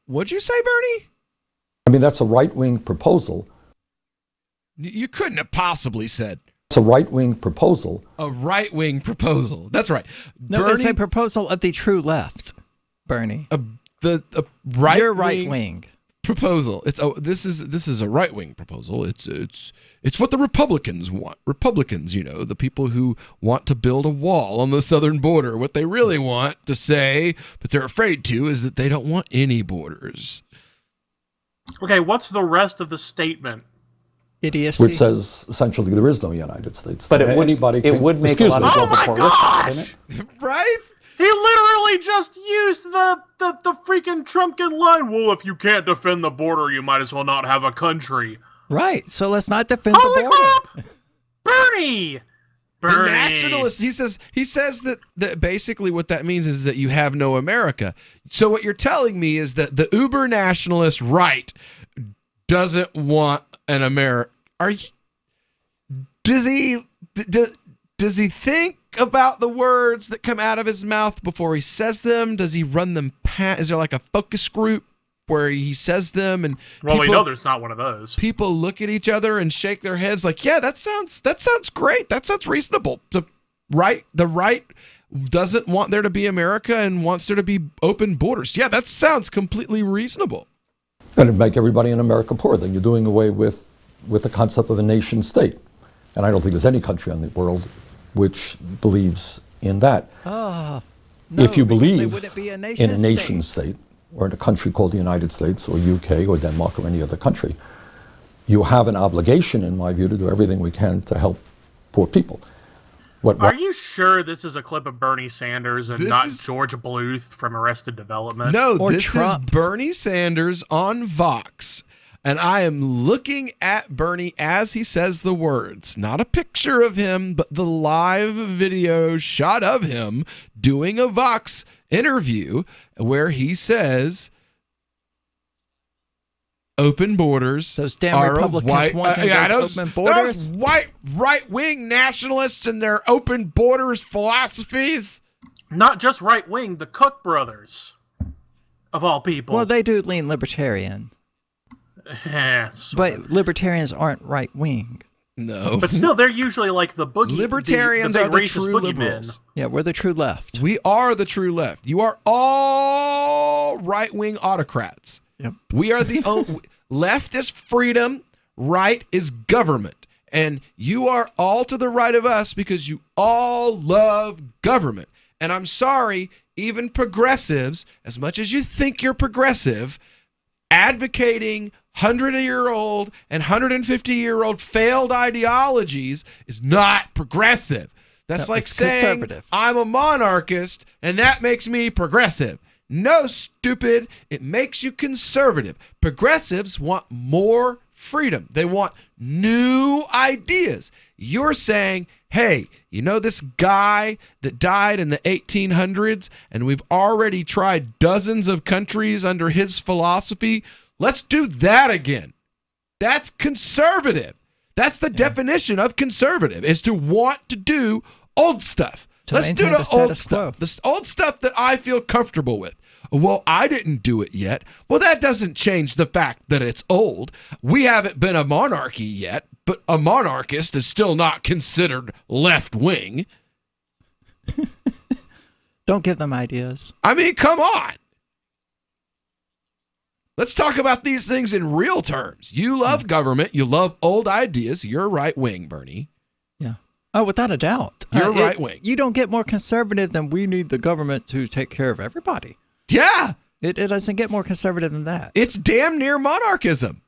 What'd you say, Bernie? I mean, that's a right-wing proposal. You couldn't have possibly said. It's a right-wing proposal. A right-wing proposal. That's right. No, it's a proposal of the true left, Bernie. The right. You're right-wing proposal. This is a right-wing proposal. It's what the Republicans want. Republicans, the people who want to build a wall on the southern border. What they really want to say, but they're afraid to, is that they don't want any borders. Okay, what's the rest of the statement? Idiocy. Which says essentially there is no United States. But it would make a lot of Oh my gosh! Right? He literally just used the freaking Trumpkin line. Well, if you can't defend the border, you might as well not have a country. Right. So let's not defend Holy the border. Crap! Bernie! The nationalist. He says that basically what that means is that you have no America. So what you're telling me is that the uber nationalist right doesn't want an America. Does he think about the words that come out of his mouth before he says them? Does he run them past? Is there like a focus group where he says them and we know there's not one of those. People look at each other and shake their heads like, yeah, that sounds great. That sounds reasonable. The right doesn't want there to be America and wants there to be open borders. Yeah, that sounds completely reasonable. And it'd make everybody in America poor. Then you're doing away with the concept of a nation state. And I don't think there's any country in the world which believes in that. No, if you believe in a nation state, or in a country called the United States or UK or Denmark or any other country, you have an obligation, in my view, to do everything we can to help poor people. Are you sure this is a clip of Bernie Sanders and not George Bluth from Arrested Development? No, or this Trump? is Bernie Sanders on Vox. And I am looking at Bernie as he says the words. Not a picture of him, but the live video shot of him doing a Vox interview where he says open borders. Those damn Republicans wanting those open borders. Those white right-wing nationalists and their open borders philosophies. Not just right-wing, the Koch brothers, of all people. Well, they do lean libertarian. But libertarians aren't right-wing. No. But still, they're usually like the boogie. Libertarians the are the racist true boogeymen. liberals. Yeah, we're the true left. We are the true left. You are all right-wing autocrats. Yep. We are the left is freedom, right is government. And you are all to the right of us because you all love government. And I'm sorry, even progressives, as much as you think you're progressive, advocating 100-year-old and 150-year-old failed ideologies is not progressive. That's like saying I'm a monarchist and that makes me progressive. No, stupid. It makes you conservative. Progressives want more freedom. They want new ideas. You're saying, hey, you know this guy that died in the 1800s and we've already tried dozens of countries under his philosophy? Let's do that again. That's conservative. That's the definition of conservative, is to want to do old stuff. Let's do the old stuff. The old stuff that I feel comfortable with. Well, I didn't do it yet. Well, that doesn't change the fact that it's old. We haven't been a monarchy yet, but a monarchist is still not considered left-wing. Don't give them ideas. I mean, come on. Let's talk about these things in real terms. You love government. You love old ideas. You're right-wing, Bernie. Yeah. Oh, without a doubt. You're right-wing. You don't get more conservative than we need the government to take care of everybody. Yeah. It doesn't get more conservative than that. It's damn near monarchism.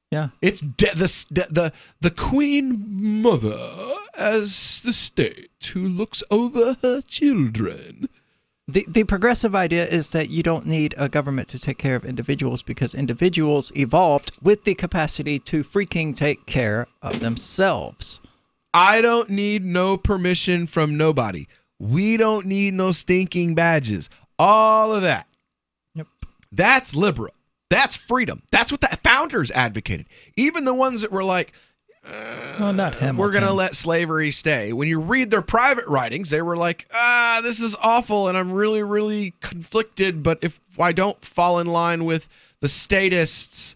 Yeah. It's the Queen Mother as the state who looks over her children. The progressive idea is that you don't need a government to take care of individuals because individuals evolved with the capacity to freaking take care of themselves. I don't need no permission from nobody. We don't need no stinking badges. All of that. Yep. That's liberal. That's freedom. That's what the founders advocated. Even the ones that were like, well, not Hamilton. We're going to let slavery stay. When you read their private writings, they were like, this is awful, and I'm really, really conflicted, but if I don't fall in line with the statists,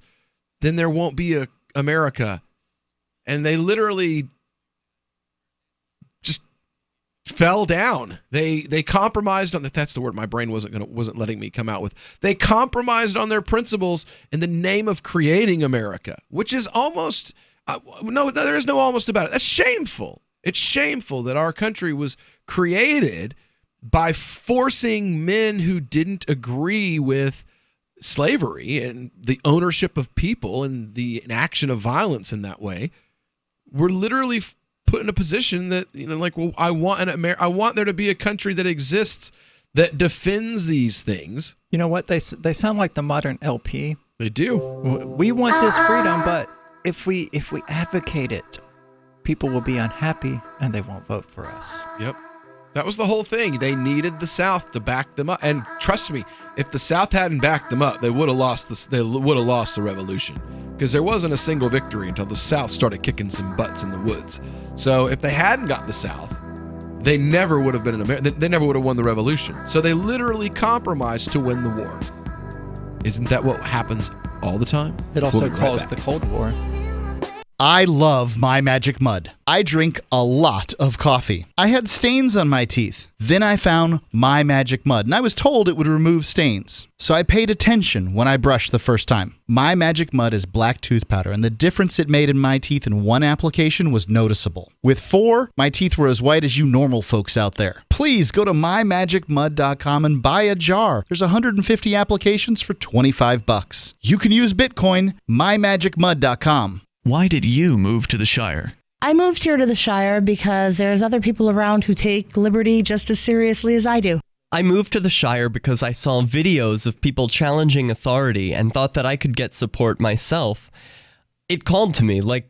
then there won't be a America. And they literally just fell down. They compromised on that's the word my brain wasn't letting me come out with. They compromised on their principles in the name of creating America, which is almost no, there is no almost about it. That's shameful. It's shameful that our country was created by forcing men who didn't agree with slavery and the ownership of people and the inaction of violence in that way. We're literally put in a position that, like, well, I want there to be a country that exists that defends these things. You know what? They sound like the modern LP. They do. We want this freedom, but if we advocate it, people will be unhappy and they won't vote for us. Yep. That was the whole thing. They needed the South to back them up. And trust me, if the South hadn't backed them up, they would have lost the revolution. Because there wasn't a single victory until the South started kicking some butts in the woods. So if they hadn't got the South, they never would have been in America. They never would have won the revolution. So they literally compromised to win the war. Isn't that what happens all the time? It also caused the Cold War. I love My Magic Mud. I drink a lot of coffee. I had stains on my teeth. Then I found My Magic Mud, and I was told it would remove stains. So I paid attention when I brushed the first time. My Magic Mud is black tooth powder, and the difference it made in my teeth in one application was noticeable. With 4, my teeth were as white as you normal folks out there. Please go to mymagicmud.com and buy a jar. There's 150 applications for $25. You can use Bitcoin, mymagicmud.com. Why did you move to the Shire? I moved here to the Shire because there's other people around who take liberty just as seriously as I do. I moved to the Shire because I saw videos of people challenging authority and thought that I could get support myself. It called to me, like,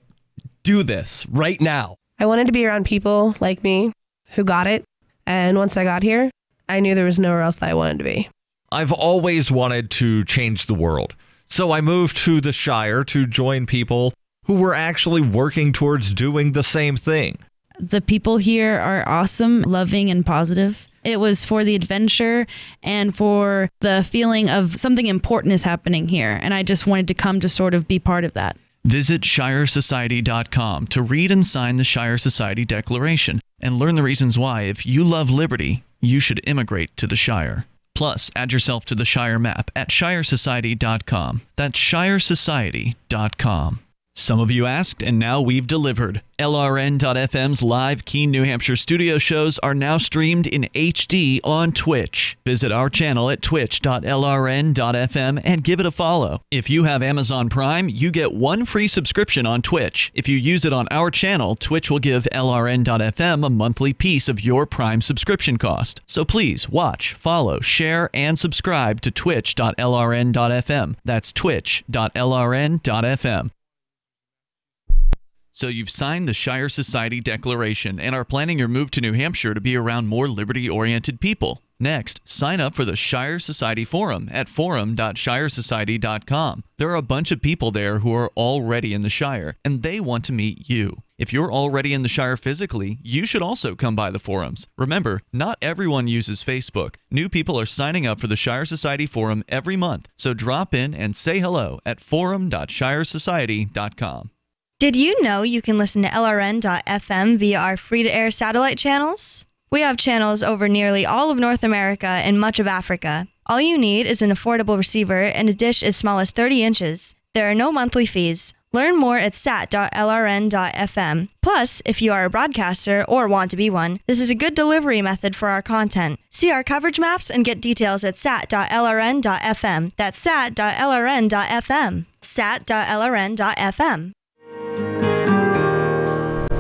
do this right now. I wanted to be around people like me who got it. And once I got here, I knew there was nowhere else that I wanted to be. I've always wanted to change the world. So I moved to the Shire to join people who were actually working towards doing the same thing. The people here are awesome, loving, and positive. It was for the adventure and for the feeling of something important is happening here. And I just wanted to come to sort of be part of that. Visit ShireSociety.com to read and sign the Shire Society Declaration and learn the reasons why, if you love liberty, you should immigrate to the Shire. Plus, add yourself to the Shire map at ShireSociety.com. That's ShireSociety.com. Some of you asked, and now we've delivered. LRN.FM's live Keene, New Hampshire studio shows are now streamed in HD on Twitch. Visit our channel at twitch.lrn.fm and give it a follow. If you have Amazon Prime, you get 1 free subscription on Twitch. If you use it on our channel, Twitch will give LRN.FM a monthly piece of your Prime subscription cost. So please watch, follow, share, and subscribe to twitch.lrn.fm. That's twitch.lrn.fm. So you've signed the Shire Society Declaration and are planning your move to New Hampshire to be around more liberty-oriented people. Next, sign up for the Shire Society Forum at forum.shiresociety.com. There are a bunch of people there who are already in the Shire, and they want to meet you. If you're already in the Shire physically, you should also come by the forums. Remember, not everyone uses Facebook. New people are signing up for the Shire Society Forum every month, so drop in and say hello at forum.shiresociety.com. Did you know you can listen to LRN.FM via our free-to-air satellite channels? We have channels over nearly all of North America and much of Africa. All you need is an affordable receiver and a dish as small as 30 inches. There are no monthly fees. Learn more at sat.lrn.fm. Plus, if you are a broadcaster or want to be one, this is a good delivery method for our content. See our coverage maps and get details at sat.lrn.fm. That's sat.lrn.fm. sat.lrn.fm.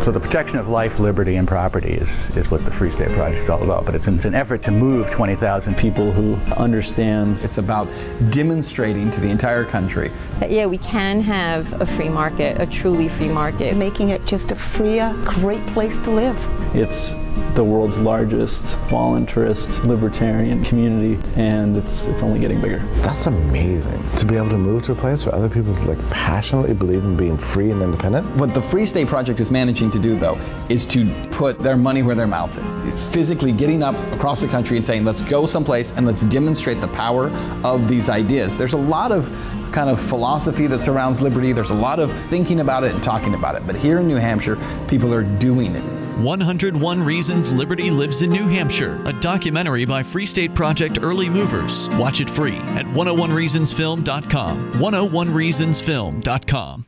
So the protection of life, liberty, and property is what the Free State Project is all about. But it's an effort to move 20,000 people who understand. It's about demonstrating to the entire country that, yeah, we can have a free market, a truly free market. Making it just a freer, great place to live. It's the world's largest voluntarist libertarian community, and it's only getting bigger. That's amazing, to be able to move to a place where other people like passionately believe in being free and independent. What the Free State Project is managing to do, though, is to put their money where their mouth is. It's physically getting up across the country and saying, let's go someplace and let's demonstrate the power of these ideas. There's a lot of kind of philosophy that surrounds liberty. There's a lot of thinking about it and talking about it. But here in New Hampshire, people are doing it. 101 Reasons Liberty Lives in New Hampshire, a documentary by Free State Project Early Movers. Watch it free at 101reasonsfilm.com. 101reasonsfilm.com.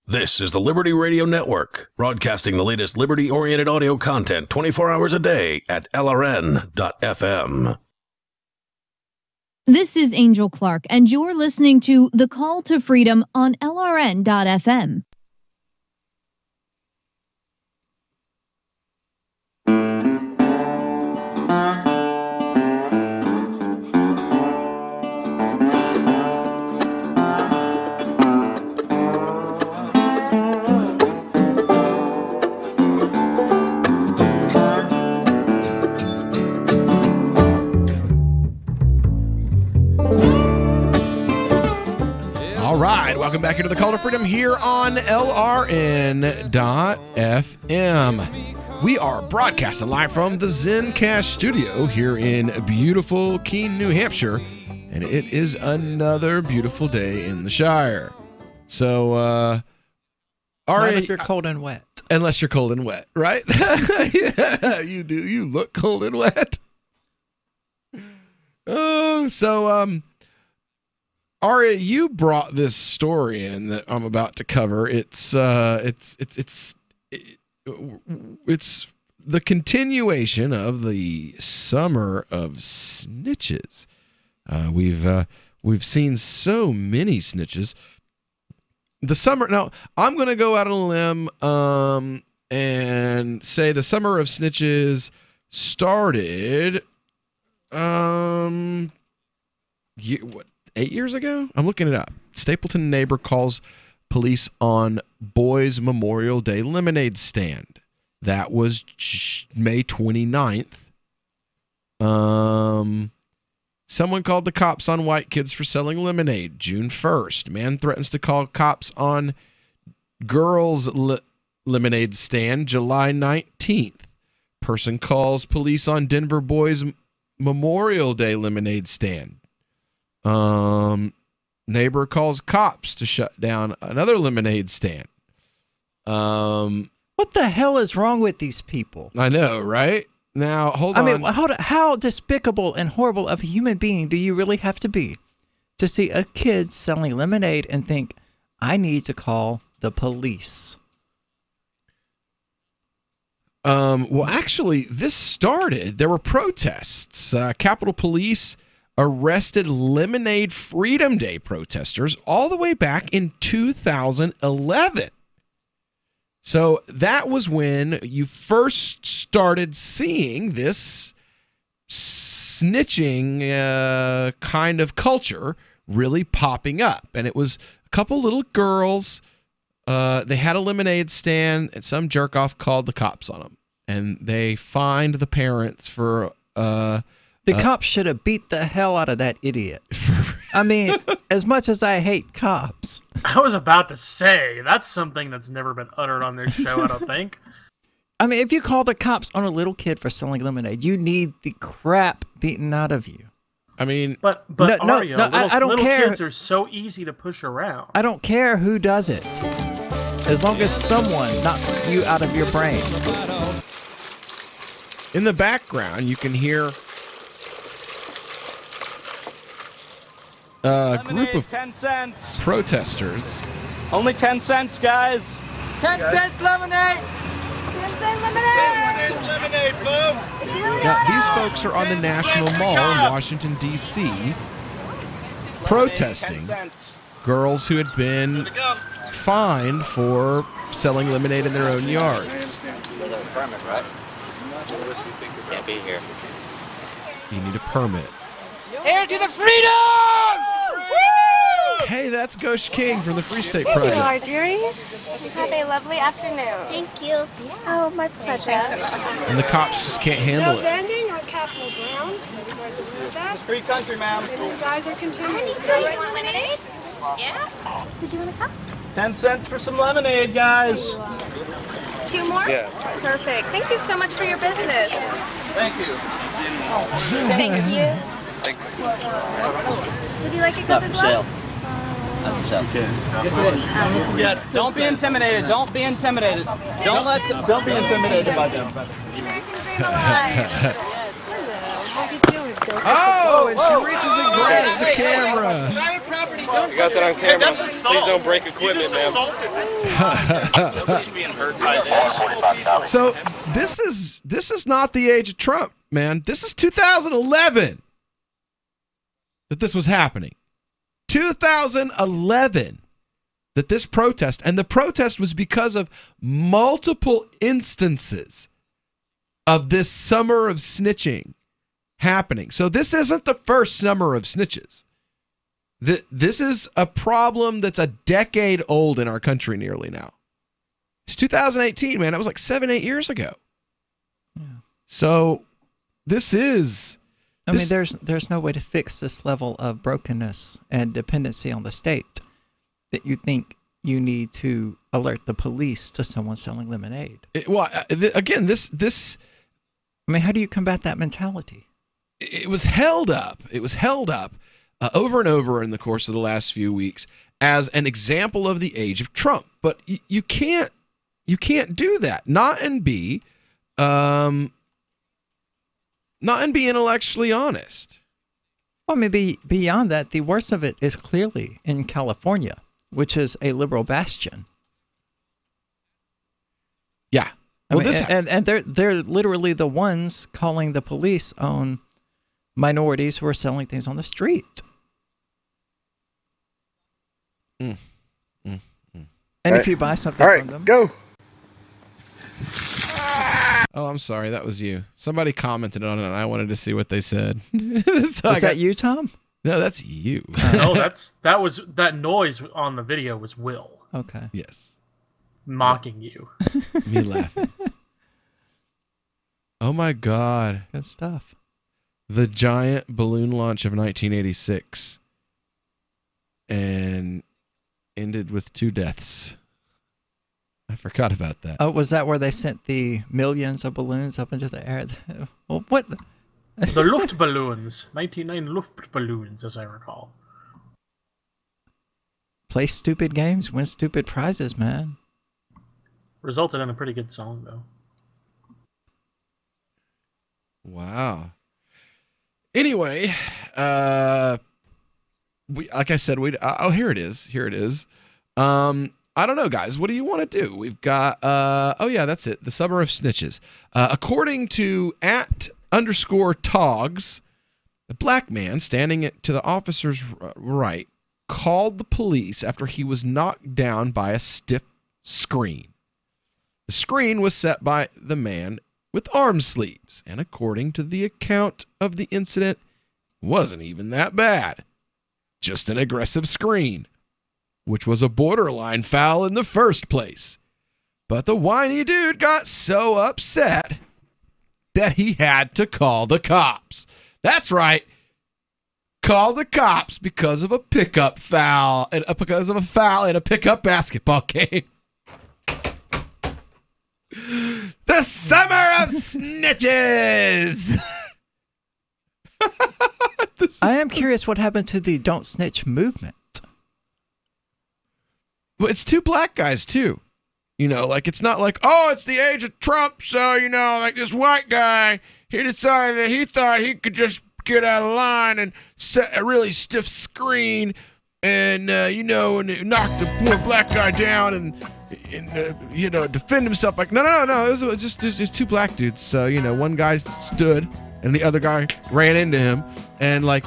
This is the Liberty Radio Network, broadcasting the latest liberty-oriented audio content 24 hours a day at LRN.FM. This is Angel Clark, and you're listening to The Call to Freedom on LRN.FM. All right, welcome back into the Call to Freedom here on LRN.FM. We are broadcasting live from the Zencast studio here in beautiful Keene, New Hampshire, and it is another beautiful day in the Shire. So, Not if you're cold and wet. Unless you're cold and wet, right? Yeah, you do. You look cold and wet. Oh, so, Aria, you brought this story in that I'm about to cover. It's the continuation of the summer of snitches. We've seen so many snitches. The summer. Now, I'm going to go out on a limb and say the summer of snitches started 8 years ago? I'm looking it up. Stapleton neighbor calls police on Boys Memorial Day lemonade stand. That was May 29th. Someone called the cops on white kids for selling lemonade. June 1st. Man threatens to call cops on girls' lemonade stand. July 19th. Person calls police on Denver Boys Memorial Day lemonade stand. Neighbor calls cops to shut down another lemonade stand. What the hell is wrong with these people? I know, right? Now, hold on. I mean, how despicable and horrible of a human being do you really have to be to see a kid selling lemonade and think, I need to call the police? Well, actually, this started. There were protests. Capitol Police arrested Lemonade Freedom Day protesters all the way back in 2011. So that was when you first started seeing this snitching kind of culture really popping up. And it was a couple little girls. They had a lemonade stand, and some jerk off called the cops on them. And they fined the parents for... The cops should have beat the hell out of that idiot. I mean, as much as I hate cops. I was about to say, that's something that's never been uttered on this show, I don't think. I mean, if you call the cops on a little kid for selling lemonade, you need the crap beaten out of you. I mean... But Aria, I don't care. Little kids are so easy to push around. I don't care who does it. As long as someone knocks you out of your brain. In the background, you can hear... a group of 10 cents. Protesters. Only 10 cents, guys. 10 cents lemonade. 10 cent lemonade. 10 cent lemonade, folks. Now, these folks are on the National Mall in Washington, D.C., protesting girls who had been fined for selling lemonade in their own yards. Permit, right? Can't be here. You need a permit. Heir to the freedom! Woo! Hey, that's Ghost King from the Free State Here you Project. are, dearie. Have a lovely afternoon. Thank you. Oh, my pleasure. Thanks a lot. And the cops just can't handle No it. vending on Capitol grounds. You guys agree with that? Free country, ma'am. And you guys are continuing. You want lemonade? Yeah. Did you want a cup? 10 cents for some lemonade, guys. 2 more? Yeah. Perfect. Thank you so much for your business. Thank you. Thank you. Thanks. Would you like a cup as well? Yes, don't be intimidated. Don't be intimidated. Don't be intimidated by them. Oh, and she reaches and grabs the camera. You got that on camera. Please don't break equipment, man. Nobody's being hurt by this. So this is not the age of Trump, man. This is 2011 that this was happening. 2011 that this protest, and the protest was because of multiple instances of this summer of snitching happening. So this isn't the first summer of snitches. This is a problem that's a decade old in our country nearly now. It's 2018, man. That was like 7-8 years ago. Yeah. So this is... I mean, there's no way to fix this level of brokenness and dependency on the state that you think you need to alert the police to someone selling lemonade. Again, this. I mean, how do you combat that mentality? It was held up. It was held up over and over in the course of the last few weeks as an example of the age of Trump. But you can't do that. Not and be intellectually honest. Well, maybe beyond that, the worst of it is clearly in California, which is a liberal bastion. Yeah. Well, and they're literally the ones calling the police on minorities who are selling things on the street. And if you buy something from them, go. Oh, I'm sorry. That was you. Somebody commented on it, and I wanted to see what they said. Was that you, Tom? No, that's you. No, that noise on the video was Will. Okay. Yes. Mocking you. Me laughing. Oh my God. Good stuff. The giant balloon launch of 1986 and ended with 2 deaths. I forgot about that. Oh, was that where they sent the millions of balloons up into the air? Well, what? The Luftballons. 99 Luftballons, as I recall. Play stupid games, win stupid prizes, man. Resulted in a pretty good song, though. Wow. Anyway, like I said, here it is. Here it is. I don't know, guys. What do you want to do? We've got, oh yeah, that's it. The summer of snitches. According to @_Togs, a black man standing to the officer's right called the police after he was knocked down by a stiff screen. The screen was set by the man with arm sleeves, and according to the account of the incident, wasn't even that bad. Just an aggressive screen, which was a borderline foul in the first place. But the whiny dude got so upset that he had to call the cops. That's right. Call the cops because of a pickup foul, and because of a foul in a pickup basketball game. The summer of snitches. I am curious what happened to the Don't Snitch movement. Well, it's 2 black guys, too. You know, like, it's not like, oh, it's the age of Trump, so, you know, like this white guy, he decided that he thought he could just get out of line and set a really stiff screen and, you know, and knock the poor black guy down and you know, defend himself. Like, no. It was just 2 black dudes. So, you know, one guy stood and the other guy ran into him. And, like,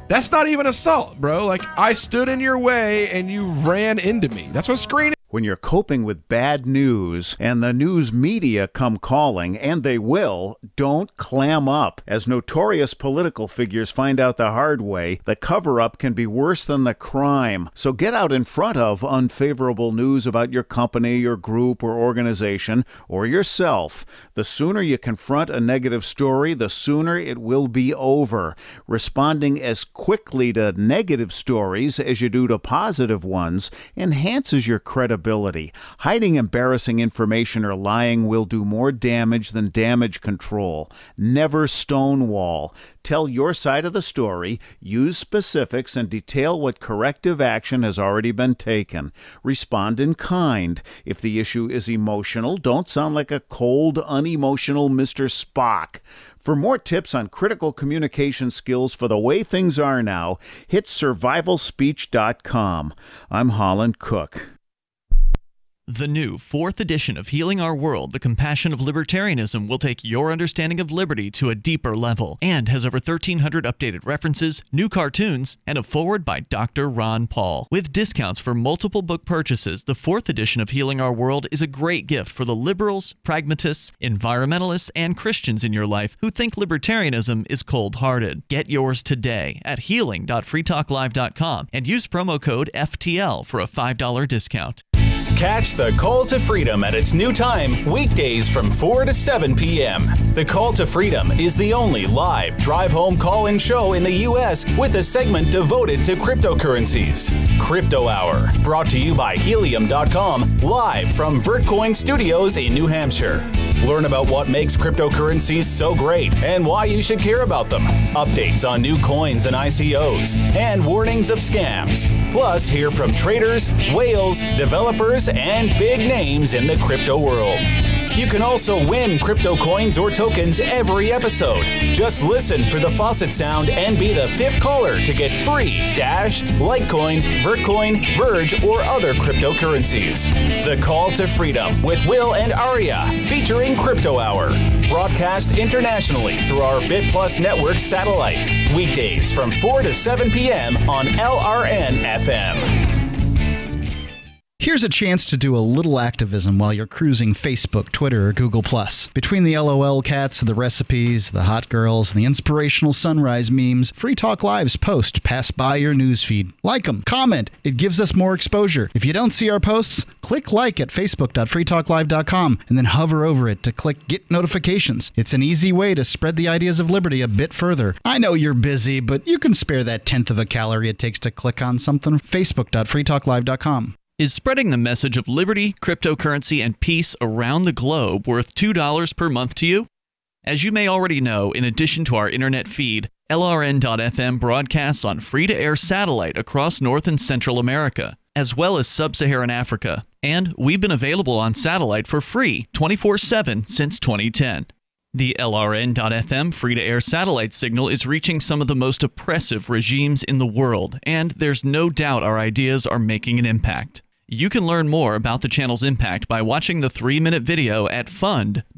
that's not even assault, bro. Like, I stood in your way and you ran into me. That's what screen is. When you're coping with bad news and the news media come calling, and they will, don't clam up. As notorious political figures find out the hard way, the cover-up can be worse than the crime. So get out in front of unfavorable news about your company, your group, or organization, or yourself. The sooner you confront a negative story, the sooner it will be over. Responding as quickly to negative stories as you do to positive ones enhances your credibility. Hiding embarrassing information or lying will do more damage than damage control. Never stonewall. Tell your side of the story, use specifics, and detail what corrective action has already been taken. Respond in kind. If the issue is emotional, don't sound like a cold, unemotional Mr. Spock. For more tips on critical communication skills for the way things are now, hit survivalspeech.com. I'm Holland Cook. The new 4th edition of Healing Our World, The Compassion of Libertarianism will take your understanding of liberty to a deeper level and has over 1,300 updated references, new cartoons, and a foreword by Dr. Ron Paul. With discounts for multiple book purchases, the 4th edition of Healing Our World is a great gift for the liberals, pragmatists, environmentalists, and Christians in your life who think libertarianism is cold-hearted. Get yours today at healing.freetalklive.com and use promo code FTL for a $5 discount. Catch the Call to Freedom at its new time, weekdays from 4 to 7 p.m. The Call to Freedom is the only live drive-home call-in show in the U.S. with a segment devoted to cryptocurrencies. Crypto Hour, brought to you by Helium.com, live from Vertcoin Studios in New Hampshire. Learn about what makes cryptocurrencies so great and why you should care about them. Updates on new coins and ICOs, and warnings of scams. Plus, hear from traders, whales, developers, and big names in the crypto world. You can also win crypto coins or tokens every episode. Just listen for the faucet sound and be the 5th caller to get free Dash, Litecoin, Vertcoin, Verge, or other cryptocurrencies. The Call to Freedom with Will and Aria, featuring Crypto Hour. Broadcast internationally through our BitPlus network satellite. Weekdays from 4 to 7 p.m. on LRN FM. Here's a chance to do a little activism while you're cruising Facebook, Twitter, or Google+. Between the LOL cats, the recipes, the hot girls, and the inspirational sunrise memes, Free Talk Live's posts pass by your newsfeed. Like them, comment. It gives us more exposure. If you don't see our posts, click like at facebook.freetalklive.com and then hover over it to click Get Notifications. It's an easy way to spread the ideas of liberty a bit further. I know you're busy, but you can spare that 1/10 of a calorie it takes to click on something. facebook.freetalklive.com. Is spreading the message of liberty, cryptocurrency, and peace around the globe worth $2 per month to you? As you may already know, in addition to our internet feed, LRN.FM broadcasts on free-to-air satellite across North and Central America, as well as Sub-Saharan Africa. And we've been available on satellite for free 24/7 since 2010. The LRN.FM free-to-air satellite signal is reaching some of the most oppressive regimes in the world, and there's no doubt our ideas are making an impact. You can learn more about the channel's impact by watching the 3-minute video at fund.lrn.fm.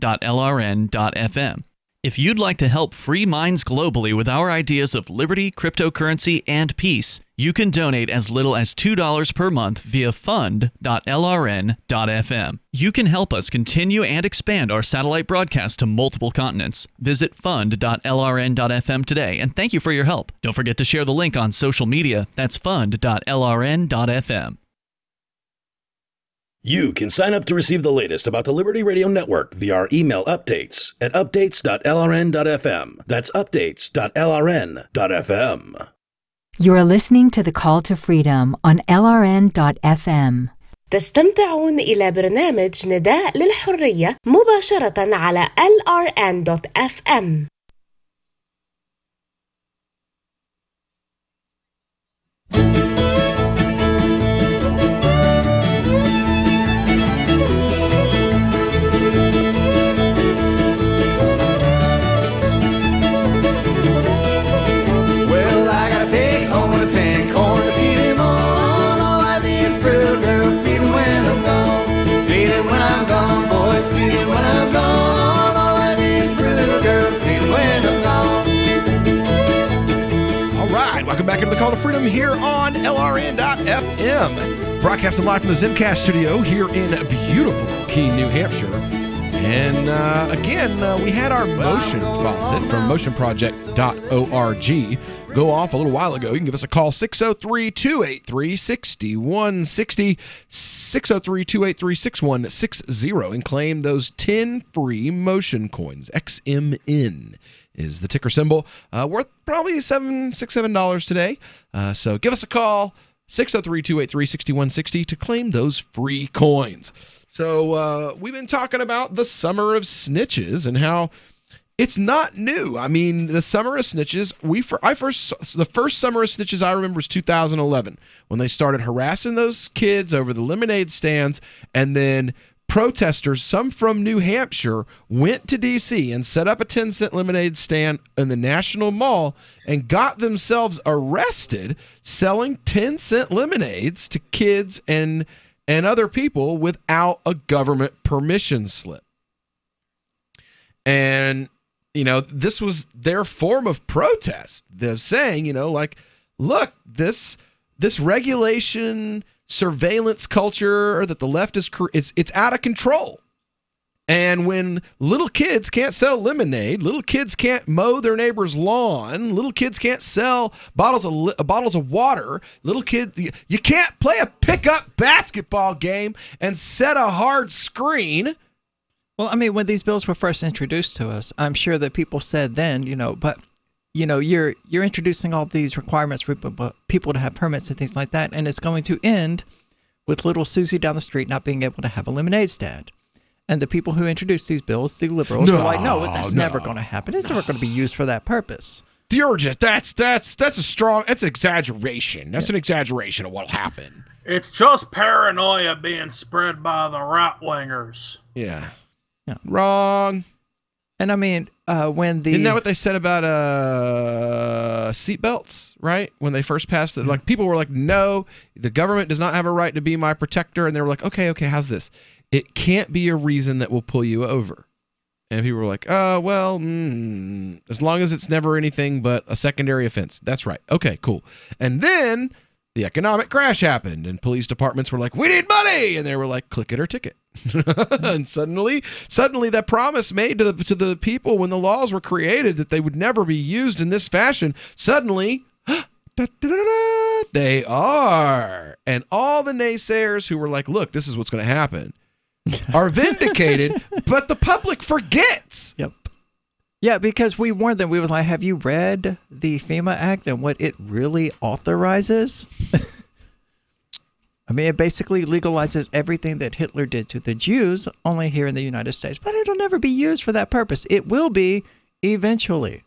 If you'd like to help free minds globally with our ideas of liberty, cryptocurrency, and peace, you can donate as little as $2 per month via fund.lrn.fm. You can help us continue and expand our satellite broadcast to multiple continents. Visit fund.lrn.fm today, and thank you for your help. Don't forget to share the link on social media. That's fund.lrn.fm. You can sign up to receive the latest about the Liberty Radio Network via our email updates at updates.lrn.fm. That's updates.lrn.fm. You're listening to The Call to Freedom on LRN.FM. تستمتعون إلى برنامج نداء للحرية مباشرة على LRN.FM. When I'm gone, back into the Call to Freedom here on LRN.FM. Broadcasting live from the Zencast studio here in beautiful Keene, New Hampshire. And again, we had our motion faucet from motionproject.org go off a little while ago. You can give us a call, 603-283-6160, 603-283-6160, and claim those 10 free motion coins. XMN is the ticker symbol. Worth probably $7 today. So give us a call, 603-283-6160, to claim those free coins. So we've been talking about the Summer of Snitches and how it's not new. I mean, the Summer of Snitches, the first Summer of Snitches I remember was 2011 when they started harassing those kids over the lemonade stands, and then protesters, some from New Hampshire, went to D.C. and set up a 10-cent lemonade stand in the National Mall and got themselves arrested selling 10-cent lemonades to kids and other people without a government permission slip. And, you know, this was their form of protest. They're saying, you know, like, look, this regulation, surveillance culture that the left is, it's out of control. And when little kids can't sell lemonade, little kids can't mow their neighbor's lawn, little kids can't sell bottles of water, little kids, you can't play a pickup basketball game and set a hard screen. Well, I mean, when these bills were first introduced to us, I'm sure that people said then, you know, but, you know, you're introducing all these requirements for people to have permits and things like that, and it's going to end with little Susie down the street not being able to have a lemonade stand. And the people who introduced these bills, the liberals, were like, no, that's never going to happen. It's never going to be used for that purpose. You're just, that's exaggeration. That's an exaggeration of what'll happen. It's just paranoia being spread by the right-wingers. Yeah. Wrong. And I mean, when the... Isn't that what they said about seatbelts, right? When they first passed it, like, people were like, no, the government does not have a right to be my protector. And they were like, okay, how's this? It can't be a reason that will pull you over. And people were like, as long as it's never anything but a secondary offense. That's right. Okay, cool. And then the economic crash happened, and police departments were like, we need money. And they were like, click it or ticket. And suddenly that promise made to the people when the laws were created that they would never be used in this fashion, suddenly they are. And all the naysayers who were like, look, this is what's going to happen, are vindicated, but the public forgets. Yep. Yeah, because we warned them. We were like, have you read the FEMA Act and what it really authorizes? I mean, it basically legalizes everything that Hitler did to the Jews, only here in the United States. But it'll never be used for that purpose. It will be eventually.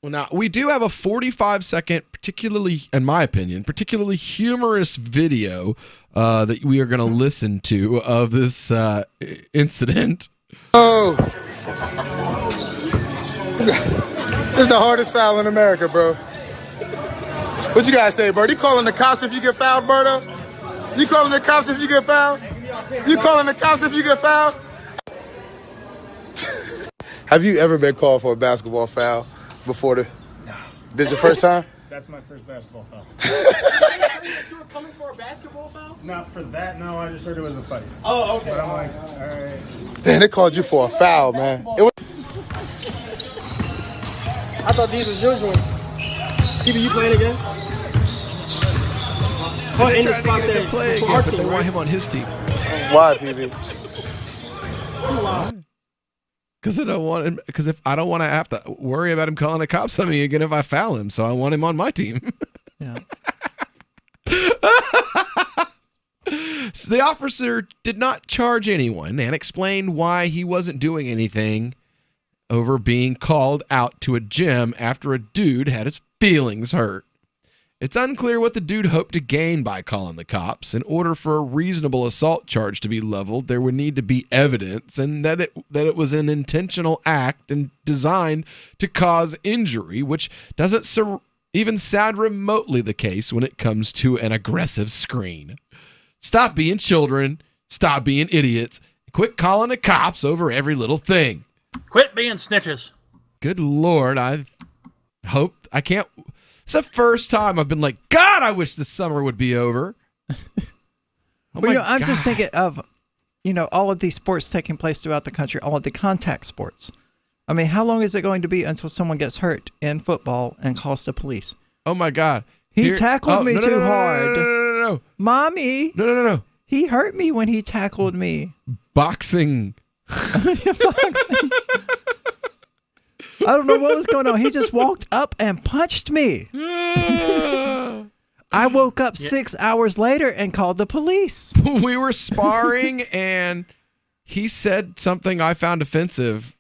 Well, now, we do have a 45-second, particularly, in my opinion, particularly humorous video that we are going to listen to of this incident. Oh. This is the hardest foul in America, bro. What you guys say, bro? You calling the cops if you get fouled, Berto? You calling the cops if you get fouled? You calling the cops if you get fouled? Have you ever been called for a basketball foul before the... No. This your first time? That's my first basketball foul. You were coming for a basketball foul? Not for that, no. I just heard it was a fight. Oh, okay. But I'm like, all right. Damn, they called you for a foul, man. I thought these was your joints. TV, you playing again? They're trying to get him to play again, but they want him on his team. Why, PB? Because I don't want him. Because if I don't want to have to worry about him calling the cops on me again if I foul him, so I want him on my team. Yeah. So the officer did not charge anyone and explained why he wasn't doing anything over being called out to a gym after a dude had his feelings hurt. It's unclear what the dude hoped to gain by calling the cops. In order for a reasonable assault charge to be leveled, there would need to be evidence and that it was an intentional act and designed to cause injury, which doesn't even sound remotely the case when it comes to an aggressive screen. Stop being children. Stop being idiots. Quit calling the cops over every little thing. Quit being snitches. Good Lord, I hope I can't. It's the first time I've been like, God, I wish the summer would be over. Well, I'm just thinking of, all of these sports taking place throughout the country, all of the contact sports. I mean, how long is it going to be until someone gets hurt in football and calls the police? Oh, my God. He tackled me too hard. No. Mommy. No. He hurt me when he tackled me. Boxing. Boxing. I don't know what was going on. He just walked up and punched me. I woke up 6 hours later and called the police. We were sparring, and he said something I found offensive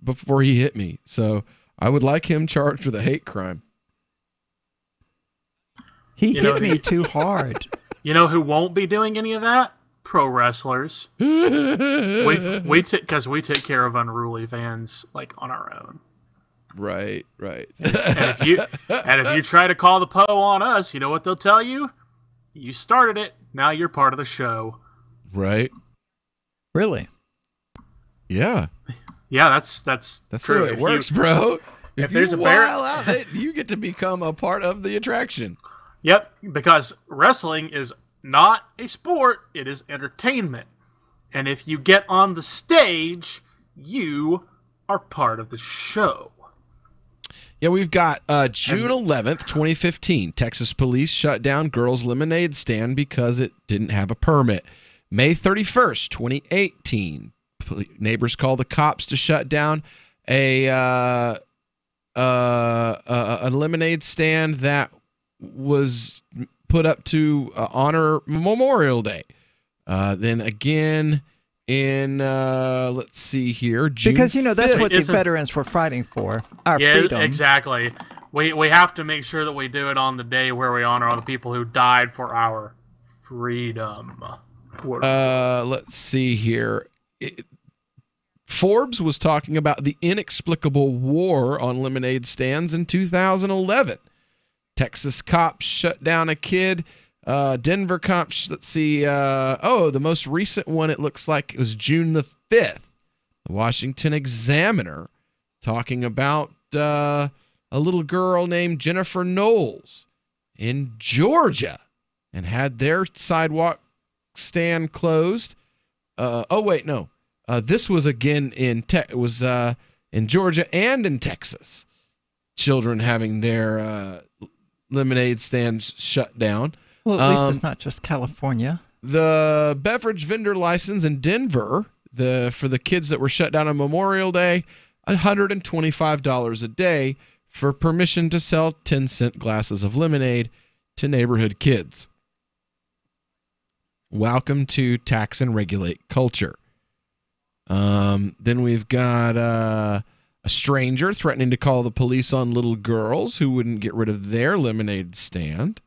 before he hit me. So I would like him charged with a hate crime. He hit me too hard. You know who won't be doing any of that? Pro wrestlers. Because we take care of unruly fans like on our own. Right. And if you try to call the PO on us, you know what they'll tell you? You started it. Now you're part of the show. Right. Really? Yeah. Yeah, that's true. The way it works, bro. If there's a bear, you get to become a part of the attraction. Yep, because wrestling is not a sport, it is entertainment. And if you get on the stage, you are part of the show. Yeah, we've got June 11th, 2015. Texas police shut down girls' lemonade stand because it didn't have a permit. May 31st, 2018. Neighbors call the cops to shut down a lemonade stand that was put up to honor Memorial Day. Then again in let's see here, June because that's 5th. what the veterans were fighting for, our freedom. Exactly. We have to make sure that we do it on the day where we honor all the people who died for our freedom. Let's see here. Forbes was talking about the inexplicable war on lemonade stands in 2011. Texas cops shut down a kid. Denver cops, let's see. The most recent one, it looks like it was June the 5th. The Washington Examiner talking about a little girl named Jennifer Knowles in Georgia and had their sidewalk stand closed. This was again in Georgia and in Texas. Children having their lemonade stands shut down. Well, at least it's not just California. The beverage vendor license in Denver, for the kids that were shut down on Memorial Day, $125 a day for permission to sell 10-cent glasses of lemonade to neighborhood kids. Welcome to tax and regulate culture. Then we've got a stranger threatening to call the police on little girls who wouldn't get rid of their lemonade stand.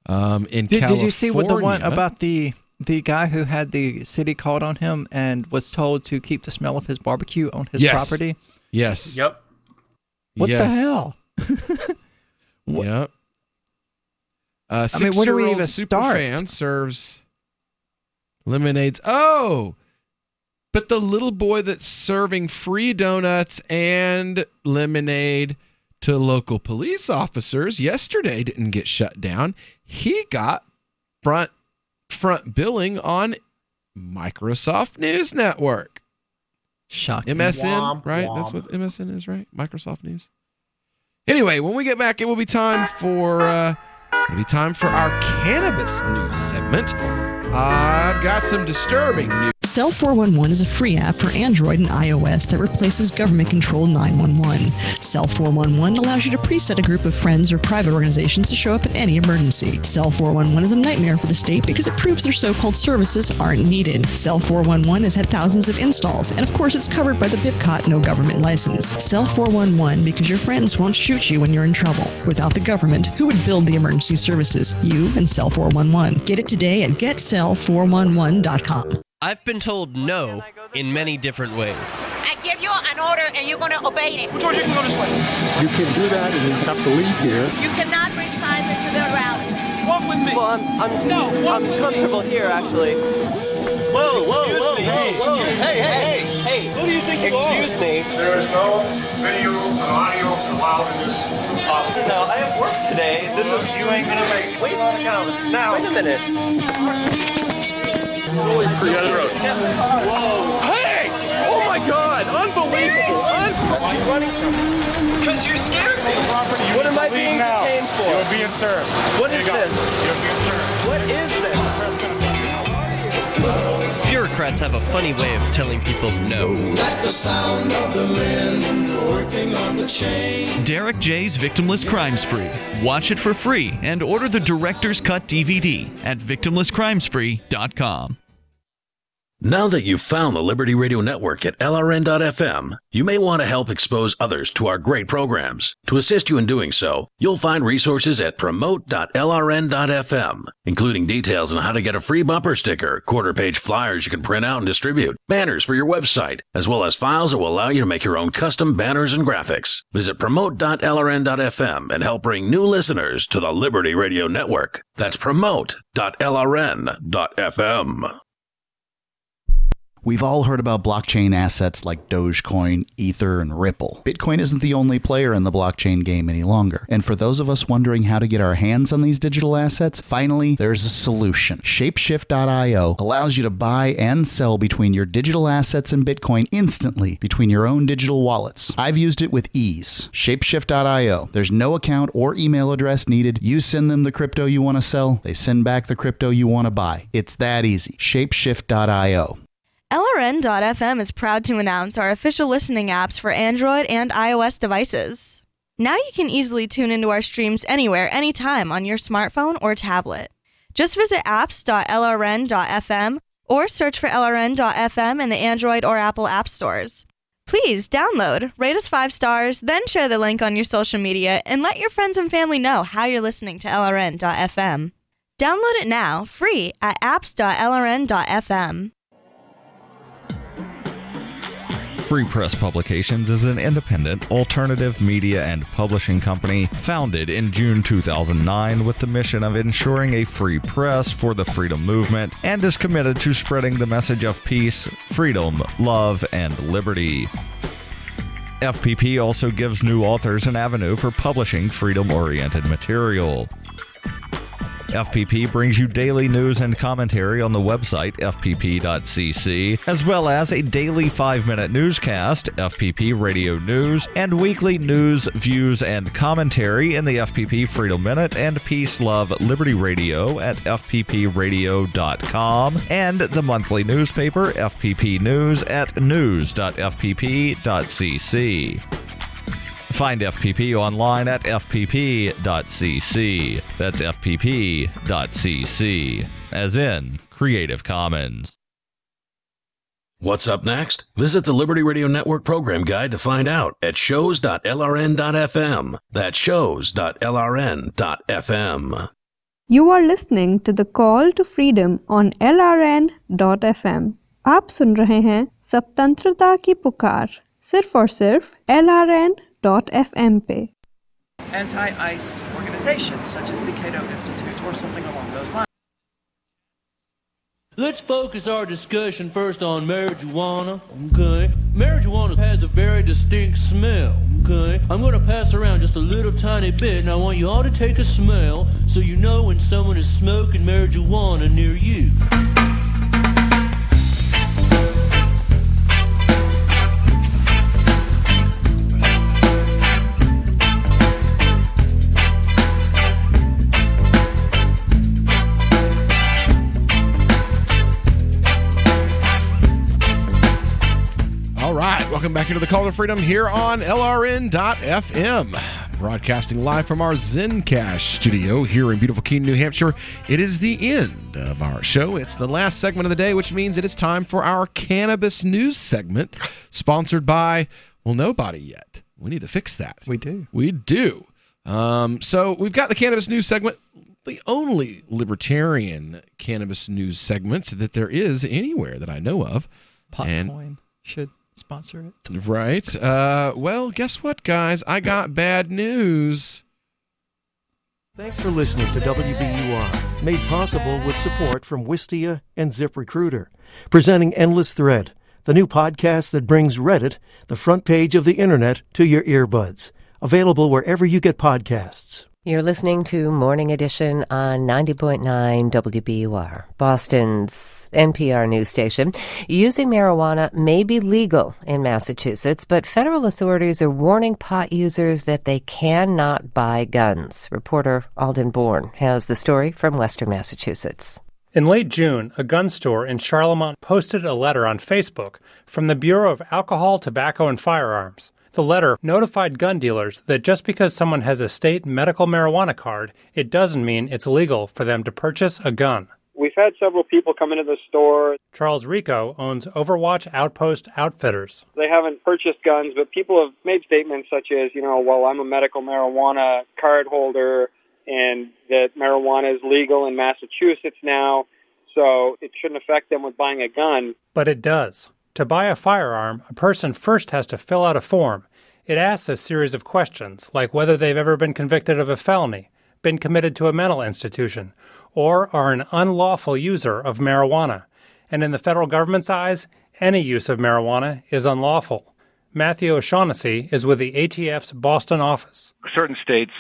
Did you see what the one about the guy who had the city called on him and was told to keep the smell of his barbecue on his property? Yes. Yep. What the hell? Yep. Where do we even start? Superfan serves lemonades. Oh, but the little boy that's serving free donuts and lemonade to local police officers yesterday didn't get shut down. He got front billing on Microsoft News Network. Shocking. MSN, right? Womp. That's what MSN is, right? Microsoft News. Anyway, when we get back, it will be time for our cannabis news segment. I've got some disturbing news. Cell 411 is a free app for Android and iOS that replaces government-controlled 911. Cell 411 allows you to preset a group of friends or private organizations to show up at any emergency. Cell 411 is a nightmare for the state because it proves their so-called services aren't needed. Cell 411 has had thousands of installs, and of course it's covered by the BIPCOT no government license. Cell 411 because your friends won't shoot you when you're in trouble. Without the government, who would build the emergency services? You and Cell 411. Get it today at getcell411.com. I've been told no in many different ways. I give you an order and you're going to obey it. George, you can go this way. You can do that and you have to leave here. You cannot bring signs into the rally. Walk with me. Well, I'm comfortable here, actually. Whoa, whoa, hey, who do you think you are? Excuse me. There is no video and audio allowed in this hospital. No, I have work today. This is... You ain't gonna make it. Wait on account. Now. Wait a minute. Whoa. Hey! Oh my God! Unbelievable! Why are you running from me? Because you scared me. What am I being detained for? You're being served. What is this? You're being served. What is this? Bureaucrats have a funny way of telling people no. That's the sound of the men working on the chain. Derek J's Victimless Crime Spree. Watch it for free and order the Director's Cut DVD at victimlesscrimespree.com. Now that you've found the Liberty Radio Network at LRN.FM, you may want to help expose others to our great programs. To assist you in doing so, you'll find resources at promote.lrn.fm, including details on how to get a free bumper sticker, quarter-page flyers you can print out and distribute, banners for your website, as well as files that will allow you to make your own custom banners and graphics. Visit promote.lrn.fm and help bring new listeners to the Liberty Radio Network. That's promote.lrn.fm. We've all heard about blockchain assets like Dogecoin, Ether, and Ripple. Bitcoin isn't the only player in the blockchain game any longer. And for those of us wondering how to get our hands on these digital assets, finally, there's a solution. Shapeshift.io allows you to buy and sell between your digital assets and Bitcoin instantly between your own digital wallets. I've used it with ease. Shapeshift.io. There's no account or email address needed. You send them the crypto you want to sell. They send back the crypto you want to buy. It's that easy. Shapeshift.io. LRN.FM is proud to announce our official listening apps for Android and iOS devices. Now you can easily tune into our streams anywhere, anytime on your smartphone or tablet. Just visit apps.lrn.fm or search for LRN.FM in the Android or Apple app stores. Please download, rate us 5 stars, then share the link on your social media and let your friends and family know how you're listening to LRN.FM. Download it now, free at apps.lrn.fm. Free Press Publications is an independent, alternative media and publishing company founded in June 2009 with the mission of ensuring a free press for the freedom movement and is committed to spreading the message of peace, freedom, love, and liberty. FPP also gives new authors an avenue for publishing freedom-oriented material. FPP brings you daily news and commentary on the website fpp.cc, as well as a daily 5-minute newscast, FPP Radio News, and weekly news, views, and commentary in the FPP Freedom Minute and Peace, Love, Liberty Radio at fppradio.com, and the monthly newspaper FPP News at news.fpp.cc. Find FPP online at fpp.cc. That's fpp.cc, as in Creative Commons. What's up next? Visit the Liberty Radio Network program guide to find out at shows.lrn.fm. That's shows.lrn.fm. You are listening to the Call to Freedom on LRN.fm. आप सुन रहे हैं स्वतंत्रता की पुकार सिर्फ और सिर्फ LRN.fm पे. Anti-ICE organizations such as the Cato Institute or something along those lines. Let's focus our discussion first on marijuana, okay? Marijuana has a very distinct smell, okay? I'm going to pass around just a little tiny bit, and I want you all to take a smell so you know when someone is smoking marijuana near you. All right, welcome back into the Call to Freedom here on LRN.FM. Broadcasting live from our Zencash studio here in beautiful Keene, New Hampshire. It is the end of our show. It's the last segment of the day, which means it is time for our cannabis news segment, sponsored by, well, nobody yet. We need to fix that. We do. We do. So we've got the cannabis news segment, the only libertarian cannabis news segment that there is anywhere that I know of. Potcoin should sponsor it. Right. Well, guess what, guys? I got bad news. Thanks for listening to WBUR, made possible with support from Wistia and ZipRecruiter, presenting Endless Thread, the new podcast that brings Reddit, the front page of the internet, to your earbuds. Available wherever you get podcasts. You're listening to Morning Edition on 90.9 WBUR, Boston's NPR news station. Using marijuana may be legal in Massachusetts, but federal authorities are warning pot users that they cannot buy guns. Reporter Alden Bourne has the story from Western Massachusetts. In late June, a gun store in Charlemont posted a letter on Facebook from the Bureau of Alcohol, Tobacco, and Firearms. The letter notified gun dealers that just because someone has a state medical marijuana card, it doesn't mean it's legal for them to purchase a gun. We've had several people come into the store. Charles Rico owns Overwatch Outpost Outfitters. They haven't purchased guns, but people have made statements such as, well, I'm a medical marijuana card holder and that marijuana is legal in Massachusetts now, so it shouldn't affect them with buying a gun. But it does. To buy a firearm, a person first has to fill out a form. It asks a series of questions, like whether they've ever been convicted of a felony, been committed to a mental institution, or are an unlawful user of marijuana. And in the federal government's eyes, any use of marijuana is unlawful. Matthew O'Shaughnessy is with the ATF's Boston office. Certain states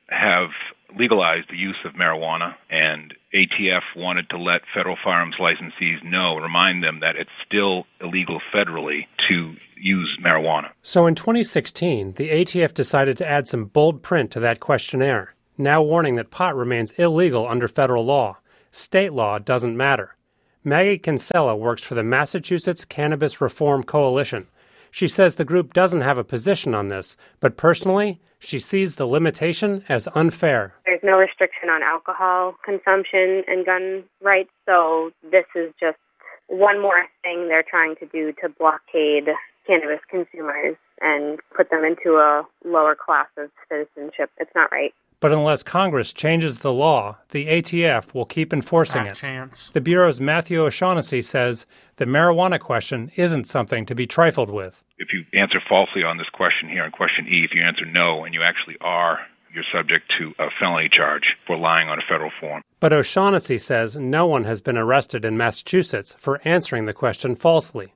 have legalized the use of marijuana, and ATF wanted to let federal firearms licensees know, remind them that it's still illegal federally to use marijuana. So in 2016, the ATF decided to add some bold print to that questionnaire, now warning that pot remains illegal under federal law. State law doesn't matter. Maggie Kinsella works for the Massachusetts Cannabis Reform Coalition. She says the group doesn't have a position on this, but personally, she sees the limitation as unfair. There's no restriction on alcohol consumption and gun rights, so this is just one more thing they're trying to do to blockade cannabis consumers and put them into a lower class of citizenship. It's not right. But unless Congress changes the law, the ATF will keep enforcing it. Chance. The Bureau's Matthew O'Shaughnessy says the marijuana question isn't something to be trifled with. If you answer falsely on this question here, on question E, if you answer no and you actually are, you're subject to a felony charge for lying on a federal form. But O'Shaughnessy says no one has been arrested in Massachusetts for answering the question falsely.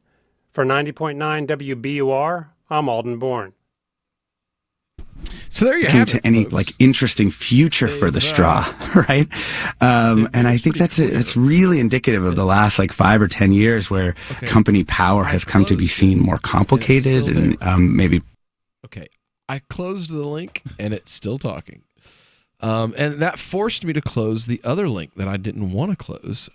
For 90.9 WBUR, I'm Alden Bourne. So there you have it, any interesting future for the straw, right? And I think that's really indicative of the last 5 or 10 years where company power has come to be seen more complicated and maybe. Okay, I closed the link and it's still talking, and that forced me to close the other link that I didn't want to close.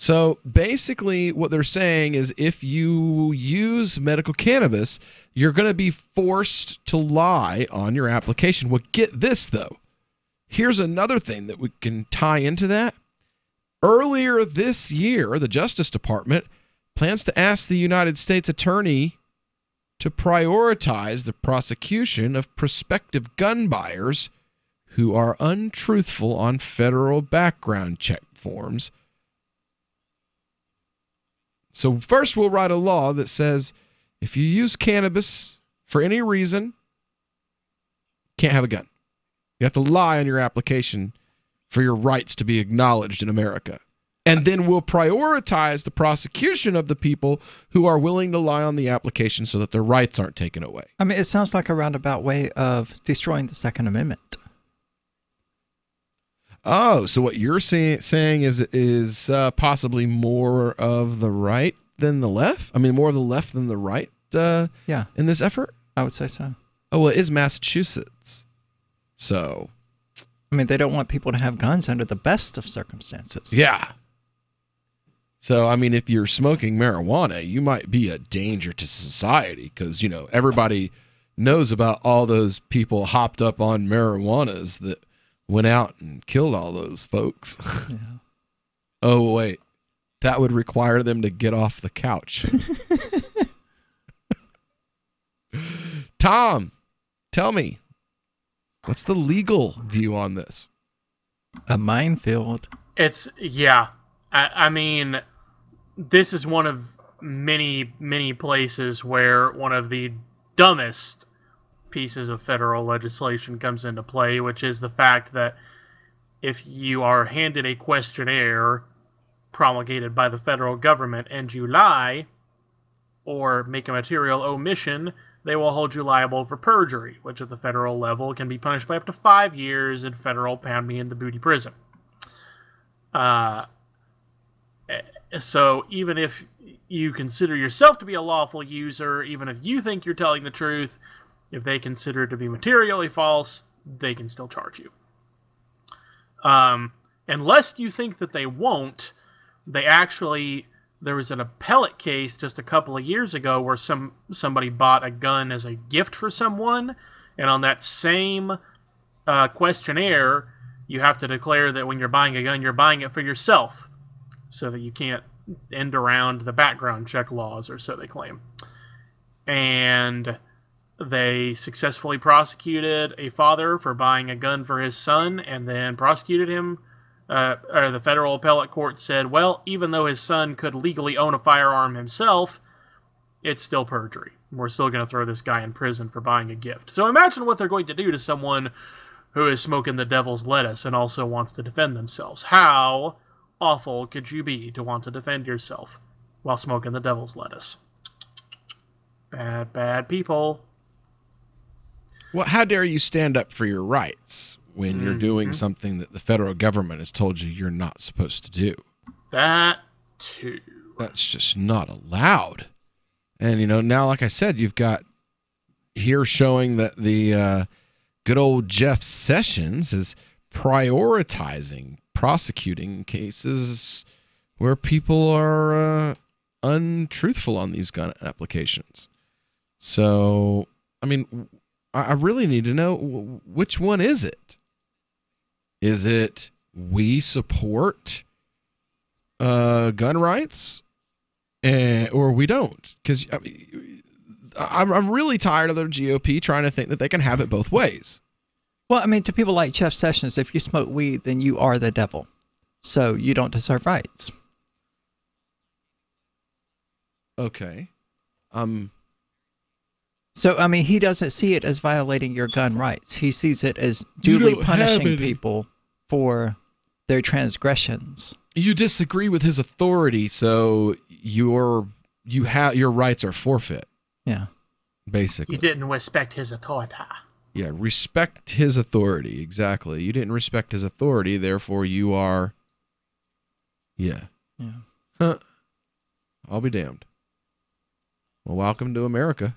So basically what they're saying is if you use medical cannabis, you're going to be forced to lie on your application. Well, get this, though. Here's another thing that we can tie into that. Earlier this year, the Justice Department plans to ask the United States Attorney to prioritize the prosecution of prospective gun buyers who are untruthful on federal background check forms. So first we'll write a law that says if you use cannabis for any reason, you can't have a gun. You have to lie on your application for your rights to be acknowledged in America. And then we'll prioritize the prosecution of the people who are willing to lie on the application so that their rights aren't taken away. I mean, it sounds like a roundabout way of destroying the Second Amendment. Oh, so what you're saying is possibly more of the right than the left? I mean, more of the left than the right yeah. in this effort? I would say so. Oh, well, it is Massachusetts. So. I mean, they don't want people to have guns under the best of circumstances. Yeah. So, I mean, if you're smoking marijuana, you might be a danger to society because, everybody knows about all those people hopped up on marijuanas that went out and killed all those folks. Yeah. Oh, wait. That would require them to get off the couch. Tom, tell me, what's the legal view on this? A minefield. I mean, this is one of many, many places where one of the dumbest pieces of federal legislation comes into play, which is the fact that if you are handed a questionnaire promulgated by the federal government and you lie or make a material omission, they will hold you liable for perjury, which at the federal level can be punished by up to 5 years in federal pound-me-in-the-booty prison. So even if you consider yourself to be a lawful user, even if you think you're telling the truth, if they consider it to be materially false, they can still charge you. Unless you think that they won't, there was an appellate case just a couple of years ago where somebody bought a gun as a gift for someone, and on that same questionnaire, you have to declare that when you're buying a gun, you're buying it for yourself, so that you can't end around the background check laws, or so they claim. And they successfully prosecuted a father for buying a gun for his son, and then prosecuted him. Or the federal appellate court said, well, even though his son could legally own a firearm himself, it's still perjury. We're still going to throw this guy in prison for buying a gift. So imagine what they're going to do to someone who is smoking the devil's lettuce and also wants to defend themselves. How awful could you be to want to defend yourself while smoking the devil's lettuce? Bad, bad people. Well, how dare you stand up for your rights when you're doing something that the federal government has told you you're not supposed to do? That too. That's just not allowed. And, now, like I said, you've got here showing that the good old Jeff Sessions is prioritizing prosecuting cases where people are untruthful on these gun applications. So, I mean, I really need to know, which one is it? Is it we support gun rights, or we don't? Because I'm really tired of the GOP trying to think that they can have it both ways. Well, I mean, to people like Jeff Sessions, if you smoke weed, then you are the devil. So you don't deserve rights. Okay. So, I mean, he doesn't see it as violating your gun rights. He sees it as duly punishing people for their transgressions. You disagree with his authority, so your rights are forfeit. Yeah. Basically. You didn't respect his authority. Yeah, respect his authority. Exactly. You didn't respect his authority, therefore you are... Yeah. Yeah. Huh. I'll be damned. Well, welcome to America.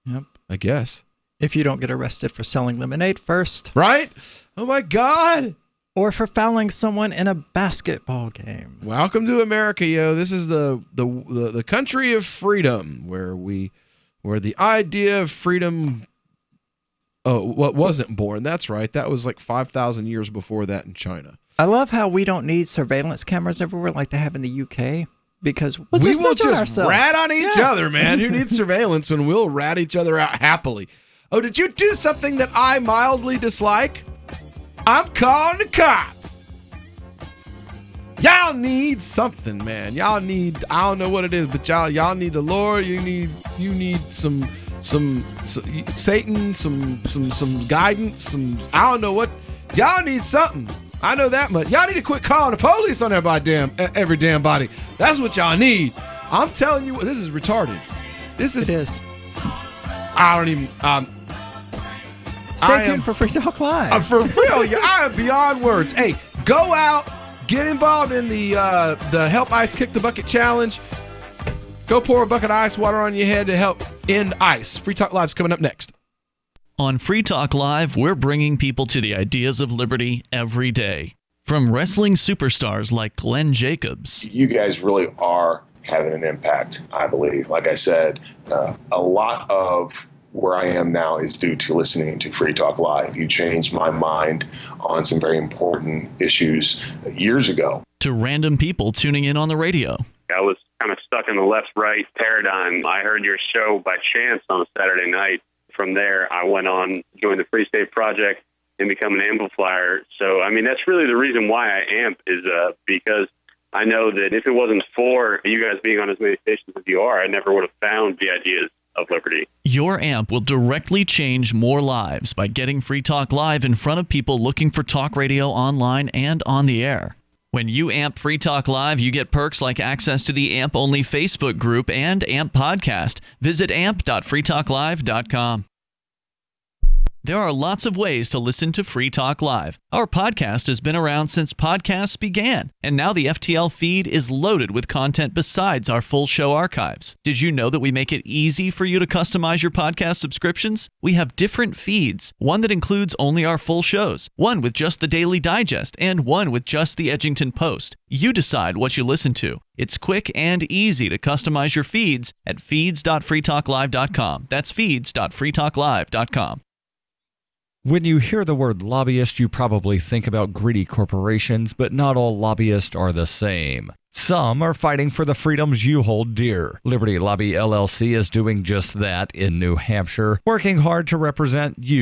Yep. I guess. If you don't get arrested for selling lemonade first. Right? Oh my God. Or for fouling someone in a basketball game. Welcome to America, yo. This is the country of freedom, where the idea of freedom wasn't born. That's right. That was like 5,000 years before that in China. I love how we don't need surveillance cameras everywhere like they have in the UK. Because we will just rat on each other, man. Who needs surveillance when we'll rat each other out happily? Oh, did you do something that I mildly dislike? I'm calling the cops. Y'all need something, man. Y'all need, I don't know what it is, but y'all need the Lord. You need some Satan, some guidance, I don't know what. Y'all need something. I know that much. Y'all need to quit calling the police on every damn body. That's what y'all need. I'm telling you, this is retarded. It is. I don't even. Stay tuned for Free Talk Live. For real, I am beyond words. Hey, go out, get involved in the Help Ice Kick the Bucket Challenge. Go pour a bucket of ice water on your head to help end ice. Free Talk Live's coming up next. On Free Talk Live, we're bringing people to the ideas of liberty every day. From wrestling superstars like Glenn Jacobs. You guys really are having an impact, I believe. Like I said, a lot of where I am now is due to listening to Free Talk Live. You changed my mind on some very important issues years ago. To random people tuning in on the radio. I was kind of stuck in the left-right paradigm. I heard your show by chance on a Saturday night. From there, I went on, joined the Free State Project, and become an amplifier. So, I mean, that's really the reason why I amp is because I know that if it wasn't for you guys being on as many stations as you are, I never would have found the ideas of liberty. Your AMP will directly change more lives by getting Free Talk Live in front of people looking for talk radio online and on the air. When you AMP Free Talk Live, you get perks like access to the AMP-only Facebook group and AMP podcast. Visit amp.freetalklive.com. There are lots of ways to listen to Free Talk Live. Our podcast has been around since podcasts began, and now the FTL feed is loaded with content besides our full show archives. Did you know that we make it easy for you to customize your podcast subscriptions? We have different feeds, one that includes only our full shows, one with just the Daily Digest, and one with just the Edgington Post. You decide what you listen to. It's quick and easy to customize your feeds at feeds.freetalklive.com. That's feeds.freetalklive.com. When you hear the word lobbyist, you probably think about greedy corporations, but not all lobbyists are the same. Some are fighting for the freedoms you hold dear. Liberty Lobby LLC is doing just that in New Hampshire, working hard to represent you